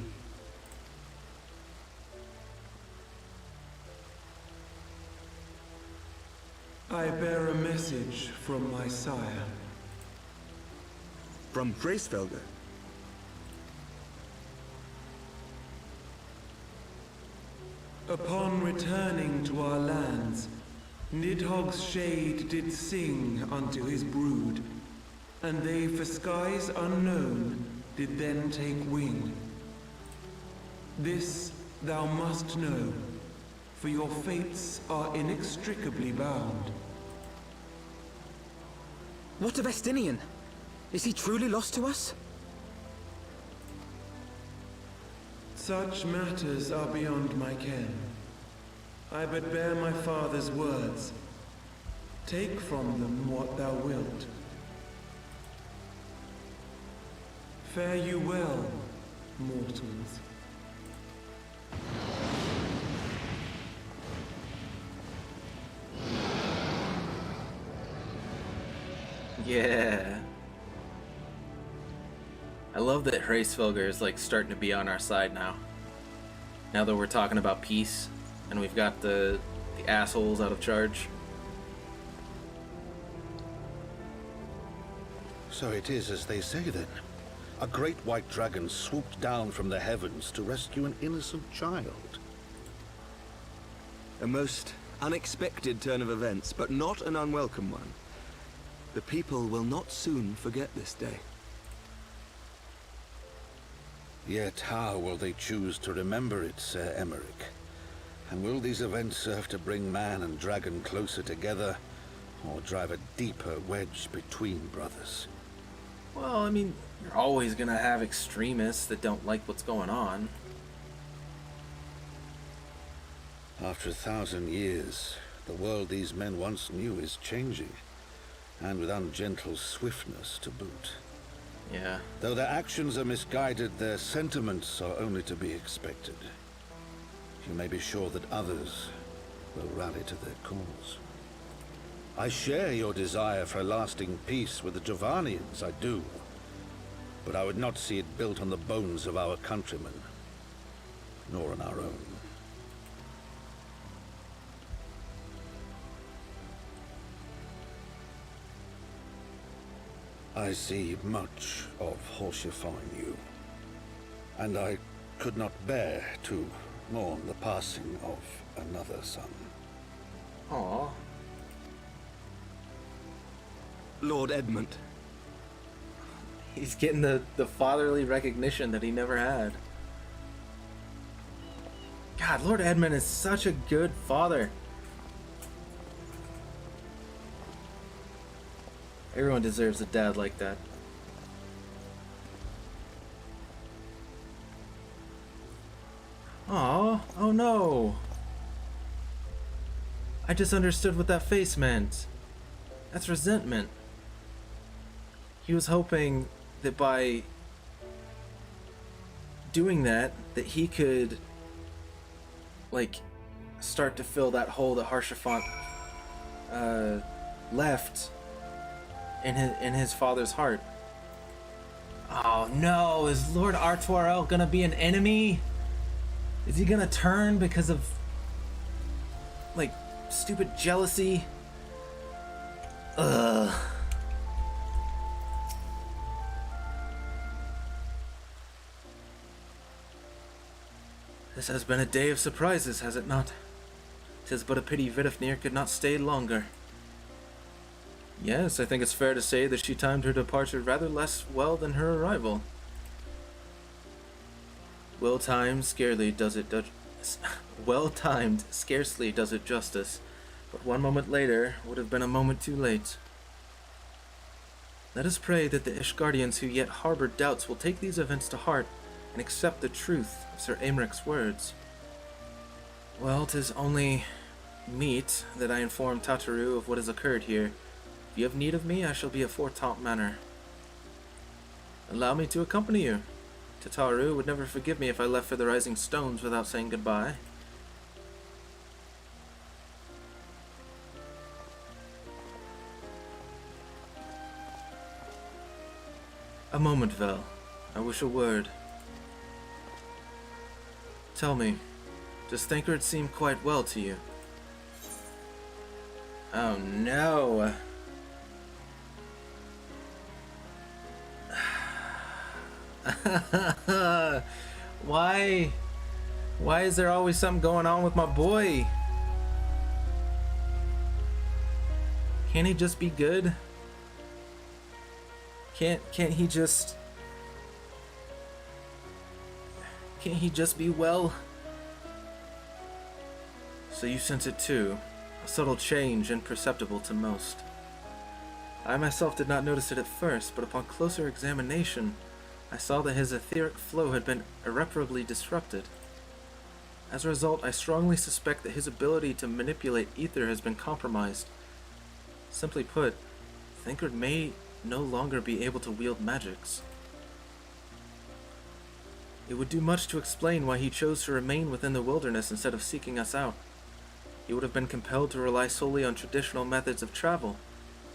I bear a message from my sire. From Hraesvelgr? Upon returning to our lands, Nidhogg's shade did sing unto his brood, and they for skies unknown did then take wing. This thou must know, for your fates are inextricably bound. What of Estinian? Is he truly lost to us? Such matters are beyond my ken. I but bear my father's words. Take from them what thou wilt. Fare you well, mortals. Yeah. I love that Hraesvelgr is like starting to be on our side now. Now that we're talking about peace and we've got the assholes out of charge. So it is as they say then. A great white dragon swooped down from the heavens to rescue an innocent child. A most unexpected turn of events, but not an unwelcome one. The people will not soon forget this day. Yet how will they choose to remember it, Sir Emeric? And will these events serve to bring man and dragon closer together, or drive a deeper wedge between brothers? Well, I mean, you're always gonna have extremists that don't like what's going on. After 1,000 years, the world these men once knew is changing, and with ungentle swiftness to boot. Yeah. Though their actions are misguided, their sentiments are only to be expected. You may be sure that others will rally to their cause. I share your desire for lasting peace with the Jovanians, I do. But I would not see it built on the bones of our countrymen, nor on our own. I see much of Haurchefant in you, and I could not bear to mourn the passing of another son. Aww. Lord Edmund. He's getting the fatherly recognition that he never had. God, Lord Edmund is such a good father. Everyone deserves a dad like that. Aw, oh no. I just understood what that face meant. That's resentment. He was hoping that by doing that, he could, like, start to fill that hole that Haurchefant left in his father's heart. Oh no, is Lord Artoirel gonna be an enemy? Is he gonna turn because of, like, stupid jealousy? Ugh. This has been a day of surprises, has it not? 'Tis but a pity Vidifnir could not stay longer. Yes, I think it's fair to say that she timed her departure rather less well than her arrival. Well-timed scarcely does it justice, but one moment later would have been a moment too late. Let us pray that the Ishgardians who yet harbor doubts will take these events to heart and accept the truth of Sir Americ's words. Well, 'tis only meet that I inform Tataru of what has occurred here. If you have need of me, I shall be at Fort Top Manor. Allow me to accompany you. Tataru would never forgive me if I left for the Rising Stones without saying goodbye. A moment, Vel. I wish a word. Tell me, does Thancred seem quite well to you? Oh no! Why? Why is there always something going on with my boy? Can't he just be good? Can't he just be well? So you sense it too, a subtle change imperceptible to most. I myself did not notice it at first, but upon closer examination, I saw that his etheric flow had been irreparably disrupted. As a result, I strongly suspect that his ability to manipulate ether has been compromised. Simply put, Thancred may no longer be able to wield magics. It would do much to explain why he chose to remain within the wilderness instead of seeking us out. He would have been compelled to rely solely on traditional methods of travel,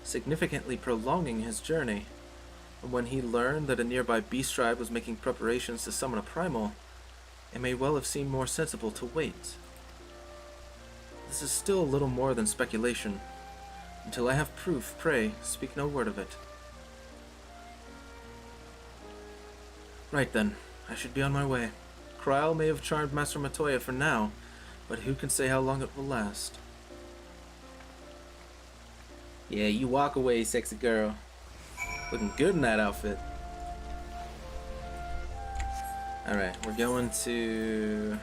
significantly prolonging his journey. And when he learned that a nearby beast tribe was making preparations to summon a primal, it may well have seemed more sensible to wait. This is still a little more than speculation. Until I have proof, pray, speak no word of it. Right then, I should be on my way. Krile may have charmed Master Matoya for now, but who can say how long it will last? Yeah, you walk away, sexy girl. Looking good in that outfit. Alright, we're going to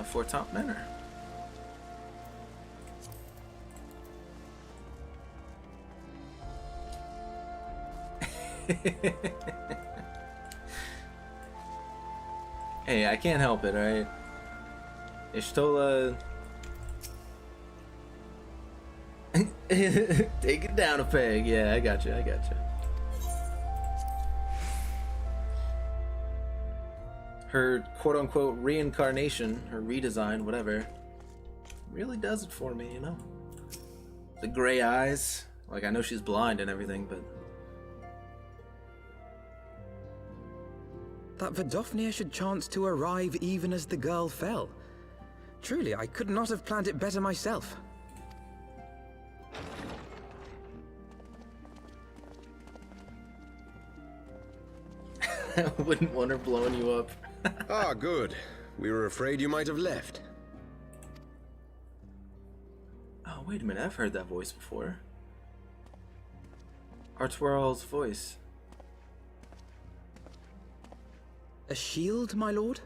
Fort Top Manor. Hey, I can't help it, alright? Y'shtola... Take it down a peg. Yeah, I got you. Her quote-unquote reincarnation, her redesign, whatever, really does it for me, you know? The gray eyes. Like, I know she's blind and everything, but... That Vidofnir should chance to arrive even as the girl fell. Truly, I could not have planned it better myself. I wouldn't want her blowing you up. Ah, good. We were afraid you might have left. Oh, wait a minute. I've heard that voice before. Artwirl's voice. A shield, my lord?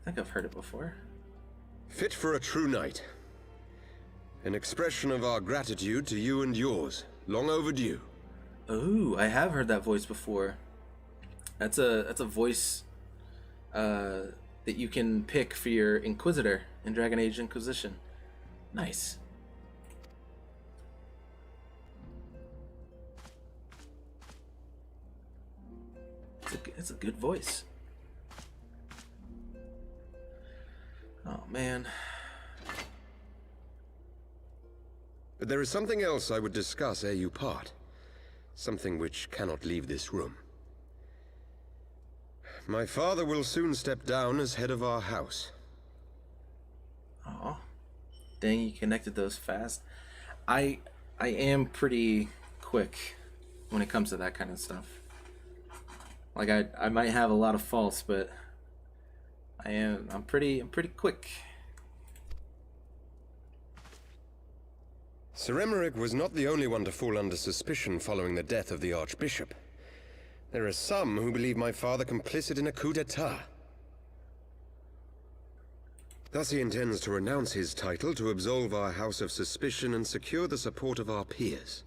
I think I've heard it before. Fit for a true knight. An expression of our gratitude to you and yours. Long overdue. Ooh, I have heard that voice before. That's a voice that you can pick for your Inquisitor in Dragon Age Inquisition. Nice. It's a good voice. Oh man. But there is something else I would discuss ere you part. Something which cannot leave this room. My father will soon step down as head of our house. Oh, dang! You connected those fast. I am pretty quick when it comes to that kind of stuff. Like I might have a lot of faults, but I'm pretty quick. Sir Emmerich was not the only one to fall under suspicion following the death of the Archbishop. There are some who believe my father complicit in a coup d'etat. Thus he intends to renounce his title to absolve our house of suspicion and secure the support of our peers.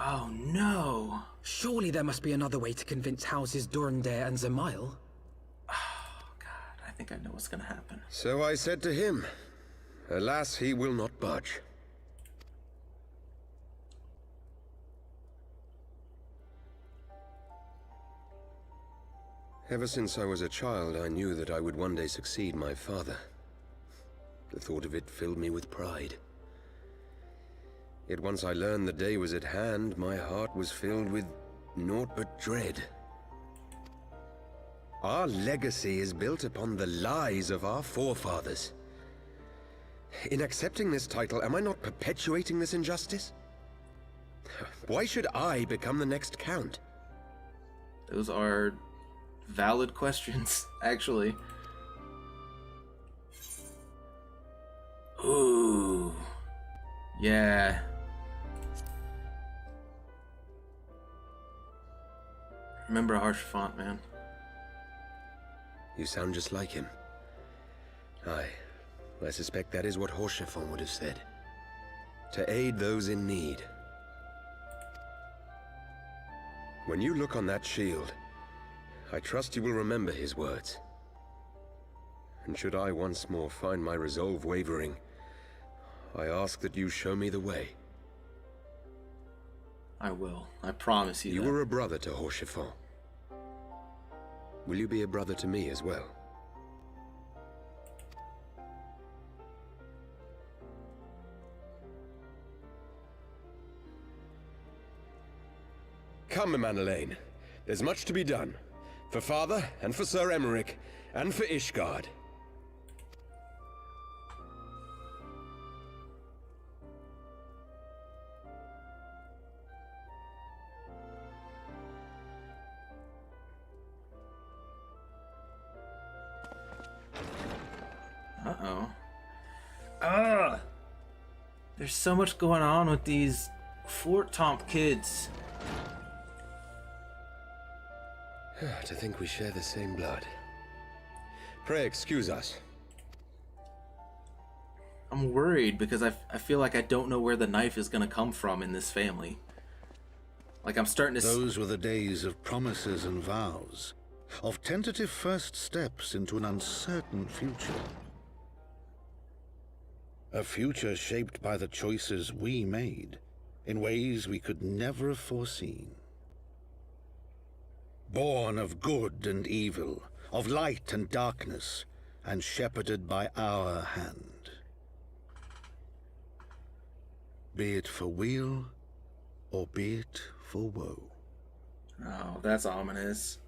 Oh no! Surely there must be another way to convince houses Durandare and Zemail. Oh god, I think I know what's gonna happen. So I said to him. Alas, he will not budge. Ever since I was a child, I knew that I would one day succeed my father. The thought of it filled me with pride. Yet once I learned the day was at hand, my heart was filled with naught but dread. Our legacy is built upon the lies of our forefathers. In accepting this title, am I not perpetuating this injustice? Why should I become the next count? Those are valid questions, actually. Ooh. Yeah. Remember Haurchefant, man. You sound just like him. Aye. I suspect that is what Haurchefant would have said. To aid those in need. When you look on that shield, I trust you will remember his words. And should I once more find my resolve wavering, I ask that you show me the way. I will. I promise you that. You were a brother to Haurchefant. Will you be a brother to me as well? Come, Manelaine. There's much to be done. For Father, and for Sir Emmerich, and for Ishgard. Uh-oh. There's so much going on with these Fort Tomp kids. To think we share the same blood. Pray excuse us. I'm worried because I feel like I don't know where the knife is going to come from in this family. Like, I'm starting to... Those were the days of promises and vows, of tentative first steps into an uncertain future. A future shaped by the choices we made, in ways we could never have foreseen. Born of good and evil, of light and darkness, and shepherded by our hand. Be it for weal, or be it for woe. Oh, that's ominous.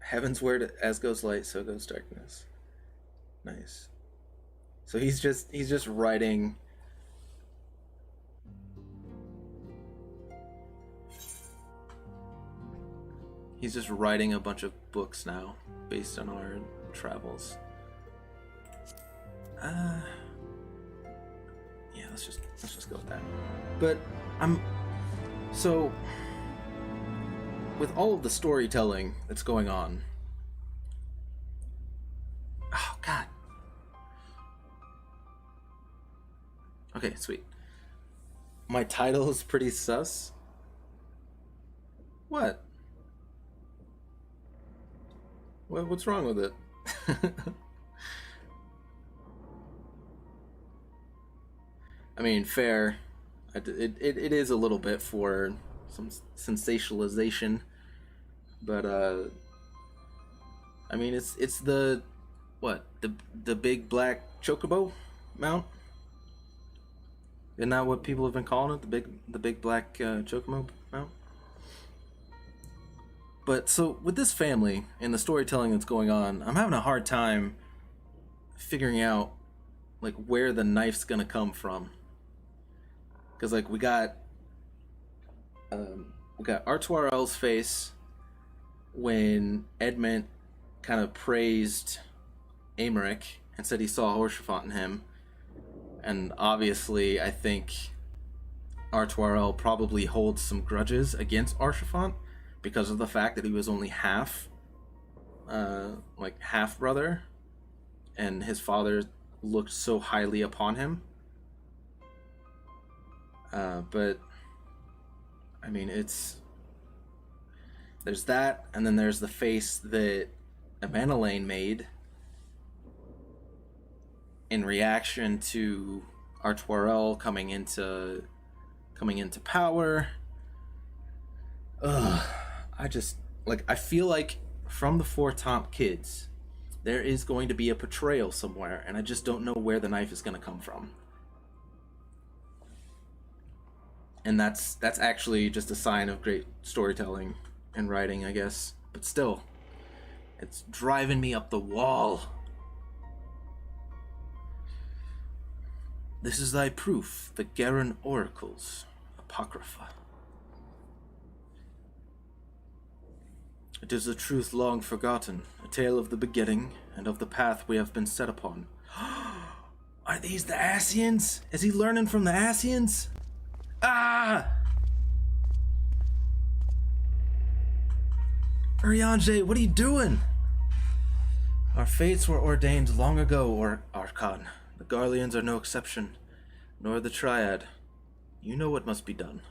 Heaven's word, as goes light, so goes darkness. Nice. So he's just writing. He's just writing a bunch of books now, based on our travels. Yeah, let's just go with that. But so with all of the storytelling that's going on. Oh God. Okay, sweet. My title is pretty sus. What? What's wrong with it? I mean, fair. It is a little bit for some sensationalization, but I mean, it's the what, the big black chocobo mount. Isn't that what people have been calling it? The big black chocobo mount. But so with this family and the storytelling that's going on, I'm having a hard time figuring out like where the knife's gonna come from. Because like we got Artuarel's face when Edmund kind of praised Aymeric and said he saw Haurchefant in him, and obviously I think Artuarel probably holds some grudges against Haurchefant because of the fact that he was only half brother, and his father looked so highly upon him. But I mean, there's that, and then there's the face that Evanelaine made in reaction to Artuarel coming into power. I feel like from the Fort Tomp kids, there is going to be a betrayal somewhere, and I just don't know where the knife is going to come from. And that's actually just a sign of great storytelling and writing, I guess. But still, it's driving me up the wall. This is thy proof, the Garan Oracles, Apocrypha. It is a truth long forgotten, a tale of the beginning and of the path we have been set upon. Are these the Ascians? Is he learning from the Ascians? Ah! Urianger, what are you doing? Our fates were ordained long ago, Archon. The Garleans are no exception, nor the Triad. You know what must be done.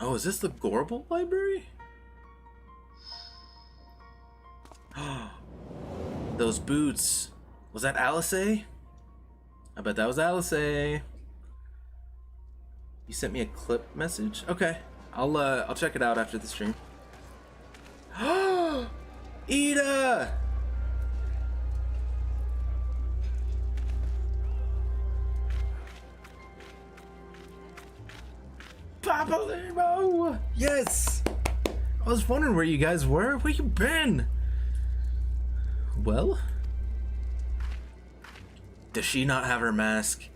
Oh, is this the Gorbel Library? Those boots. Was that Alice? I bet that was Alice. You sent me a clip message? Okay. I'll check it out after the stream. Ida! Papalymo! Yes! I was wondering where you guys were. Where you been? Well? Does she not have her mask?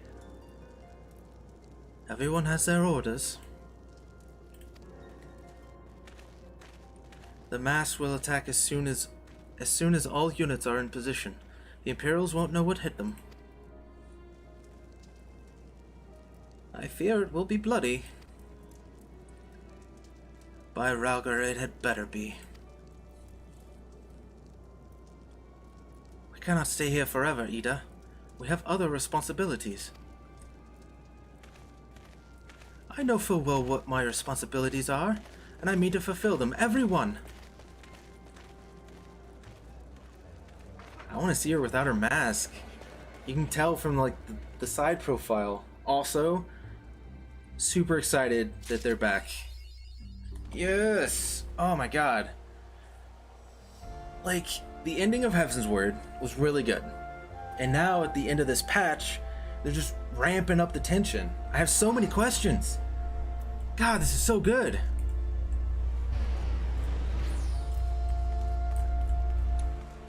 Everyone has their orders. The mass will attack as soon as all units are in position. The Imperials won't know what hit them. I fear it will be bloody. By Rhalgr, it had better be. We cannot stay here forever, Ida. We have other responsibilities. I know full well what my responsibilities are, and I mean to fulfill them, every one. I want to see her without her mask. You can tell from like the side profile. Also, super excited that they're back. Yes! Oh my god. Like, the ending of Heavensward was really good. And now at the end of this patch, they're just ramping up the tension. I have so many questions. God, this is so good.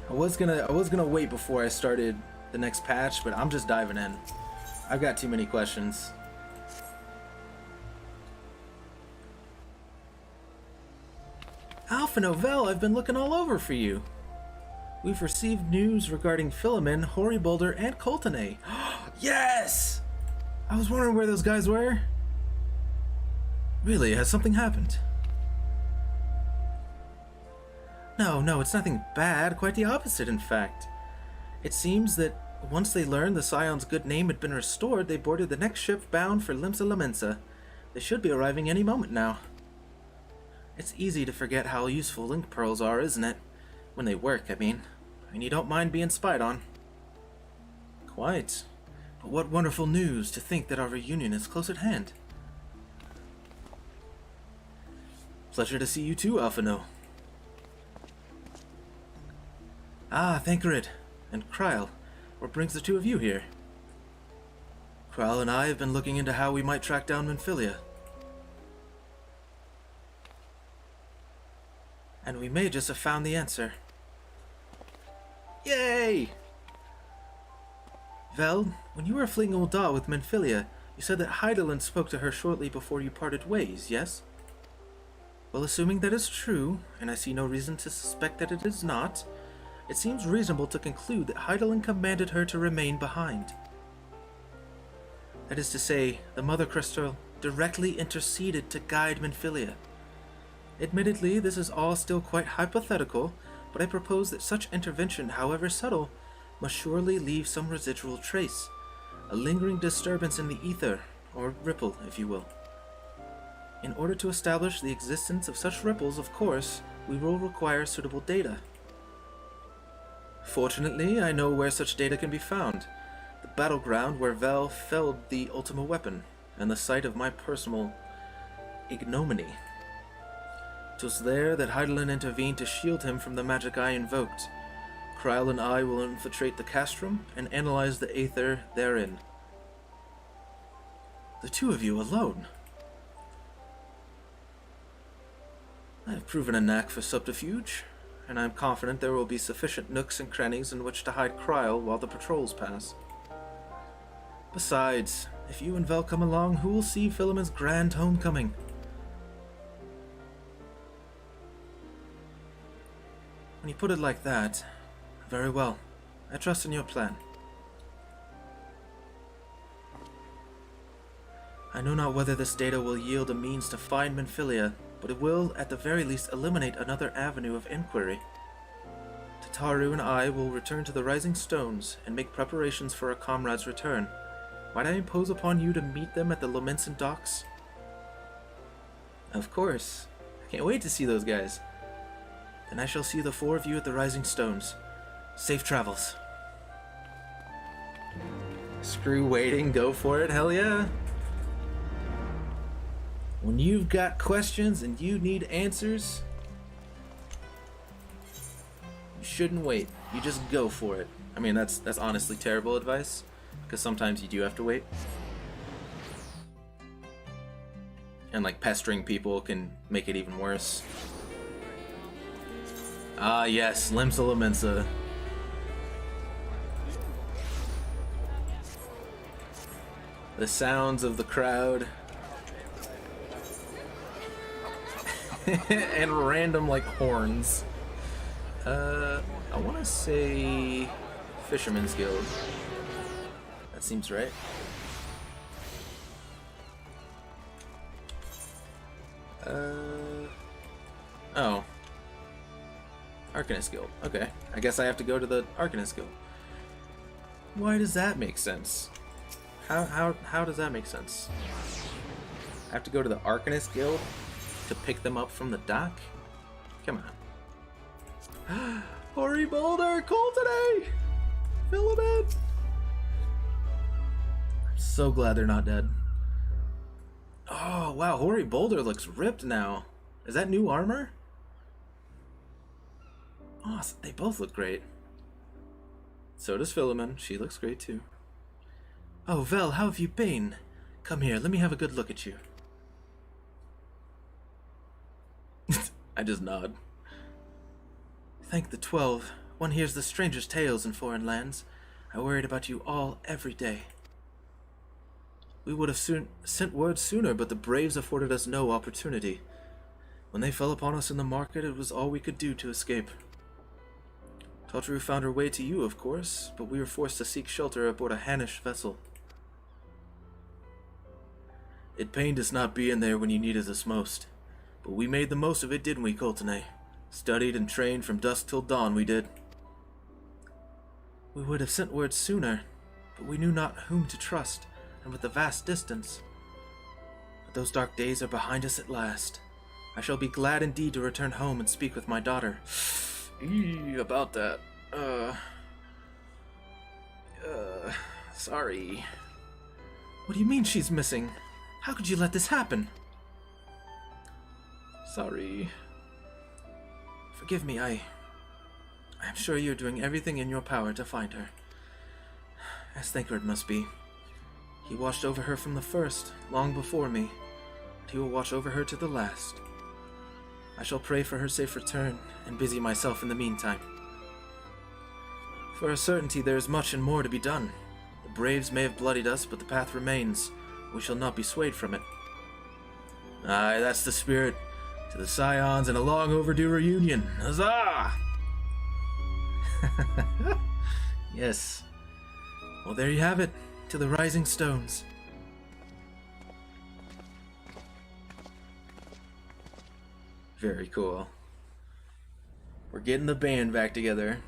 I was gonna wait before I started the next patch, but I'm just diving in. I've got too many questions. Alpha Novell, I've been looking all over for you. We've received news regarding Philemon, Horibolder, and Coltene. Yes! I was wondering where those guys were. Really, has something happened? No, it's nothing bad. Quite the opposite, in fact. It seems that once they learned the Scion's good name had been restored, they boarded the next ship bound for Limsa Lominsa. They should be arriving any moment now. It's easy to forget how useful link pearls are, isn't it? When they work, I mean. And you don't mind being spied on. Quite. But what wonderful news to think that our reunion is close at hand. Pleasure to see you too, Alphino. Ah, Thankarid and Kryl. What brings the two of you here? Kryl and I have been looking into how we might track down Minfilia. And we may just have found the answer. Yay! Vel, when you were fleeing Ul'dah with Minfilia, you said that Hydaelyn spoke to her shortly before you parted ways, yes? Well, assuming that is true, and I see no reason to suspect that it is not, it seems reasonable to conclude that Hydaelyn commanded her to remain behind. That is to say, the Mother Crystal directly interceded to guide Minfilia. Admittedly, this is all still quite hypothetical, but I propose that such intervention, however subtle, must surely leave some residual trace, a lingering disturbance in the ether, or ripple, if you will. In order to establish the existence of such ripples, of course, we will require suitable data. Fortunately, I know where such data can be found. The battleground where Vel felled the Ultima weapon, and the site of my personal ignominy. 'Twas there that Hydaelyn intervened to shield him from the magic I invoked. Kryl and I will infiltrate the castrum and analyze the aether therein. The two of you alone. I have proven a knack for subterfuge, and I am confident there will be sufficient nooks and crannies in which to hide Kryl while the patrols pass. Besides, if you and Vel come along, who will see Philemon's grand homecoming? When you put it like that, very well. I trust in your plan. I know not whether this data will yield a means to find Minfilia, but it will, at the very least, eliminate another avenue of inquiry. Tataru and I will return to the Rising Stones and make preparations for our comrade's return. Might I impose upon you to meet them at the Lominsan docks? Of course. I can't wait to see those guys. Then I shall see the four of you at the Rising Stones. Safe travels. Screw waiting, go for it, hell yeah. When you've got questions and you need answers, you shouldn't wait. You just go for it. I mean, that's honestly terrible advice, because sometimes you do have to wait. And like pestering people can make it even worse. Ah yes, Limsa Lominsa. The sounds of the crowd. And random, like, horns. I want to say Fisherman's Guild. That seems right. Oh. Arcanist Guild. Okay. I guess I have to go to the Arcanist Guild. Why does that make sense? How does that make sense? I have to go to the Arcanist Guild to pick them up from the dock? Come on. Hoary Boulder! Cool today! Fill him in! I'm so glad they're not dead. Oh, wow. Hoary Boulder looks ripped now. Is that new armor? Oh, they both look great. So does Philemon. She looks great too. Oh, Vel, how have you been? Come here, let me have a good look at you. I just nod. Thank the 12. One hears the strangest tales in foreign lands. I worried about you all every day. We would have sent word sooner, but the Braves afforded us no opportunity. When they fell upon us in the market, it was all we could do to escape. Tartaru found her way to you, of course, but we were forced to seek shelter aboard a Hannish vessel. It pained us not being there when you needed us most, but we made the most of it, didn't we, Coltene? Studied and trained from dusk till dawn, we did. We would have sent word sooner, but we knew not whom to trust, and with the vast distance. But those dark days are behind us at last. I shall be glad indeed to return home and speak with my daughter. About that. Sorry. What do you mean she's missing? How could you let this happen? Sorry. Forgive me, I am sure you're doing everything in your power to find her. As Thancred must be. He watched over her from the first, long before me, and he will watch over her to the last. I shall pray for her safe return, and busy myself in the meantime. For a certainty there is much and more to be done. The Braves may have bloodied us, but the path remains. We shall not be swayed from it. Aye, that's the spirit. To the Scions and a long overdue reunion. Huzzah! Yes. Well, there you have it. To the Rising Stones. Very cool. We're getting the band back together.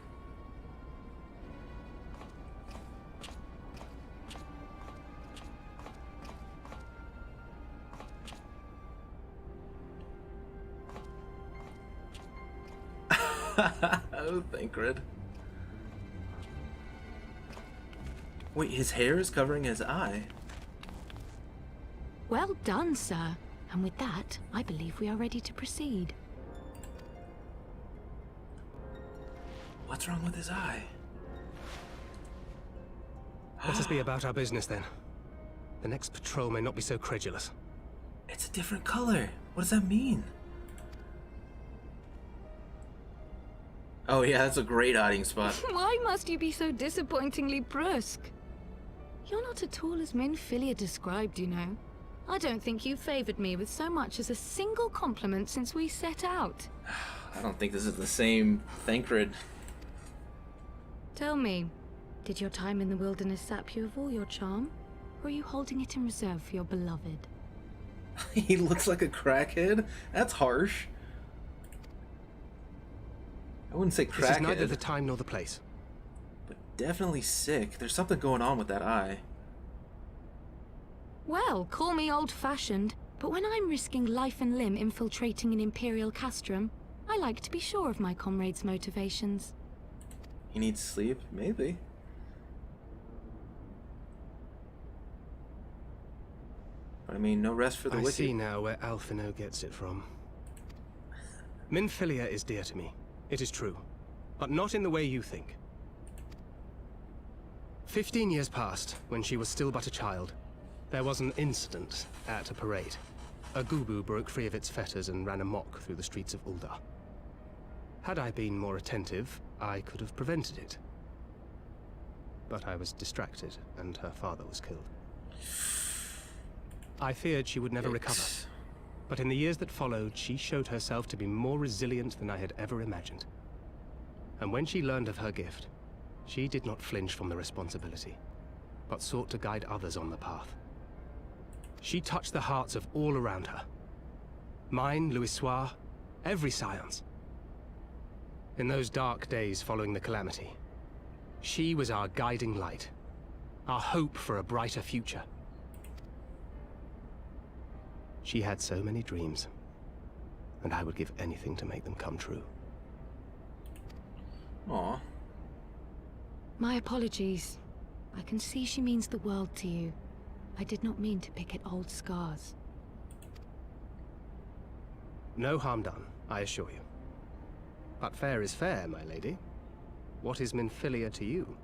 Oh, Thancred. Wait, his hair is covering his eye. Well done, sir. And with that, I believe we are ready to proceed. What's wrong with his eye? Let us be about our business then. The next patrol may not be so credulous. It's a different color. What does that mean? Oh yeah, that's a great hiding spot. Why must you be so disappointingly brusque? You're not at all as Minfilia described, you know. I don't think you favored me with so much as a single compliment since we set out. I don't think this is the same Thancred. Tell me, did your time in the wilderness sap you of all your charm? Or are you holding it in reserve for your beloved? He looks like a crackhead? That's harsh. I wouldn't say crackhead. This is neither the time nor the place. But definitely sick. There's something going on with that eye. Well, call me old-fashioned, but when I'm risking life and limb infiltrating an Imperial castrum, I like to be sure of my comrades' motivations. He needs sleep? Maybe. But I mean, no rest for the wicked. I see now where Alphinaud gets it from. Minfilia is dear to me. It is true. But not in the way you think. 15 years passed, when she was still but a child. There was an incident at a parade. A Gubu broke free of its fetters and ran amok through the streets of Ul'dah. Had I been more attentive, I could have prevented it. But I was distracted, and her father was killed. I feared she would never recover. But in the years that followed, she showed herself to be more resilient than I had ever imagined. And when she learned of her gift, she did not flinch from the responsibility, but sought to guide others on the path. She touched the hearts of all around her. Mine, Louisoix, every science. In those dark days following the calamity, she was our guiding light, our hope for a brighter future. She had so many dreams, and I would give anything to make them come true. Aw. My apologies. I can see she means the world to you. I did not mean to pick at old scars. No harm done, I assure you. But fair is fair, my lady. What is Minfilia to you?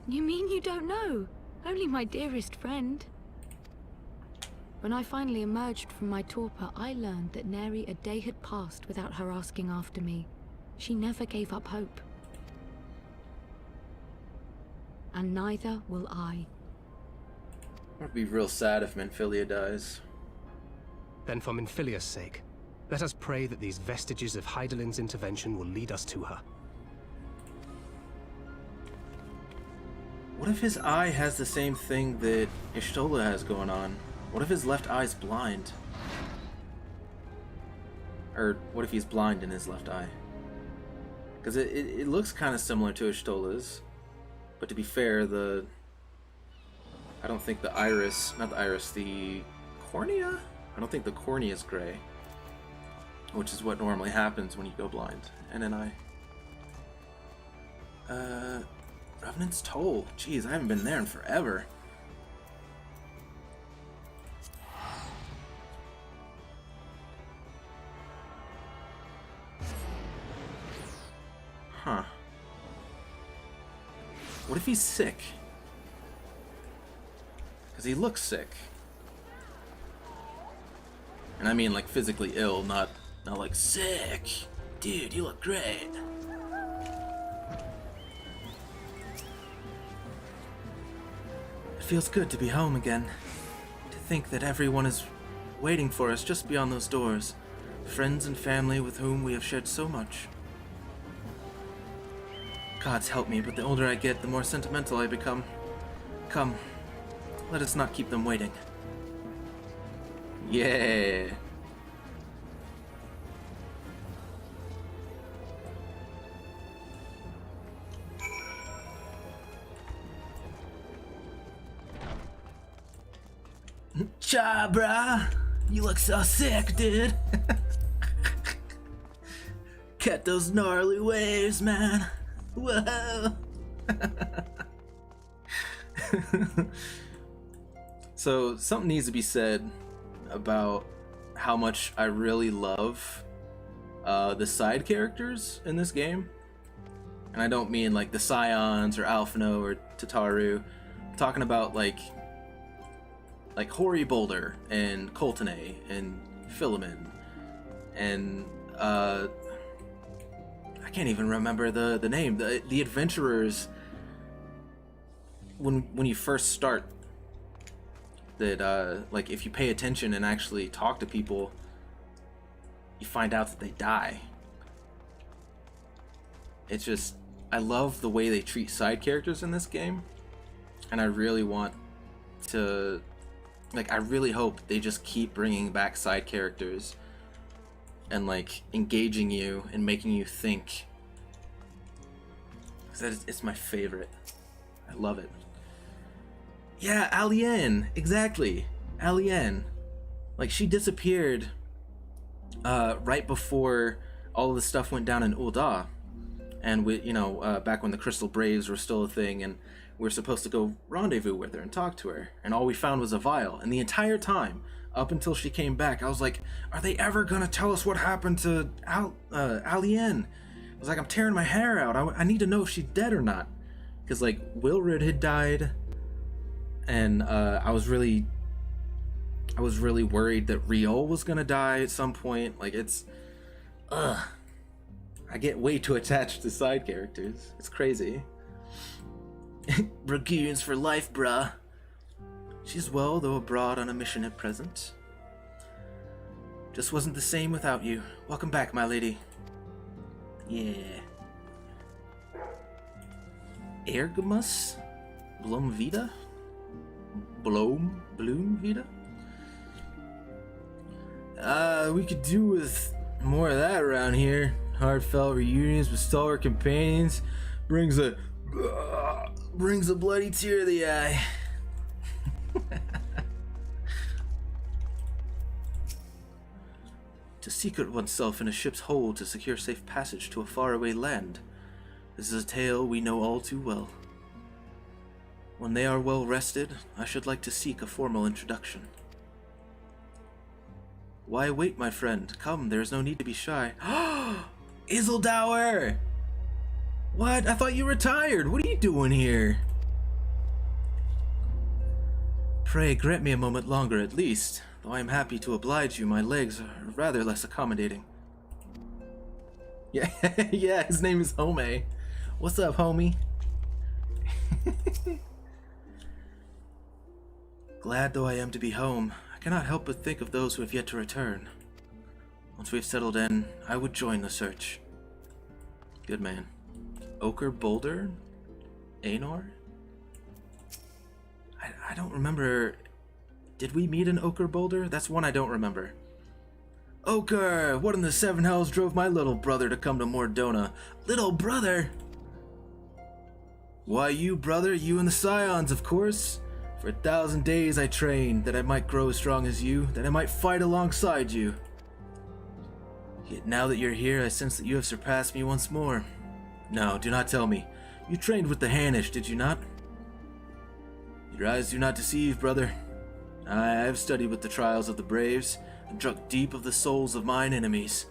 You mean you don't know? Only my dearest friend. When I finally emerged from my torpor, I learned that nary a day had passed without her asking after me. She never gave up hope. And neither will I. It would be real sad if Minfilia dies. Then for Minfilia's sake, let us pray that these vestiges of Hydaelyn's intervention will lead us to her. What if his eye has the same thing that Y'shtola has going on? What if his left eye's blind? Or what if he's blind in his left eye? Because it looks kind of similar to Y'shtola's. But to be fair, I don't think the iris, not the iris, the cornea? I don't think the cornea is gray. Which is what normally happens when you go blind in an eye. Revenant's Toll. Jeez, I haven't been there in forever. Huh. What if he's sick? Because he looks sick. And I mean like physically ill, not like sick. Dude, you look great. It feels good to be home again. To think that everyone is waiting for us just beyond those doors. Friends and family with whom we have shared so much. Gods help me, but the older I get, the more sentimental I become. Come, let us not keep them waiting. Yeah. Cha, brah. You look so sick, dude. Cut those gnarly waves, man. Whoa. So something needs to be said about how much I really love the side characters in this game. And I don't mean like the Scions or Alphino or Tataru. I'm talking about like Hoary Boulder and Coltene and Philemon and I can't even remember the name. The adventurers when you first start, that like if you pay attention and actually talk to people, you find out that they die. It's just, I love the way they treat side characters in this game, and I really want to, like, I really hope they just keep bringing back side characters and like engaging you and making you think, because it's my favorite. I love it. Yeah, Alien, exactly. Alien, like she disappeared right before all of the stuff went down in Ul'dah, and we, back when the Crystal Braves were still a thing, and we were supposed to go rendezvous with her and talk to her, and all we found was a vial. And the entire time, up until she came back, I was like, are they ever gonna tell us what happened to Alien? I was like, I'm tearing my hair out. I need to know if she's dead or not, because like Wilred had died, and I was really worried that Riol was gonna die at some point. Like, it's I get way too attached to side characters. It's crazy. Dragoons for life, bruh. She's well, though abroad on a mission at present. Just wasn't the same without you. Welcome back, my lady. Yeah. Ergamus? Blomvita? Bloomvita? We could do with more of that around here. Heartfelt reunions with stalwart companions brings a bloody tear to the eye. To secret oneself in a ship's hold to secure safe passage to a faraway land. This is a tale we know all too well. When they are well rested, I should like to seek a formal introduction. Why wait, my friend? Come, there is no need to be shy. Isildour! What? I thought you retired. What are you doing here? Pray grant me a moment longer at least. Though I am happy to oblige you, my legs are rather less accommodating. Yeah, yeah, his name is Home. What's up, homie? Glad though I am to be home, I cannot help but think of those who have yet to return. Once we've settled in, I would join the search. Good man. Ochre Boulder? Aenor? I don't remember. Did we meet in Ochre Boulder? That's one I don't remember. Ochre! What in the seven hells drove my little brother to come to Mordona? Little brother? Why you, brother? You and the Scions, of course. For 1,000 days I trained, that I might grow as strong as you, that I might fight alongside you. Yet now that you're here, I sense that you have surpassed me once more. No, do not tell me. You trained with the Hainish, did you not? Your eyes do not deceive, brother. I have studied with the trials of the braves, and drunk deep of the souls of mine enemies.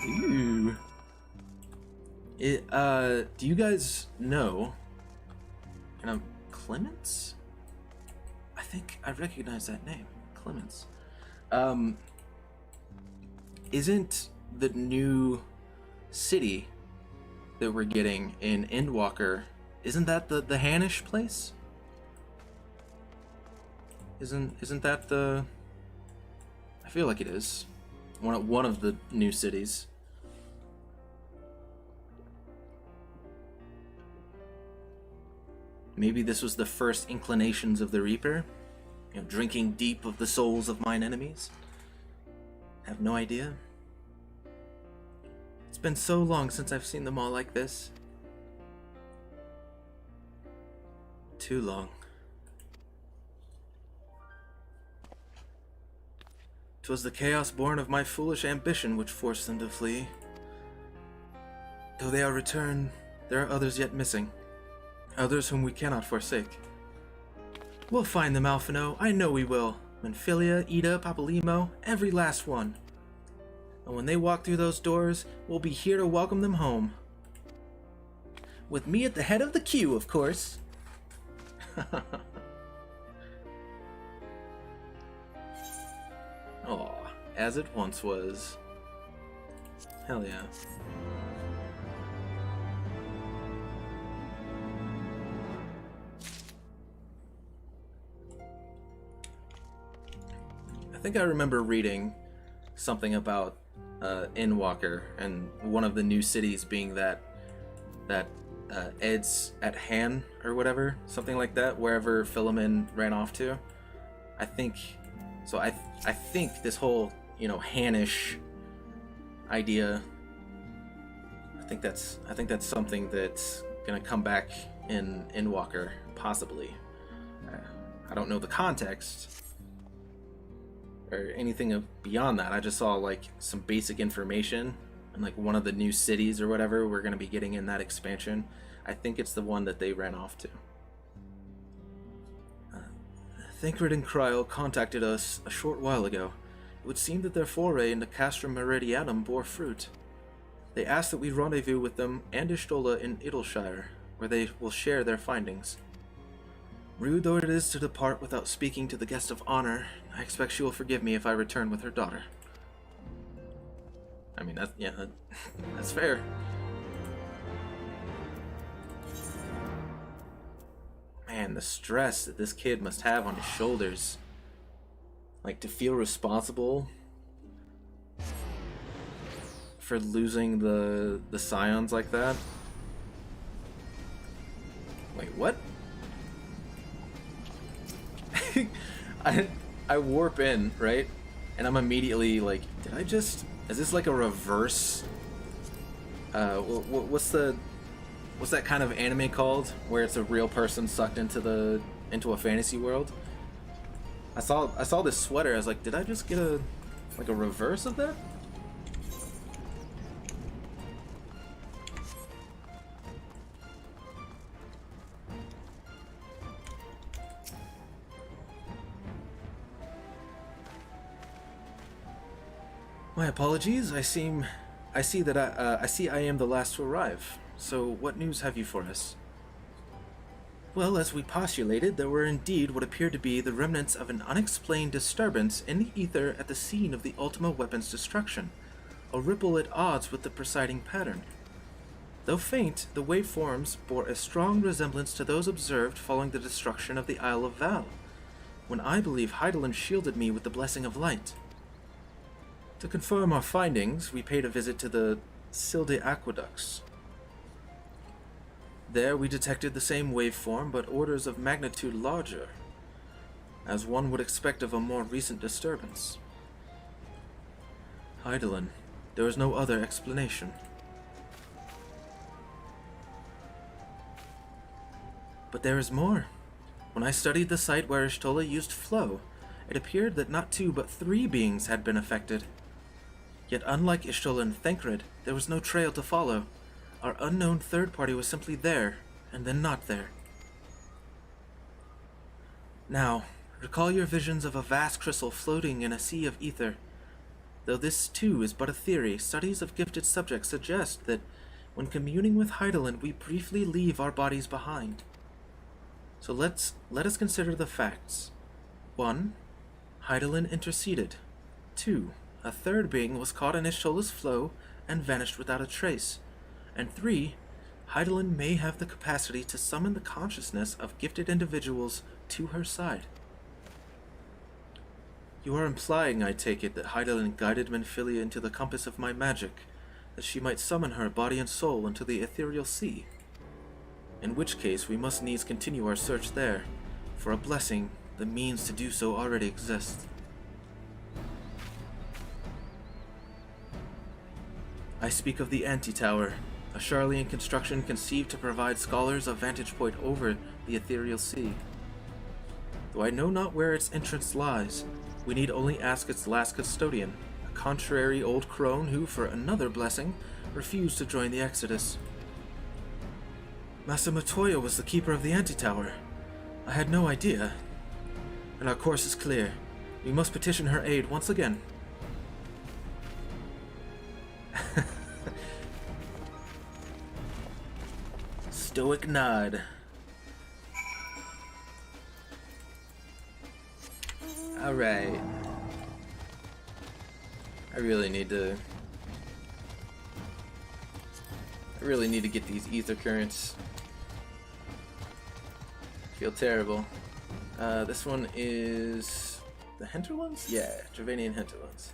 Ooh. Do you guys know... Clemens? I think I recognize that name. Clemens. Isn't the new city that we're getting in Endwalker, isn't that the Hainish place? Isn't that the... I feel like it is. One of the new cities. Maybe this was the first inclinations of the Reaper? You know, drinking deep of the souls of mine enemies? I have no idea. It's been so long since I've seen them all like this. Too long. 'Twas the chaos born of my foolish ambition which forced them to flee. Though they are returned, there are others yet missing. Others whom we cannot forsake. We'll find them, Alphino. I know we will. Menphilia, Ida, Papalymo, every last one. And when they walk through those doors, we'll be here to welcome them home. With me at the head of the queue, of course. Aw, as it once was. Hell yeah. I think I remember reading something about Endwalker and one of the new cities being that Ed's at Han or whatever, something like that, wherever Philemon ran off to. I think so. I think this whole, you know, Hainish idea. I think that's something that's gonna come back in Endwalker, possibly. I don't know the context or anything beyond that. I just saw like some basic information and like one of the new cities or whatever we're gonna be getting in that expansion. I think it's the one that they ran off to. Thancred and Kryl contacted us a short while ago. It would seem that their foray into Castrum Meridianum bore fruit. They asked that we rendezvous with them and Ishtola in Idleshire, where they will share their findings. Rude though it is to depart without speaking to the guest of honor, I expect she will forgive me if I return with her daughter. I mean, that's fair. Man, Man, the stress that this kid must have on his shoulders. Like, to feel responsible for losing the Scions like that. Wait, what? I warp in, right? And I'm immediately like, did I just... Is this like a reverse... what's that kind of anime called? Where it's a real person sucked into a fantasy world? I saw this sweater, I was like, did I just get a reverse of that? My apologies. I see that I am the last to arrive. So, what news have you for us? Well, as we postulated, there were indeed what appeared to be the remnants of an unexplained disturbance in the ether at the scene of the Ultima weapon's destruction, a ripple at odds with the presiding pattern. Though faint, the waveforms bore a strong resemblance to those observed following the destruction of the Isle of Val, when I believe Hydaelyn shielded me with the Blessing of Light. To confirm our findings, we paid a visit to the Silde Aqueducts. There we detected the same waveform, but orders of magnitude larger, as one would expect of a more recent disturbance. Hydaelyn, there is no other explanation. But there is more. When I studied the site where Y'shtola used flow, it appeared that not 2 but 3 beings had been affected. Yet unlike Y'shtola and Thancred, there was no trail to follow. Our unknown third party was simply there, and then not there. Now, recall your visions of a vast crystal floating in a sea of ether. Though this too is but a theory, studies of gifted subjects suggest that when communing with Hydaelyn, we briefly leave our bodies behind. So let us consider the facts. 1. Hydaelyn interceded. 2. A third being was caught in Y'shtola's flow and vanished without a trace. And 3. Hydaelyn may have the capacity to summon the consciousness of gifted individuals to her side. You are implying, I take it, that Hydaelyn guided Minfilia into the compass of my magic, that she might summon her body and soul into the ethereal sea. In which case, we must needs continue our search there. For a blessing, the means to do so already exist. I speak of the Antitower, a Sharlayan construction conceived to provide scholars a vantage point over the ethereal sea. Though I know not where its entrance lies, we need only ask its last custodian, a contrary old crone who, for another blessing, refused to join the Exodus. Master Matoya was the keeper of the Antitower. I had no idea. And our course is clear. We must petition her aid once again. Stoic nod. Alright. I really need to get these ether currents. Feel terrible. This one is the Hinterlands? Yeah, Dravanian Hinterlands.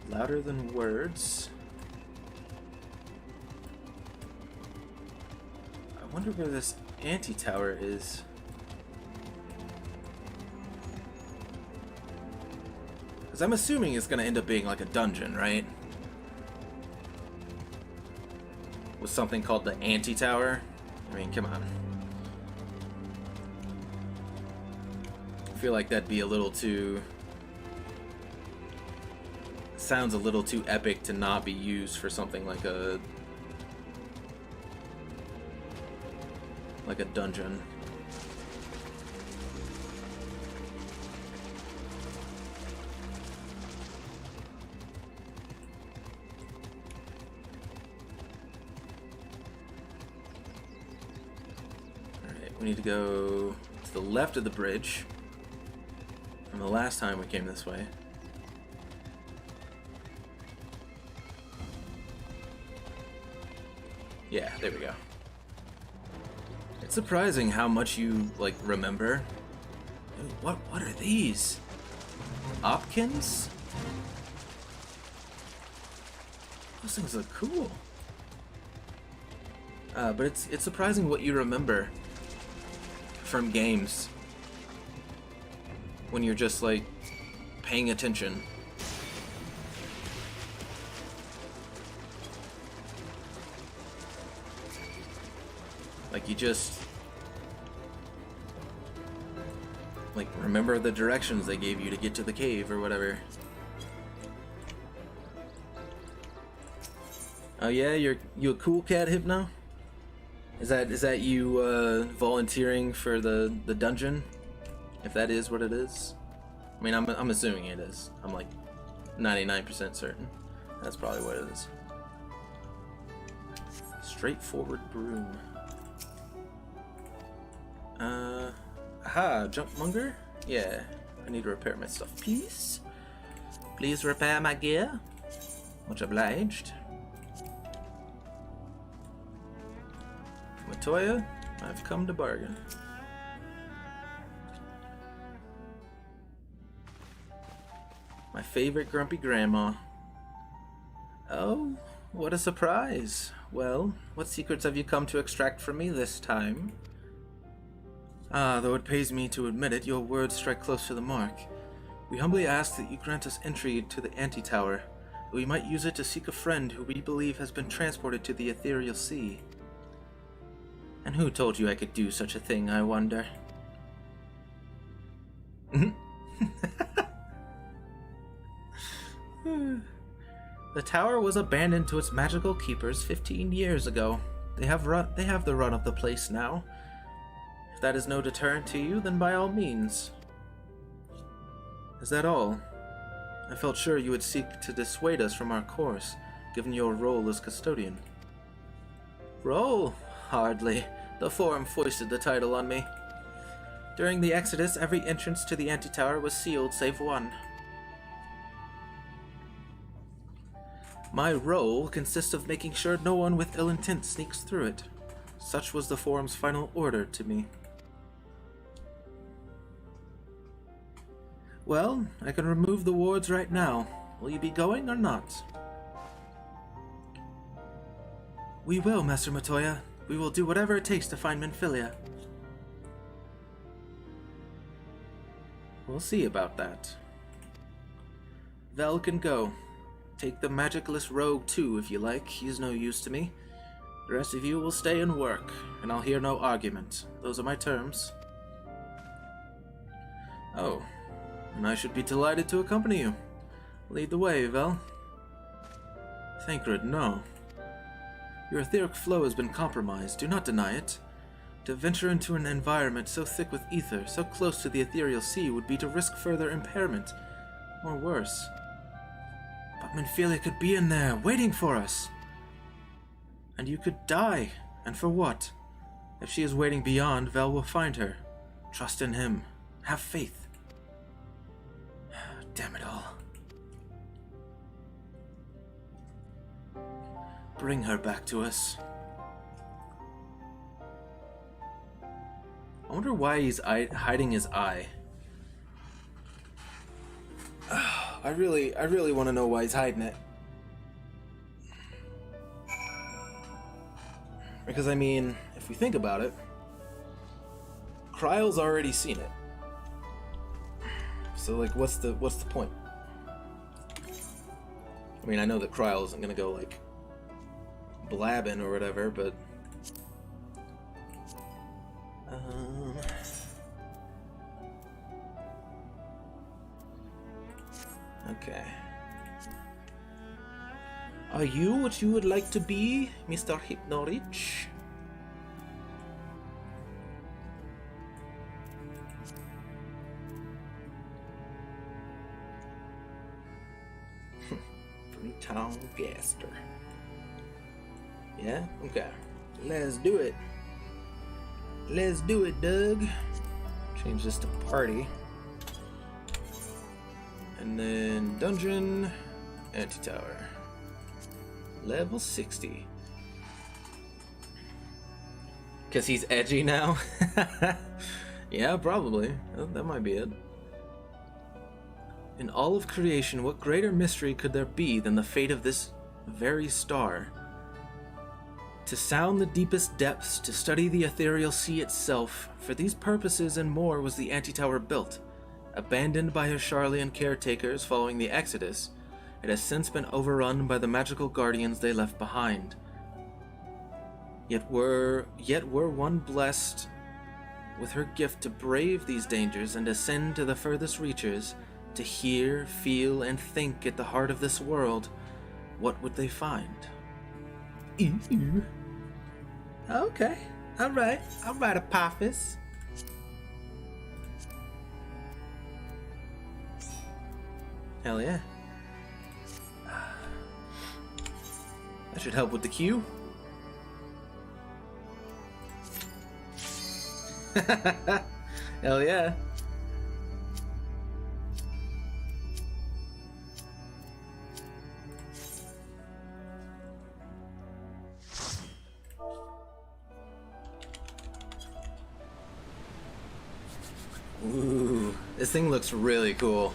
Louder than words. I wonder where this Antitower is. Because I'm assuming it's going to end up being like a dungeon, right? With something called the Antitower. I mean, come on. I feel like that'd be a little too... Sounds a little too epic to not be used for something like a dungeon. Alright, we need to go to the left of the bridge from the last time we came this way. Yeah, there we go. It's surprising how much you, like, remember. Ooh, what are these? Opkins? Those things look cool. But it's surprising what you remember from games when you're just, like, paying attention. Like, you just, like, remember the directions they gave you to get to the cave or whatever. Oh yeah, you a cool cat, Hypno? Is that you volunteering for the dungeon? If that is what it is. I mean, I'm assuming it is. I'm like 99% certain. That's probably what it is. Straightforward broom. Aha, Junkmonger? Yeah, I need to repair my stuff. Please? Please repair my gear? Much obliged. Matoya, I've come to bargain. My favorite grumpy grandma. Oh, what a surprise. Well, what secrets have you come to extract from me this time? Ah, though it pays me to admit it, your words strike close to the mark. We humbly ask that you grant us entry to the Antitower, that we might use it to seek a friend who we believe has been transported to the Ethereal Sea. And who told you I could do such a thing, I wonder? The tower was abandoned to its magical keepers 15 years ago. They have the run of the place now. If that is no deterrent to you, then by all means. Is that all? I felt sure you would seek to dissuade us from our course, given your role as custodian. Role? Hardly. The Forum foisted the title on me. During the Exodus, every entrance to the Antitower was sealed save one. My role consists of making sure no one with ill intent sneaks through it. Such was the Forum's final order to me. Well, I can remove the wards right now. Will you be going or not? We will, Master Matoya. We will do whatever it takes to find Minfilia. We'll see about that. Vel can go. Take the magicless rogue too, if you like. He's no use to me. The rest of you will stay and work, and I'll hear no argument. Those are my terms. Oh, and I should be delighted to accompany you. Lead the way, Vel. Thancred, no. Your etheric flow has been compromised. Do not deny it. To venture into an environment so thick with ether, so close to the ethereal sea, would be to risk further impairment, or worse. But Minfilia could be in there, waiting for us. And you could die. And for what? If she is waiting beyond, Vel will find her. Trust in him. Have faith. Damn it all. Bring her back to us. I wonder why he's hiding his eye. I really want to know why he's hiding it. Because, I mean, if we think about it, Kryle's already seen it. So, like, what's the point? I mean, I know that Kryle isn't gonna go, like, blabbing or whatever, but... Okay. Are you what you would like to be, Mr. Hypnorich? Freetown Gaster. Yeah? Okay. Let's do it. Let's do it, Doug. Change this to party. And then dungeon, Antitower. Level 60. Because he's edgy now? Yeah, probably. That might be it. In all of creation, what greater mystery could there be than the fate of this very star? To sound the deepest depths, to study the ethereal sea itself, for these purposes and more was the Antitower built. Abandoned by his Sharlayan caretakers following the Exodus, it has since been overrun by the magical guardians they left behind. Yet were one blessed with her gift to brave these dangers and ascend to the furthest reaches, to hear, feel, and think at the heart of this world, what would they find? Ooh. Okay. Alright, Apophis. Hell yeah. That should help with the queue. Hell yeah. Ooh, this thing looks really cool.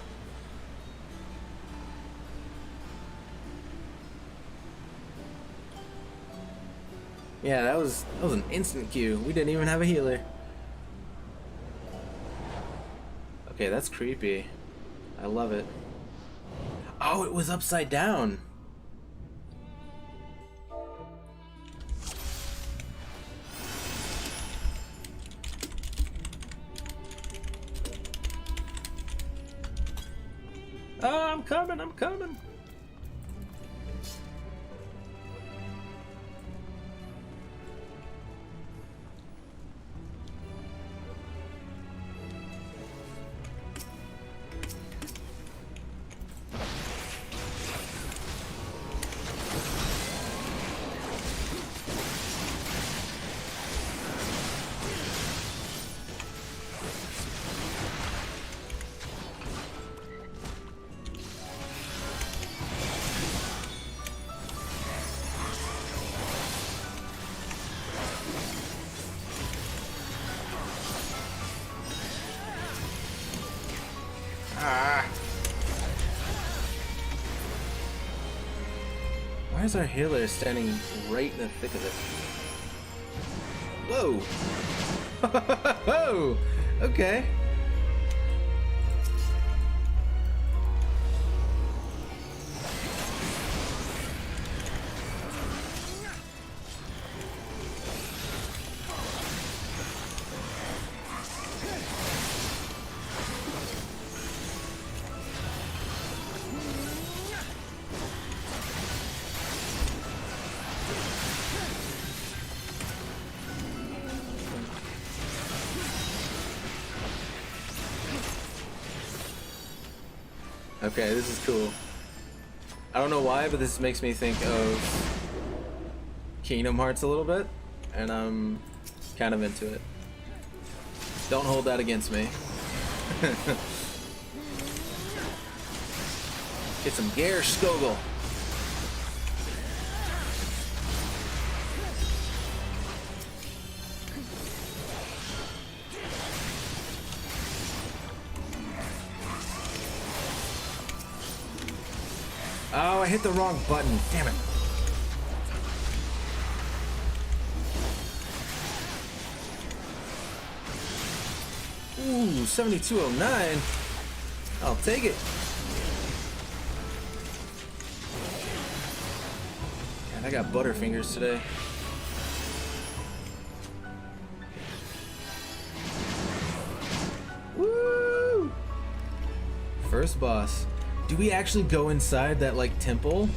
Yeah, that was an instant queue. We didn't even have a healer. Okay, that's creepy. I love it. Oh, it was upside down. Oh, I'm coming. Why is our healer standing right in the thick of it? Whoa! Whoa! Okay. Okay, this is cool. I don't know why, but this makes me think of Kingdom Hearts a little bit, and I'm kind of into it. Don't hold that against me. Get some Gear Skogel. Oh, I hit the wrong button. Damn it. Ooh, 7209. I'll take it. God, I got butterfingers today. Woo! First boss. Do we actually go inside that, like, temple?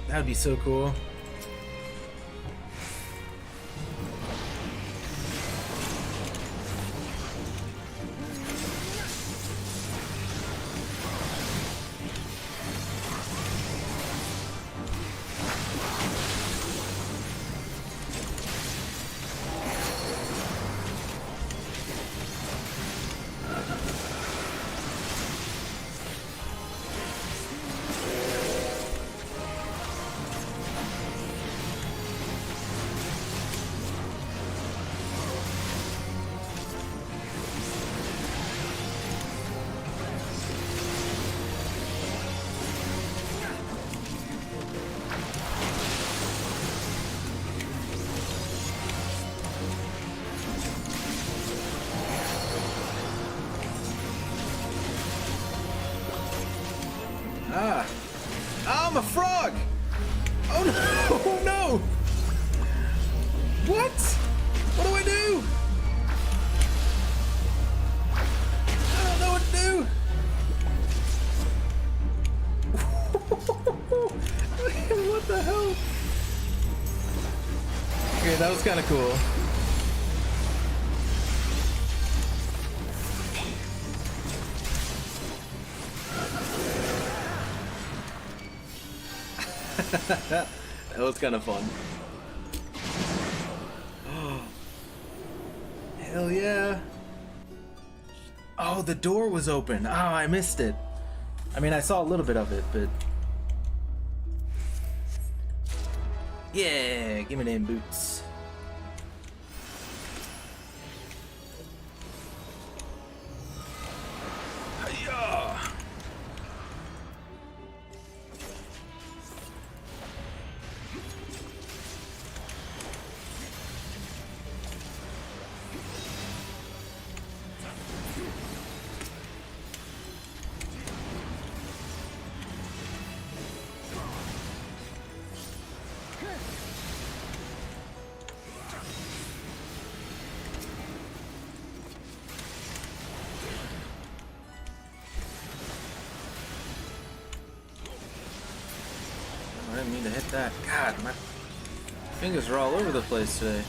That would be so cool. Alright, that was kind of cool. That was kind of fun. Hell yeah. Oh, the door was open. Oh, I missed it. I mean, I saw a little bit of it, but... Yeah, give me them boots. Hi-ya! I didn't mean to hit that. God, my fingers are all over the place today.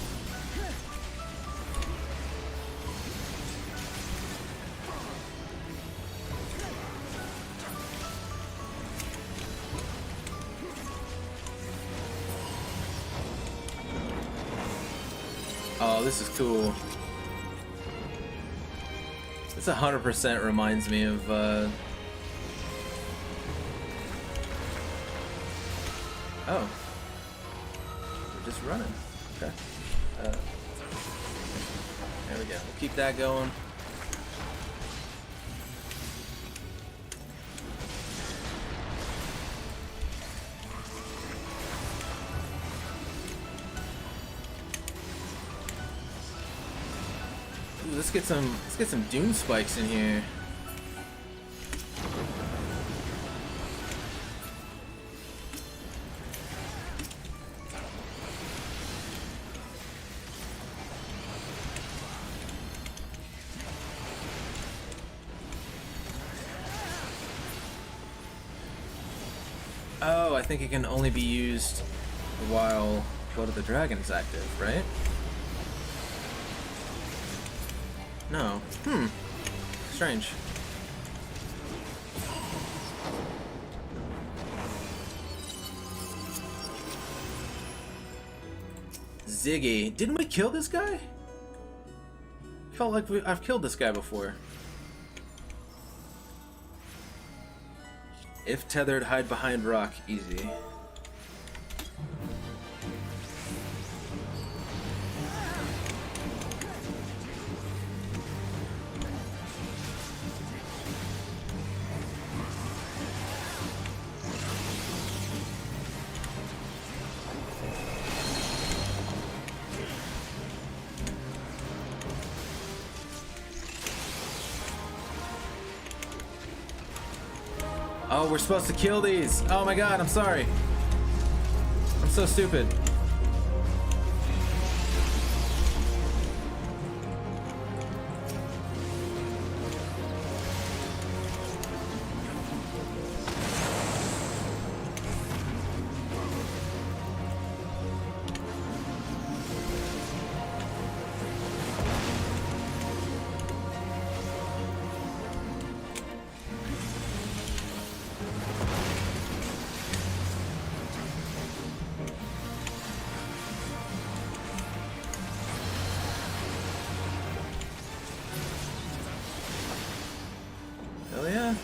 Oh, this is cool. This 100% reminds me of oh. We're just running. Okay. There we go. We'll keep that going. Ooh, let's get some dune spikes in here. Oh, I think it can only be used while Blood of the Dragon's active, right? No. Strange. Ziggy. Didn't we kill this guy? Felt like I've killed this guy before. If tethered, hide behind rock. Easy. Oh, we're supposed to kill these. Oh my god, I'm sorry. I'm so stupid. Hell yeah.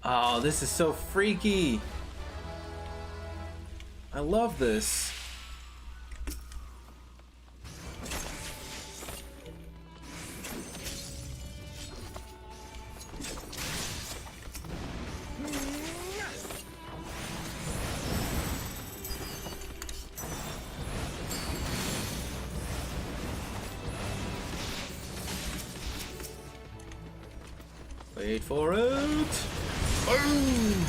Oh, this is so freaky. I love this. Wait for it. Boom!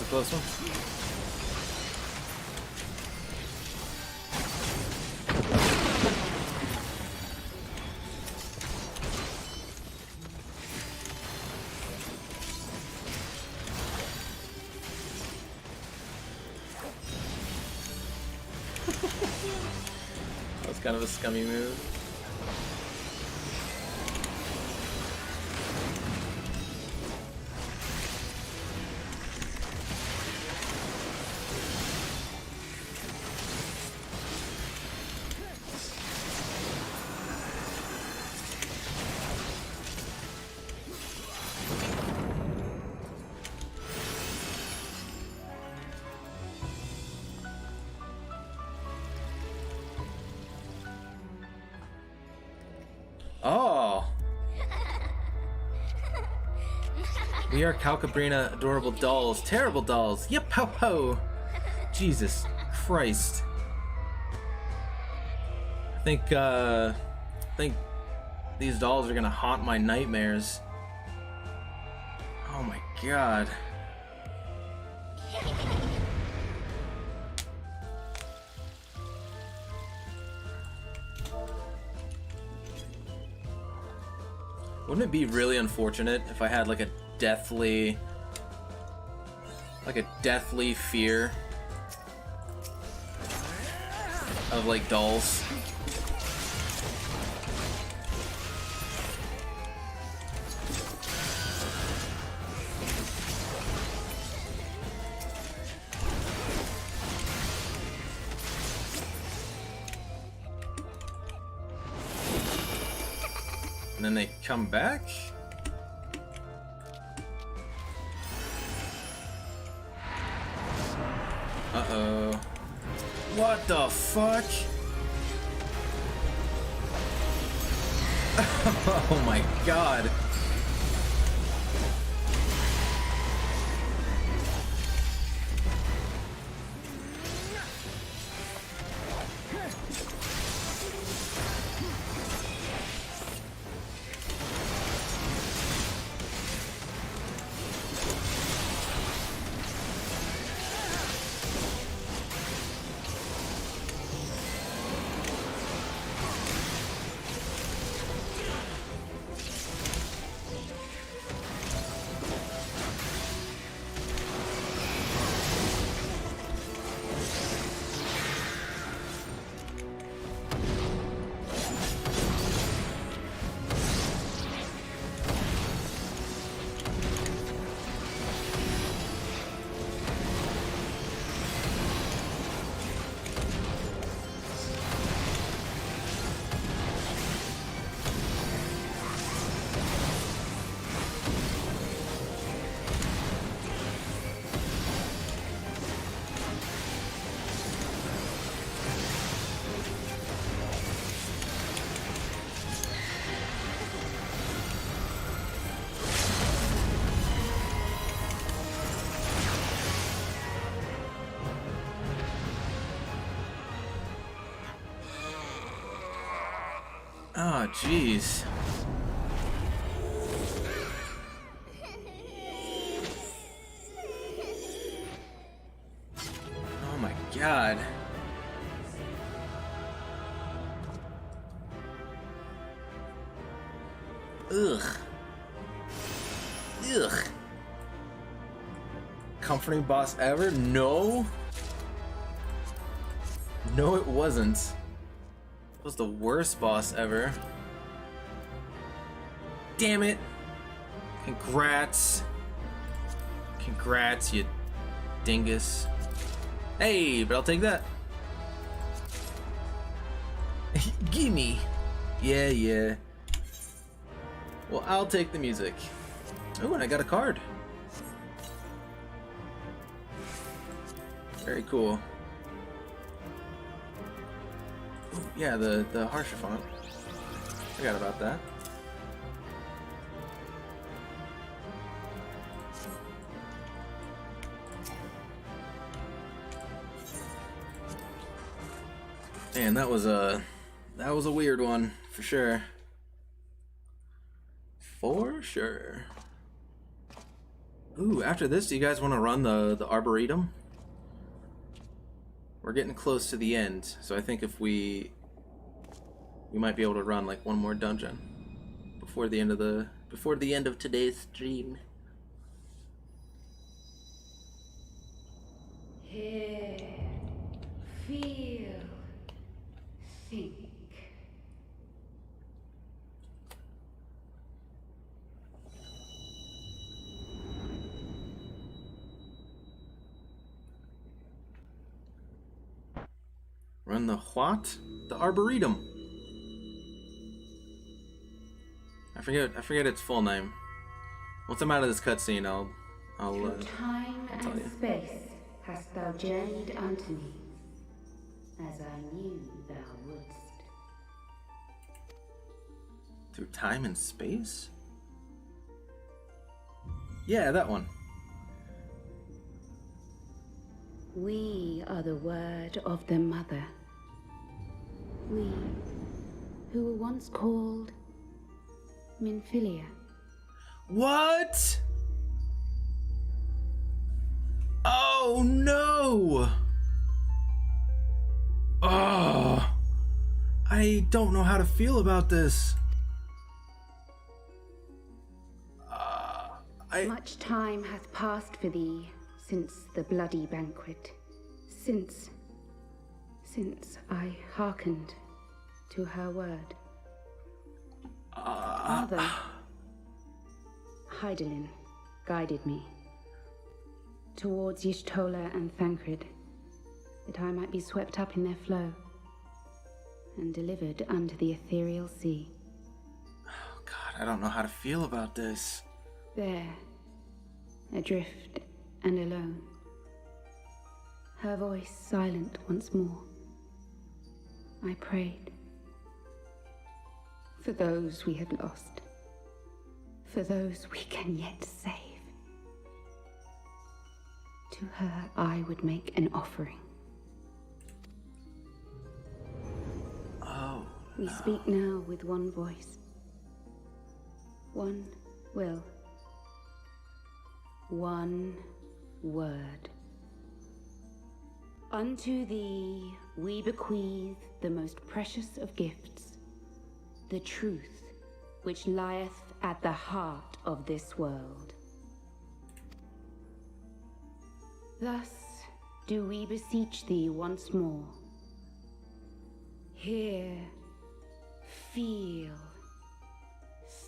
a close one. That was kind of a scummy move. Oh! We are Calcabrina adorable dolls. Terrible dolls. Yep, ho ho! Jesus Christ. I think these dolls are gonna haunt my nightmares. Oh my god. Wouldn't it be really unfortunate if I had like a deathly fear of like dolls? And then they come back? Uh-oh. What the fuck? Oh my god. Oh, jeez. Oh my god. Ugh. Ugh. Comforting boss ever? No. No, it wasn't. It was the worst boss ever. Damn it. Congrats. Congrats, you dingus. Hey, but I'll take that. Gimme. Yeah, yeah. Well, I'll take the music. Oh, and I got a card. Very cool. Ooh, yeah, the harsher font. Forgot about that. Man, that was a weird one for sure. For sure. Ooh, after this, do you guys want to run the Arboretum? We're getting close to the end, so I think if we might be able to run like one more dungeon before the end of today's stream. Hear, feel, think. Run the what? The Arboretum. I forget its full name. Once I'm out of this cutscene, I'll Through time tell and you. space hast thou journeyed unto me, as I knew thou wouldst. Through time and space? Yeah, that one. We are the word of the mother. We, who were once called Minfilia. What? Oh no! Oh, I don't know how to feel about this. Much time hath passed for thee since the bloody banquet. Since I hearkened to her word. Mother, Hydaelyn guided me towards Y'shtola and Thancred, that I might be swept up in their flow and delivered unto the ethereal sea. Oh God, I don't know how to feel about this. There, adrift and alone, her voice silent once more, I prayed for those we had lost, for those we can yet save. To her I would make an offering. Oh. We speak now with one voice, one will, one word. Unto thee we bequeath the most precious of gifts, the truth which lieth at the heart of this world. Thus do we beseech thee once more. Hear, feel,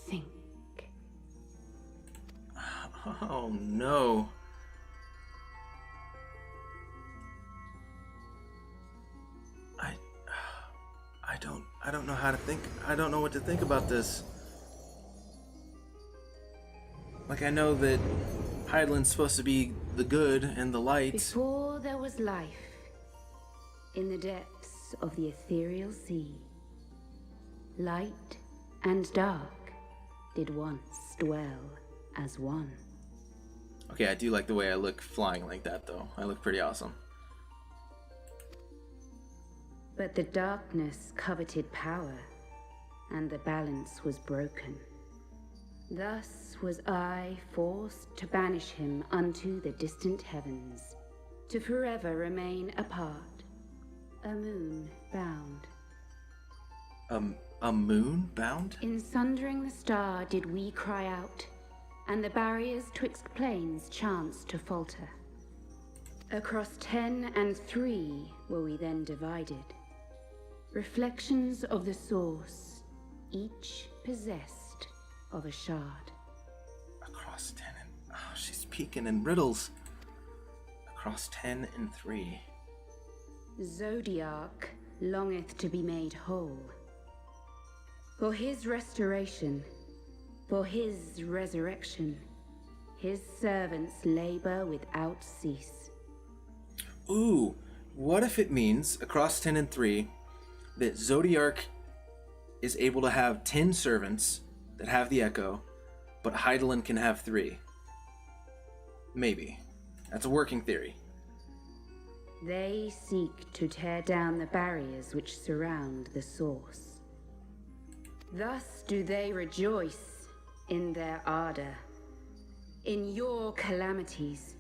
think. Oh no. I don't know how to think. I don't know what to think about this. Like, I know that Hydaelyn's supposed to be the good and the light. Before there was life, in the depths of the ethereal sea, light and dark did once dwell as one. Okay, I do like the way I look flying like that, though. I look pretty awesome. But the darkness coveted power, and the balance was broken. Thus was I forced to banish him unto the distant heavens, to forever remain apart, a moon bound. A moon bound? In sundering the star did we cry out, and the barriers twixt planes chanced to falter. Across 10 and 3 were we then divided, reflections of the source, each possessed of a shard. Across 10 and... Oh, she's speaking in riddles. Across 10 and 3. Zodiark longeth to be made whole. For his restoration, for his resurrection, his servants labor without cease. Ooh, what if it means, across 10 and 3, that Zodiark is able to have 10 servants that have the Echo, but Hydaelyn can have 3? Maybe. That's a working theory. They seek to tear down the barriers which surround the source. Thus do they rejoice in their ardor, In your calamities,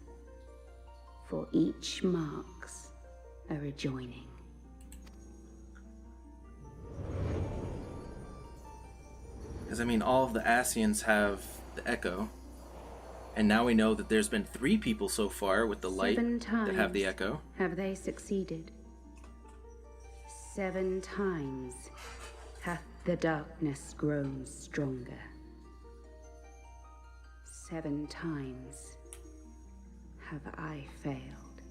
for each marks a rejoining. Because, I mean, all of the Ascians have the Echo. And now we know that there's been 3 people so far with the light 7 times that have the Echo. have they succeeded. 7 times hath the darkness grown stronger. 7 times have I failed.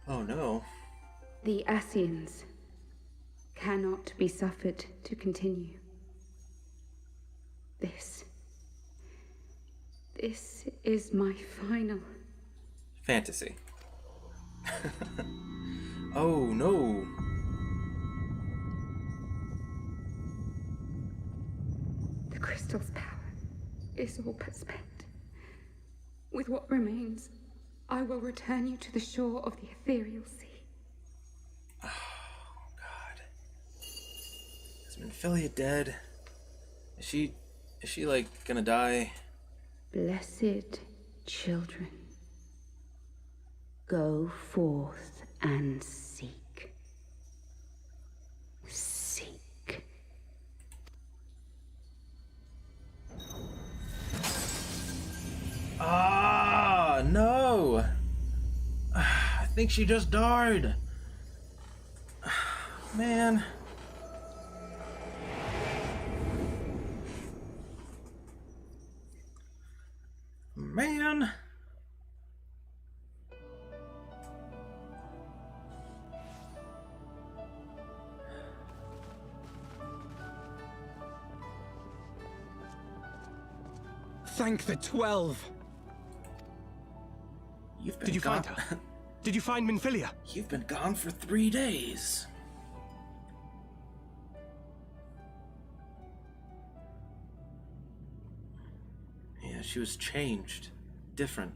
Oh no. The Ascians cannot be suffered to continue. This is my final. Fantasy. Oh no. The crystal's power is all but spent. With what remains, I will return you to the shore of the ethereal sea. Oh God. Is Minfilia dead? Is she like gonna die? Blessed children, go forth and seek. Seek. Ah, no! I think she just died. Man. Man. Thank the 12. You've been Did you gone. find her? Did you find Minfilia? You've been gone for 3 days. Yeah, she was changed. Different.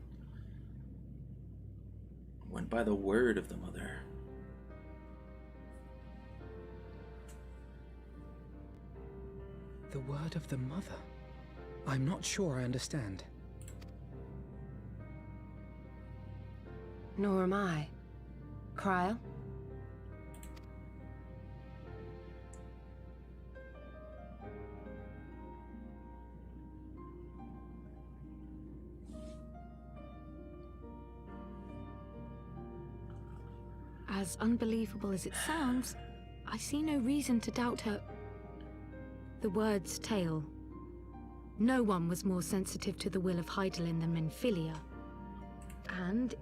Went by the word of the mother. The word of the mother? I'm not sure I understand. Nor am I. Cryle? As unbelievable as it sounds, I see no reason to doubt her. The word's tale. No one was more sensitive to the will of Hydaelyn than Minfilia. And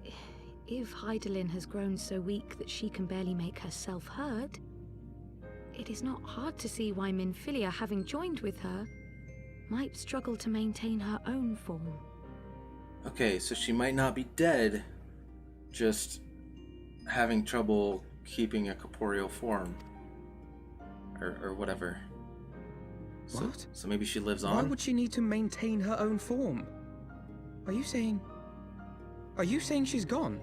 if Hydaelyn has grown so weak that she can barely make herself heard, it is not hard to see why Minfilia, having joined with her, might struggle to maintain her own form. Okay, so she might not be dead, just having trouble keeping a corporeal form. Or whatever. What? So maybe she lives Why on? would she need to maintain her own form? Are you saying she's gone?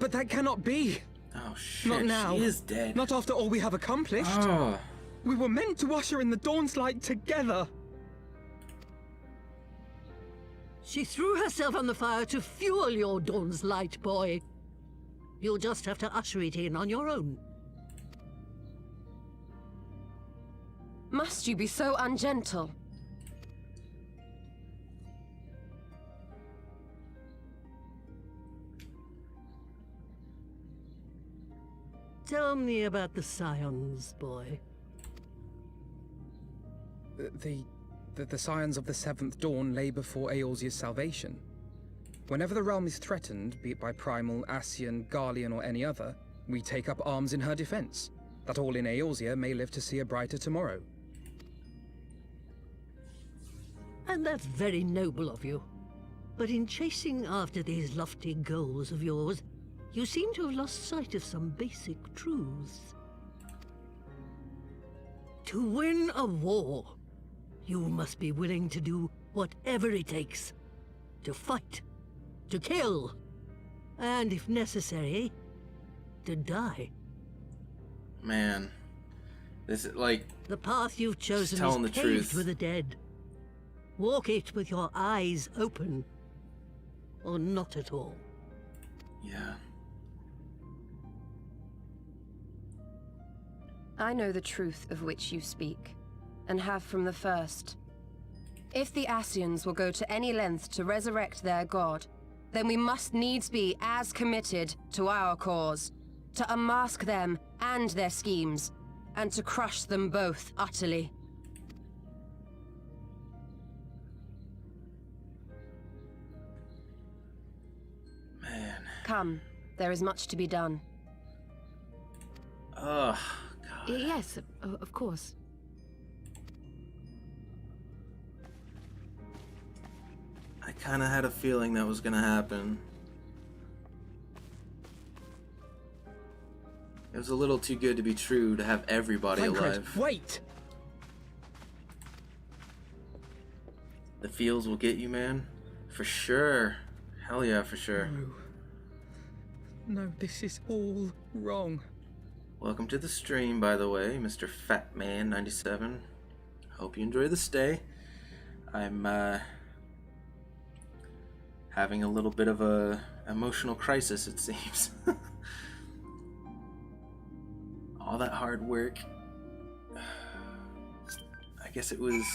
But that cannot be! Oh shit, Not now. she is dead. Not after all we have accomplished. Oh. We were meant to usher in the dawn's light together. She threw herself on the fire to fuel your dawn's light, boy. You'll just have to usher it in on your own. Must you be so ungentle? Tell me about the Scions, boy. The scions of the Seventh Dawn lay before Eorzea's salvation. Whenever the realm is threatened, be it by Primal, Ascian, Garlean, or any other, we take up arms in her defense, that all in Eorzea may live to see a brighter tomorrow. And that's very noble of you. But in chasing after these lofty goals of yours, you seem to have lost sight of some basic truths. To win a war, you must be willing to do whatever it takes. To fight, to kill, and if necessary, to die. Man, this is like... The path you've chosen telling is the paved truth. for the dead. Walk it with your eyes open. Or not at all. Yeah. I know the truth of which you speak, and have from the first. If the Ascians will go to any length to resurrect their god, then we must needs be as committed to our cause, to unmask them and their schemes, and to crush them both utterly. Man. Come, there is much to be done. Ugh. Yes, of course. I kind of had a feeling that was gonna happen. It was a little too good to be true to have everybody alive. Wait! The feels will get you, man. For sure. Hell yeah, for sure. No, this is all wrong. Welcome to the stream, by the way, Mr. Fatman97. Hope you enjoy the stay. I'm having a little bit of a emotional crisis, it seems. All that hard work. I guess it was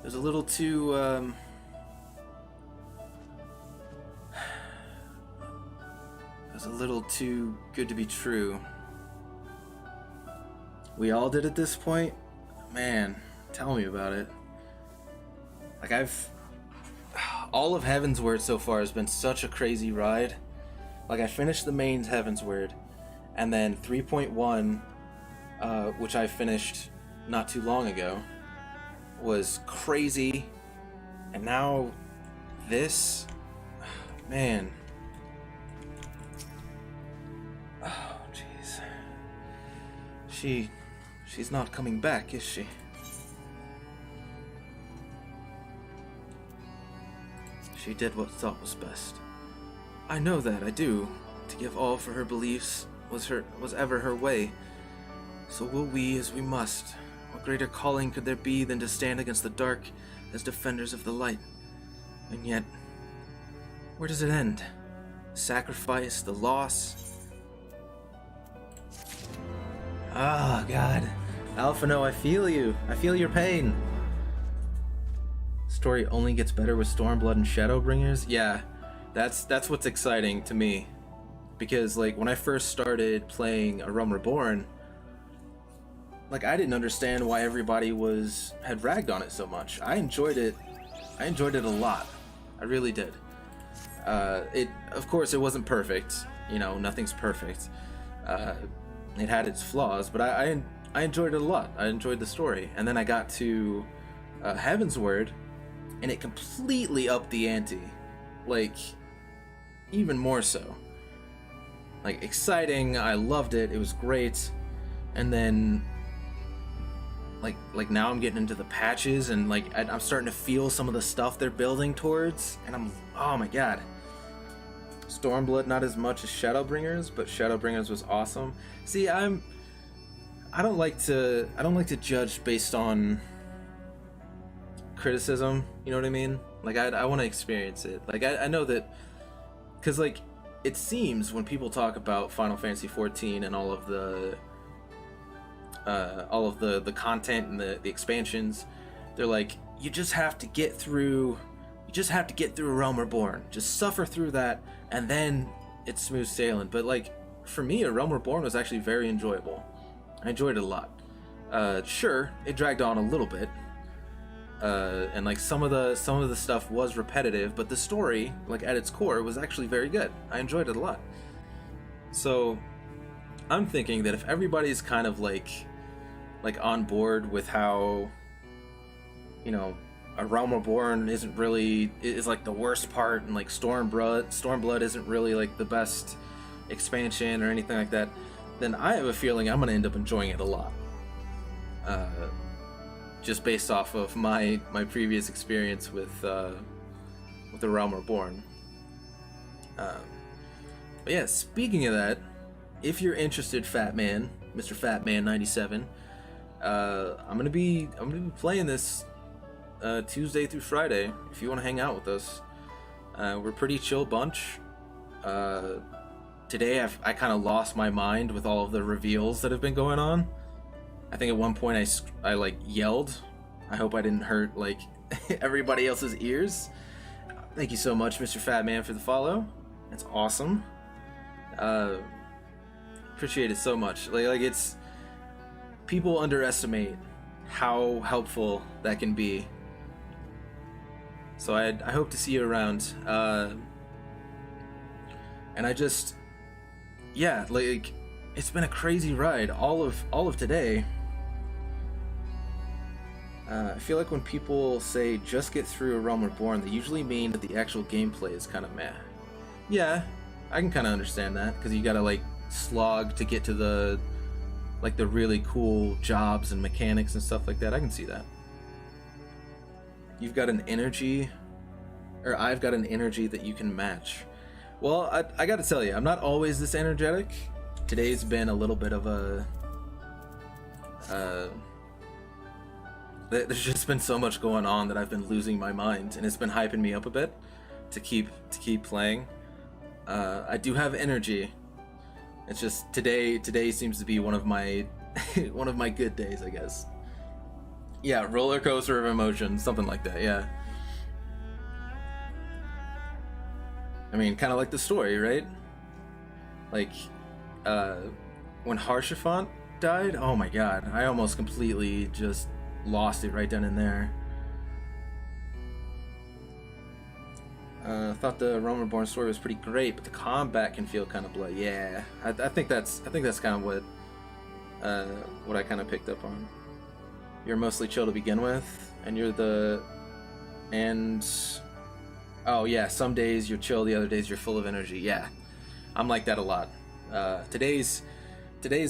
a little too it was a little too good to be true. We all did at this point? Man, tell me about it. Like, all of Heavensward so far has been such a crazy ride. Like, I finished the main Heavensward, and then 3.1, which I finished not too long ago, was crazy. And now this, man. Oh, jeez. She's not coming back, is she? She did what thought was best. I know that, I do. To give all for her beliefs was ever her way. So will we as we must. What greater calling could there be than to stand against the dark as defenders of the light? And yet, where does it end? Sacrifice, the loss? Ah, God. Alphino, I feel you. I feel your pain. Story only gets better with Stormblood and Shadowbringers? Yeah, that's what's exciting to me. Because, like, when I first started playing A Realm Reborn, like, I didn't understand why everybody had ragged on it so much. I enjoyed it a lot. I really did. Of course, it wasn't perfect. You know, nothing's perfect. It had its flaws, but I enjoyed it a lot. I enjoyed the story. And then I got to Heavensward, and it completely upped the ante. Like, even more so. Like, exciting, I loved it, it was great. And then, like now I'm getting into the patches, and like, I'm starting to feel some of the stuff they're building towards, and oh my god. Stormblood not as much as Shadowbringers, but Shadowbringers was awesome. See, I don't like to judge based on criticism, you know what I mean? Like, I want to experience it. Like, I know that, because, like, it seems when people talk about Final Fantasy XIV and all of the content and the expansions, they're like, you just have to get through A Realm Reborn. Just suffer through that, and then it's smooth sailing. But, like, for me, A Realm Reborn was actually very enjoyable. I enjoyed it a lot. Sure, it dragged on a little bit. And like some of the stuff was repetitive, but the story, like at its core, was actually very good. I enjoyed it a lot. So I'm thinking that if everybody's kind of like on board with how, you know, A Realm Reborn is like the worst part, and like Stormblood isn't really like the best expansion or anything like that, then I have a feeling I'm gonna end up enjoying it a lot. Just based off of my previous experience with The Realm Reborn. But yeah, speaking of that, if you're interested, Fat Man, Mr. Fat Man 97, I'm gonna be playing this Tuesday through Friday. If you want to hang out with us, we're a pretty chill bunch. Today I kind of lost my mind with all of the reveals that have been going on. I think at one point I like yelled. I hope I didn't hurt like everybody else's ears. Thank you so much, Mr. Fat Man, for the follow. That's awesome. Appreciate it so much. Like it's, people underestimate how helpful that can be. So I hope to see you around. And I just, yeah, like it's been a crazy ride all of today. I feel like when people say just get through A Realm Reborn, they usually mean that the actual gameplay is kind of meh. Yeah, I can kind of understand that, because you gotta like slog to get to the really cool jobs and mechanics and stuff like that. I can see that. You've got an energy, or I've got an energy that you can match. Well, I gotta tell you, I'm not always this energetic. Today's been a little bit of a there's just been so much going on that I've been losing my mind, and it's been hyping me up a bit to keep playing. I do have energy. It's just today seems to be one of my one of my good days, I guess. Yeah, roller coaster of emotions, something like that. Yeah. I mean, kind of like the story, right? Like, when Haurchefant died, oh my god, I almost completely just lost it right then and there. Thought the Realm Reborn story was pretty great, but the combat can feel kind of bloody. Yeah, I think that's kind of what I kind of picked up on. You're mostly chill to begin with, oh yeah, some days you're chill, the other days you're full of energy. Yeah, I'm like that a lot. Today's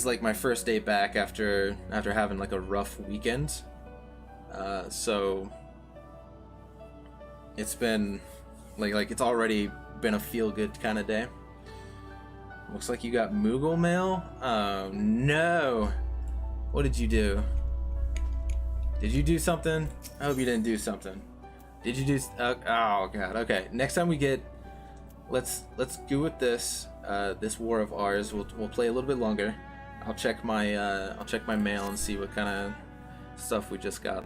like my first day back after having like a rough weekend. So it's been like it's already been a feel-good kind of day. Looks like you got Moogle mail. Oh no! What did you do? Did you do something? I hope you didn't do something. Did you do? Oh god. Okay. Next time we get, let's go with this this war of ours. We'll play a little bit longer. I'll check my mail and see what kind of stuff we just got.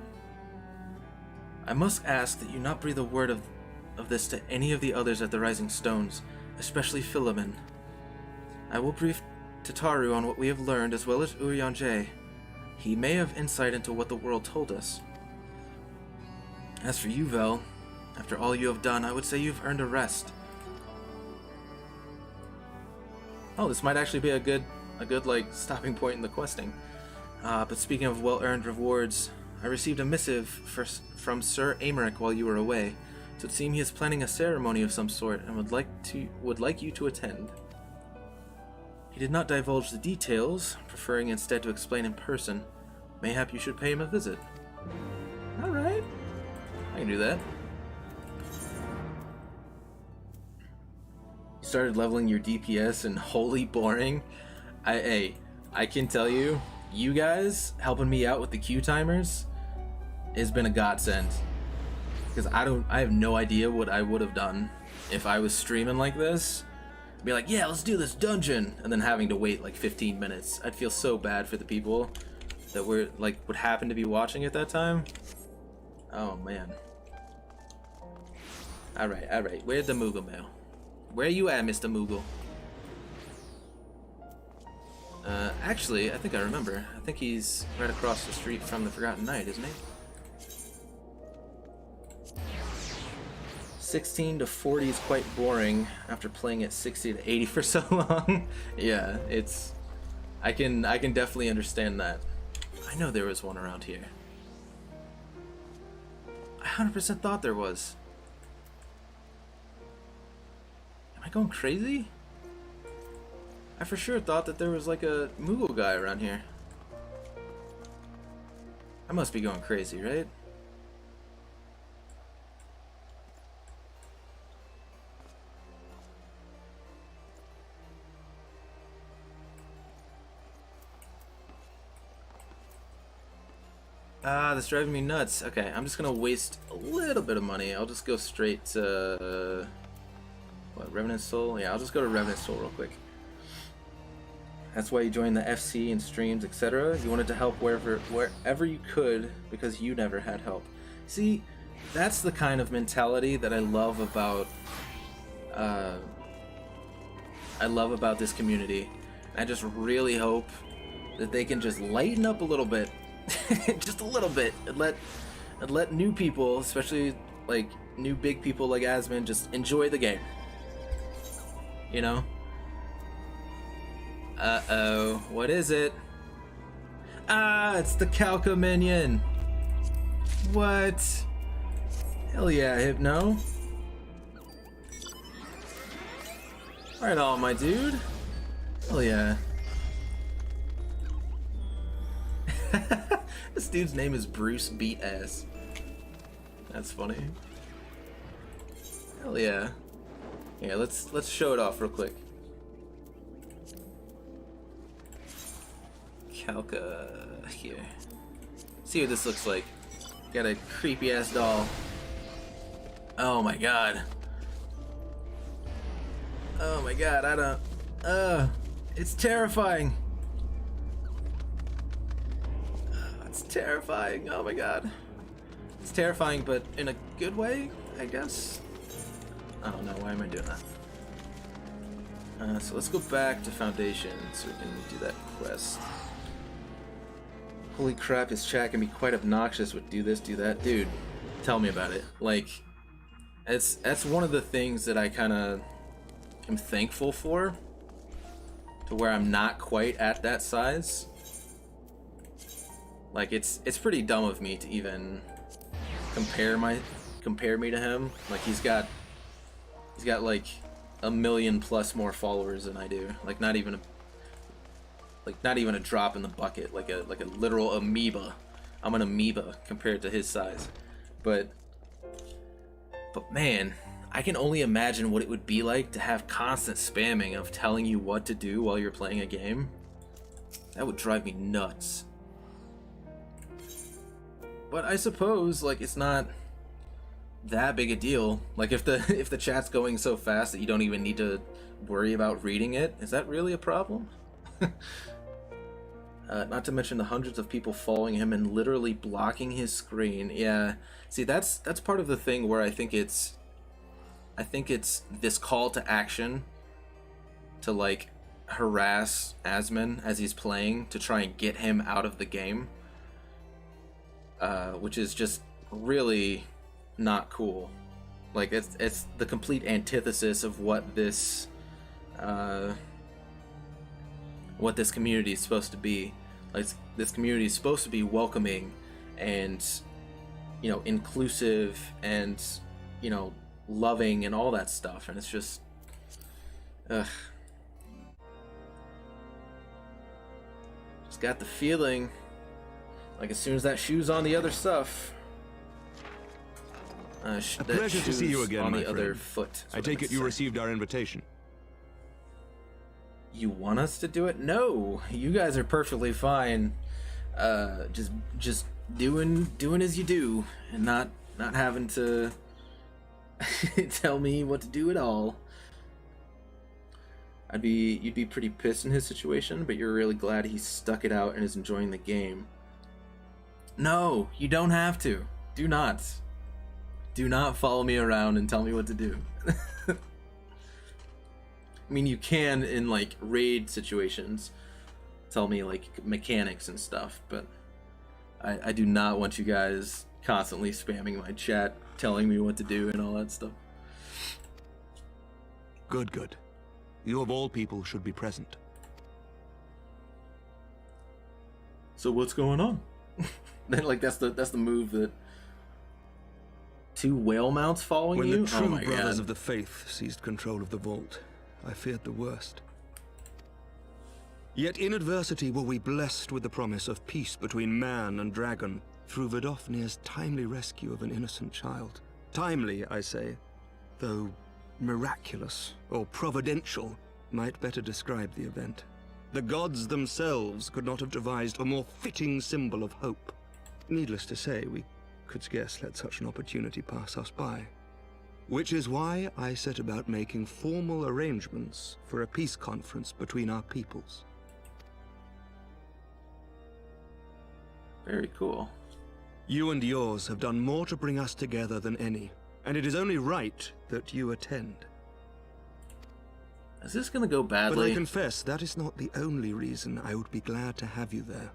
I must ask that you not breathe a word of this to any of the others at the Rising Stones, especially Philemon. I will brief Tataru on what we have learned, as well as Urianger. He may have insight into what the world told us. As for you, Vel, after all you have done, I would say you've earned a rest. Oh, this might actually be a good like stopping point in the questing. But speaking of well-earned rewards, I received a missive from Sir Aymeric while you were away. So it seems he is planning a ceremony of some sort and would like you to attend. He did not divulge the details, preferring instead to explain in person. Mayhap you should pay him a visit. Alright. I can do that. You started leveling your DPS and holy boring. I can tell you, you guys helping me out with the queue timers has been a godsend. Because I have no idea what I would have done if I was streaming like this. I'd be like, yeah, let's do this dungeon, and then having to wait like 15 minutes. I'd feel so bad for the people that would happen to be watching at that time. Oh man. Alright. Where's the Moogle mail? Where you at, Mr. Moogle? Actually, I think I remember. I think he's right across the street from the Forgotten Knight, isn't he? 16 to 40 is quite boring after playing at 60 to 80 for so long. Yeah, I can definitely understand that. I know there was one around here. I 100% thought there was. Am I going crazy? I for sure thought that there was like a Moogle guy around here. I must be going crazy, right? Ah, that's driving me nuts. Okay, I'm just gonna waste a little bit of money. I'll just go straight to... what, Revenant Soul? Yeah, I'll just go to Revenant Soul real quick. That's why you joined the FC and streams, etc. You wanted to help wherever you could because you never had help. See, that's the kind of mentality that I love about this community. I just really hope that they can just lighten up a little bit. Just a little bit, and let new people, especially like new big people like Asmon, just enjoy the game. You know? Uh-oh, what is it? Ah, it's the Calca minion. What? Hell yeah, Hypno. Right on, my dude. Hell yeah. This dude's name is Bruce Beat Ass. That's funny. Hell yeah. Yeah, let's show it off real quick. Calca here. See what this looks like. Got a creepy ass doll. Oh my god. Oh my god, I don't... it's terrifying. It's terrifying. Oh my god. It's terrifying, but in a good way, I guess. I don't know. Why am I doing that? So let's go back to Foundation so we can do that quest. Holy crap, his chat can be quite obnoxious with do this, do that. Dude, tell me about it. Like, that's one of the things that I kind of am thankful for, to where I'm not quite at that size. Like, it's pretty dumb of me to even compare me to him. Like, he's got like 1 million plus more followers than I do. Like, not even a drop in the bucket. Like a literal amoeba. I'm an amoeba compared to his size. But man, I can only imagine what it would be like to have constant spamming of telling you what to do while you're playing a game. That would drive me nuts. But I suppose, like, it's not that big a deal. Like, if the chat's going so fast that you don't even need to worry about reading it, is that really a problem? Not to mention the hundreds of people following him and literally blocking his screen. Yeah, see, that's part of the thing where I think it's this call to action to, like, harass Asmon as he's playing to try and get him out of the game. Which is just really not cool. Like, it's the complete antithesis of what this community is supposed to be. Like, this community is supposed to be welcoming and, you know, inclusive and, you know, loving and all that stuff, and it's just, ugh. Just got the feeling like as soon as that shoe's on the other stuff, a pleasure to see you again, on my the friend. other foot. I take it you received our invitation. You want us to do it? No, you guys are perfectly fine. Just doing as you do, and not having to tell me what to do at all. You'd be pretty pissed in his situation, but you're really glad he stuck it out and is enjoying the game. No, you don't have to. Do not. Do not follow me around and tell me what to do. I mean, you can in, like, raid situations tell me, like, mechanics and stuff, but I do not want you guys constantly spamming my chat, telling me what to do and all that stuff. Good. You of all people should be present. So what's going on? Then, like, that's the move that 2 whale mounts following when you? When the true oh my brothers God. of the faith seized control of the vault, I feared the worst. Yet in adversity were we blessed with the promise of peace between man and dragon through Vidofnir's timely rescue of an innocent child. Timely, I say, though miraculous or providential might better describe the event. The gods themselves could not have devised a more fitting symbol of hope. Needless to say, we could scarce let such an opportunity pass us by. Which is why I set about making formal arrangements for a peace conference between our peoples. Very cool. You and yours have done more to bring us together than any, and it is only right that you attend. Is this gonna go badly? But I confess, that is not the only reason I would be glad to have you there.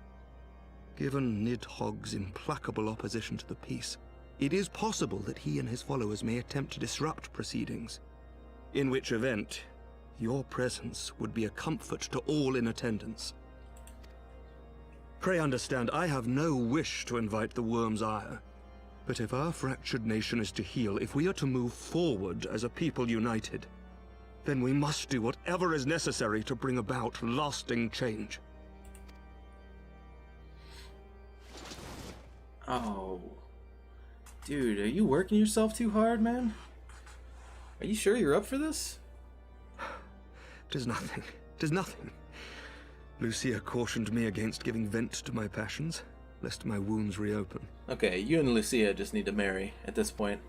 Given Nidhogg's implacable opposition to the peace, it is possible that he and his followers may attempt to disrupt proceedings, in which event, your presence would be a comfort to all in attendance. Pray understand, I have no wish to invite the Worm's ire, but if our fractured nation is to heal, if we are to move forward as a people united, then we must do whatever is necessary to bring about lasting change. Oh. Dude, are you working yourself too hard, man? Are you sure you're up for this? 'Tis nothing. 'Tis nothing. Lucia cautioned me against giving vent to my passions, lest my wounds reopen. Okay, you and Lucia just need to marry at this point.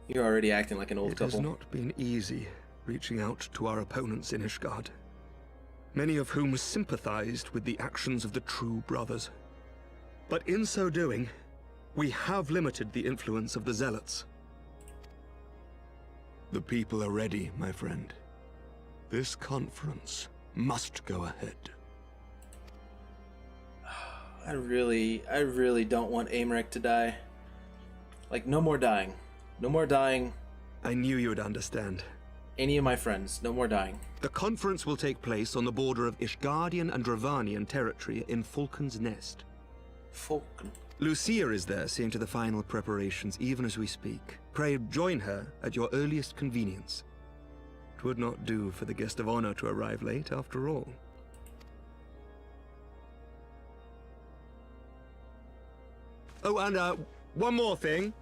You're already acting like an old couple. It has not been easy reaching out to our opponents in Ishgard, many of whom sympathized with the actions of the true brothers. But in so doing, we have limited the influence of the Zealots. The people are ready, my friend. This conference must go ahead. I really don't want Aymeric to die. Like, no more dying. No more dying. I knew you would understand. Any of my friends, no more dying. The conference will take place on the border of Ishgardian and Dravanian territory in Falcon's Nest. Falcon. Lucia is there, seeing to the final preparations even as we speak. Pray join her at your earliest convenience. It would not do for the guest of honor to arrive late, after all. Oh, and one more thing.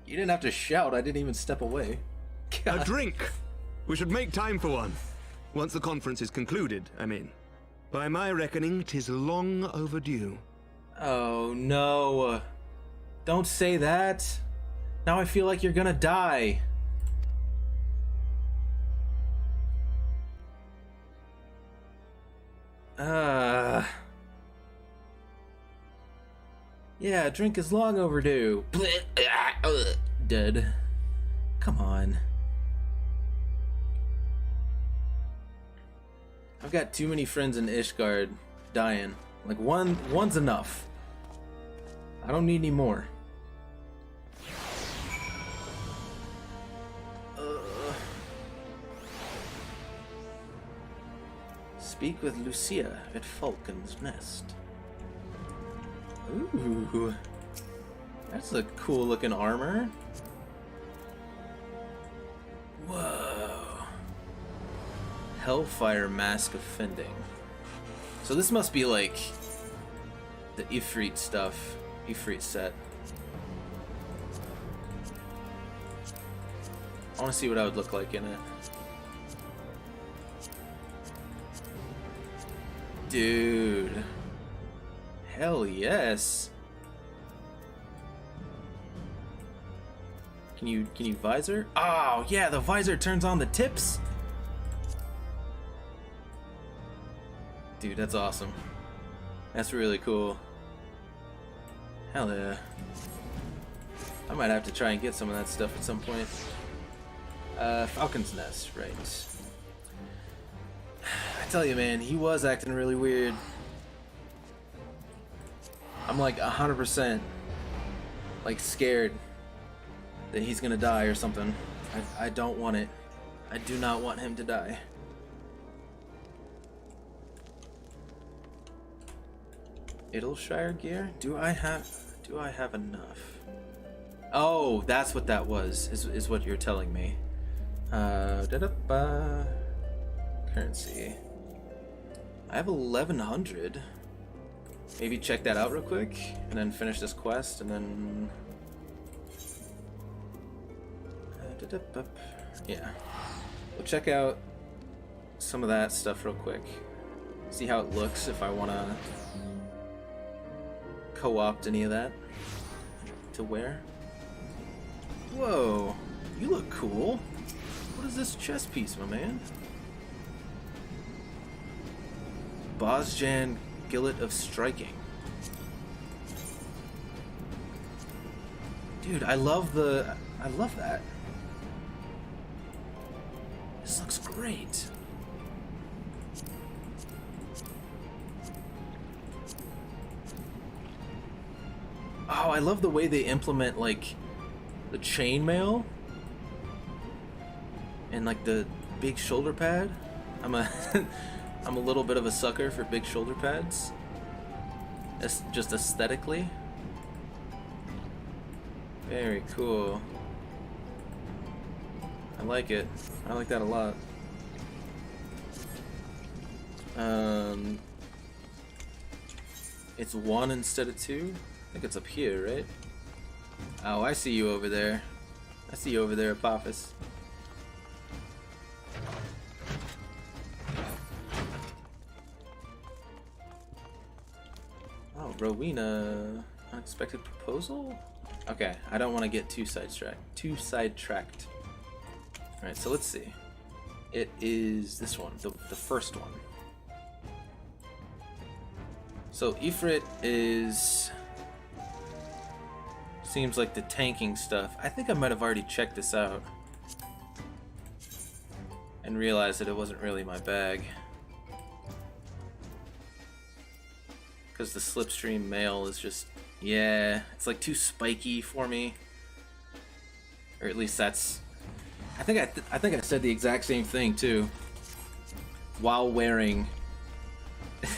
You didn't have to shout, I didn't even step away. God. A drink! We should make time for one. Once the conference is concluded, I mean. By my reckoning, 'tis long overdue. Oh, no. Don't say that. Now I feel like you're gonna die. Yeah, drink is long overdue. Dead. Come on. I've got too many friends in Ishgard dying. Like, one's enough. I don't need any more. Speak with Lucia at Falcon's Nest. Ooh. That's a cool looking armor. Whoa. Hellfire Mask of Fending. So this must be like the Ifrit stuff. Ifrit set. I want to see what I would look like in it. Dude. Hell yes. Can you visor? Oh yeah, the visor turns on the tips. Dude, that's awesome. That's really cool. Hell yeah. I might have to try and get some of that stuff at some point. Falcon's Nest, right. I tell you, man, he was acting really weird. I'm like 100% like scared that he's gonna die or something. I don't want it. I do not want him to die. Idleshire gear? Do I have enough? Oh, that's what that was, is what you're telling me. Currency. I have 1100. Maybe check that out real quick, and then finish this quest, and then... yeah. We'll check out some of that stuff real quick. See how it looks if I wanna co-opt any of that to wear. Whoa, you look cool. What is this chess piece, my man? Bosjan Gillet of Striking. Dude, I love that. This looks great. Oh, I love the way they implement, like, the chainmail and, like, the big shoulder pad. I'm a little bit of a sucker for big shoulder pads. It's just aesthetically. Very cool. I like it. I like that a lot. It's 1 instead of 2. I think it's up here, right? Oh, I see you over there. I see you over there, Apophis. Oh, Rowena. Unexpected proposal? Okay, I don't want to get too sidetracked. Alright, so let's see. It is this one, the first one. So Ifrit is... seems like the tanking stuff. I think I might have already checked this out and realized that it wasn't really my bag. Because the Slipstream mail is just... yeah, it's like too spiky for me. Or at least that's... I think I said the exact same thing too while wearing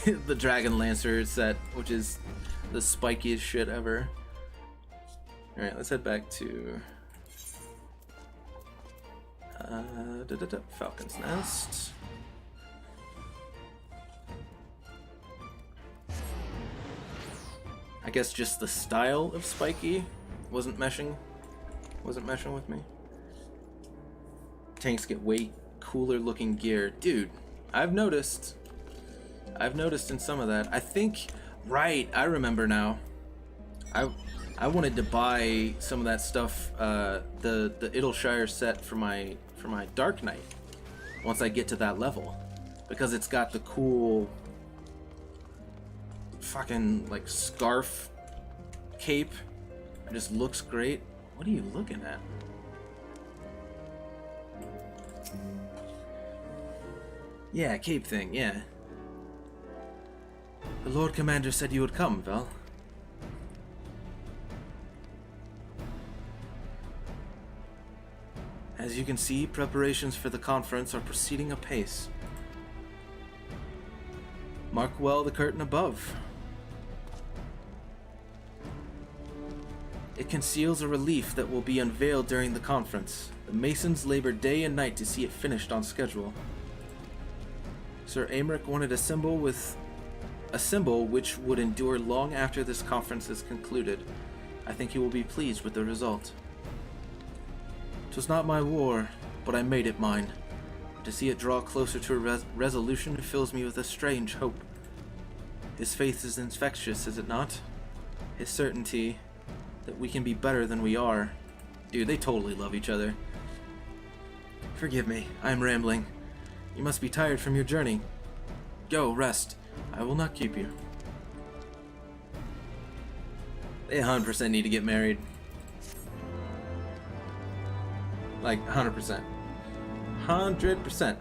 the Dragon Lancer set, which is the spikiest shit ever. Alright, let's head back to Falcon's Nest. I guess just the style of spiky wasn't meshing with me. Tanks get way cooler looking gear. Dude, I've noticed in some of that. I think, right, I remember now. I wanted to buy some of that stuff, the Idleshire set for my Dark Knight once I get to that level, because it's got the cool fucking like scarf cape. It just looks great. What are you looking at? Yeah, cape thing, yeah. The Lord Commander said you would come, Val. As you can see, preparations for the conference are proceeding apace. Mark well the curtain above. It conceals a relief that will be unveiled during the conference. The Masons labor day and night to see it finished on schedule. Sir Aymeric wanted a symbol which would endure long after this conference is concluded. I think he will be pleased with the result. 'Twas not my war, but I made it mine. To see it draw closer to a resolution fills me with a strange hope. His faith is infectious, is it not? His certainty that we can be better than we are. Dude, they totally love each other. Forgive me, I am rambling. You must be tired from your journey. Go, rest. I will not keep you. They 100% need to get married. Like, 100%. 100%.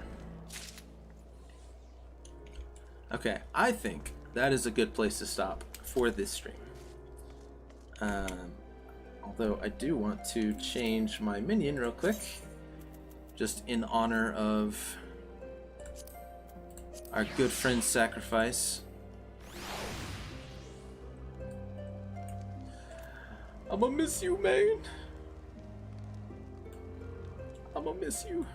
Okay, I think that is a good place to stop for this stream. Although I do want to change my minion real quick, just in honor of our good friend's sacrifice. I'ma miss you, man. I'ma miss you.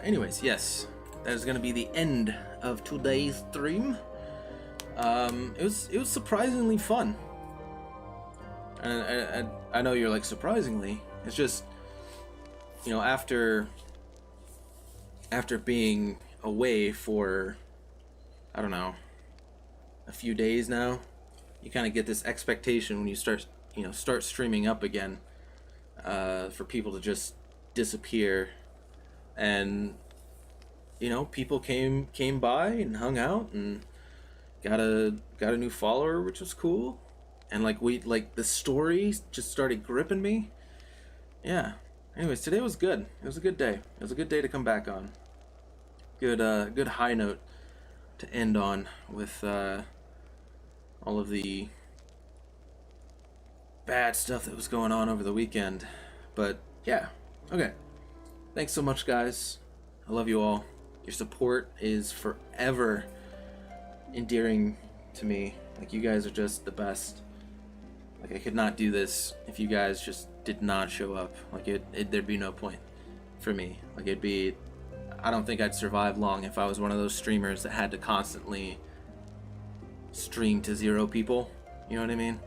Anyways, yes, that is going to be the end of today's stream. It was surprisingly fun. And I know you're like, surprisingly. It's just, you know, after being away for, I don't know, a few days now, you kind of get this expectation when you start streaming up again, for people to just disappear. And, you know, people came by and hung out and got a new follower, which was cool. And like the story just started gripping me. Yeah. Anyways, today was good. It was a good day. It was a good day to come back on. Good high note to end on with all of the bad stuff that was going on over the weekend. But yeah, okay. Thanks so much, guys. I love you all. Your support is forever endearing to me. Like, you guys are just the best. Like, I could not do this if you guys just did not show up. Like, there'd be no point for me. Like, I don't think I'd survive long if I was one of those streamers that had to constantly stream to 0 people. You know what I mean?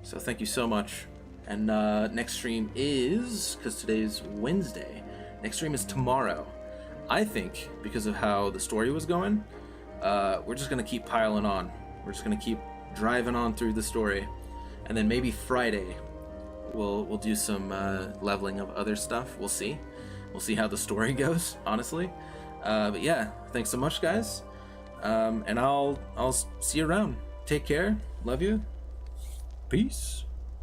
So thank you so much. And next stream is, because today's Wednesday, next stream is tomorrow. I think, because of how the story was going, we're just going to keep piling on. We're just going to keep driving on through the story. And then maybe Friday, we'll do some leveling of other stuff. We'll see. We'll see how the story goes, honestly. But yeah, thanks so much, guys. And I'll see you around. Take care. Love you. Peace.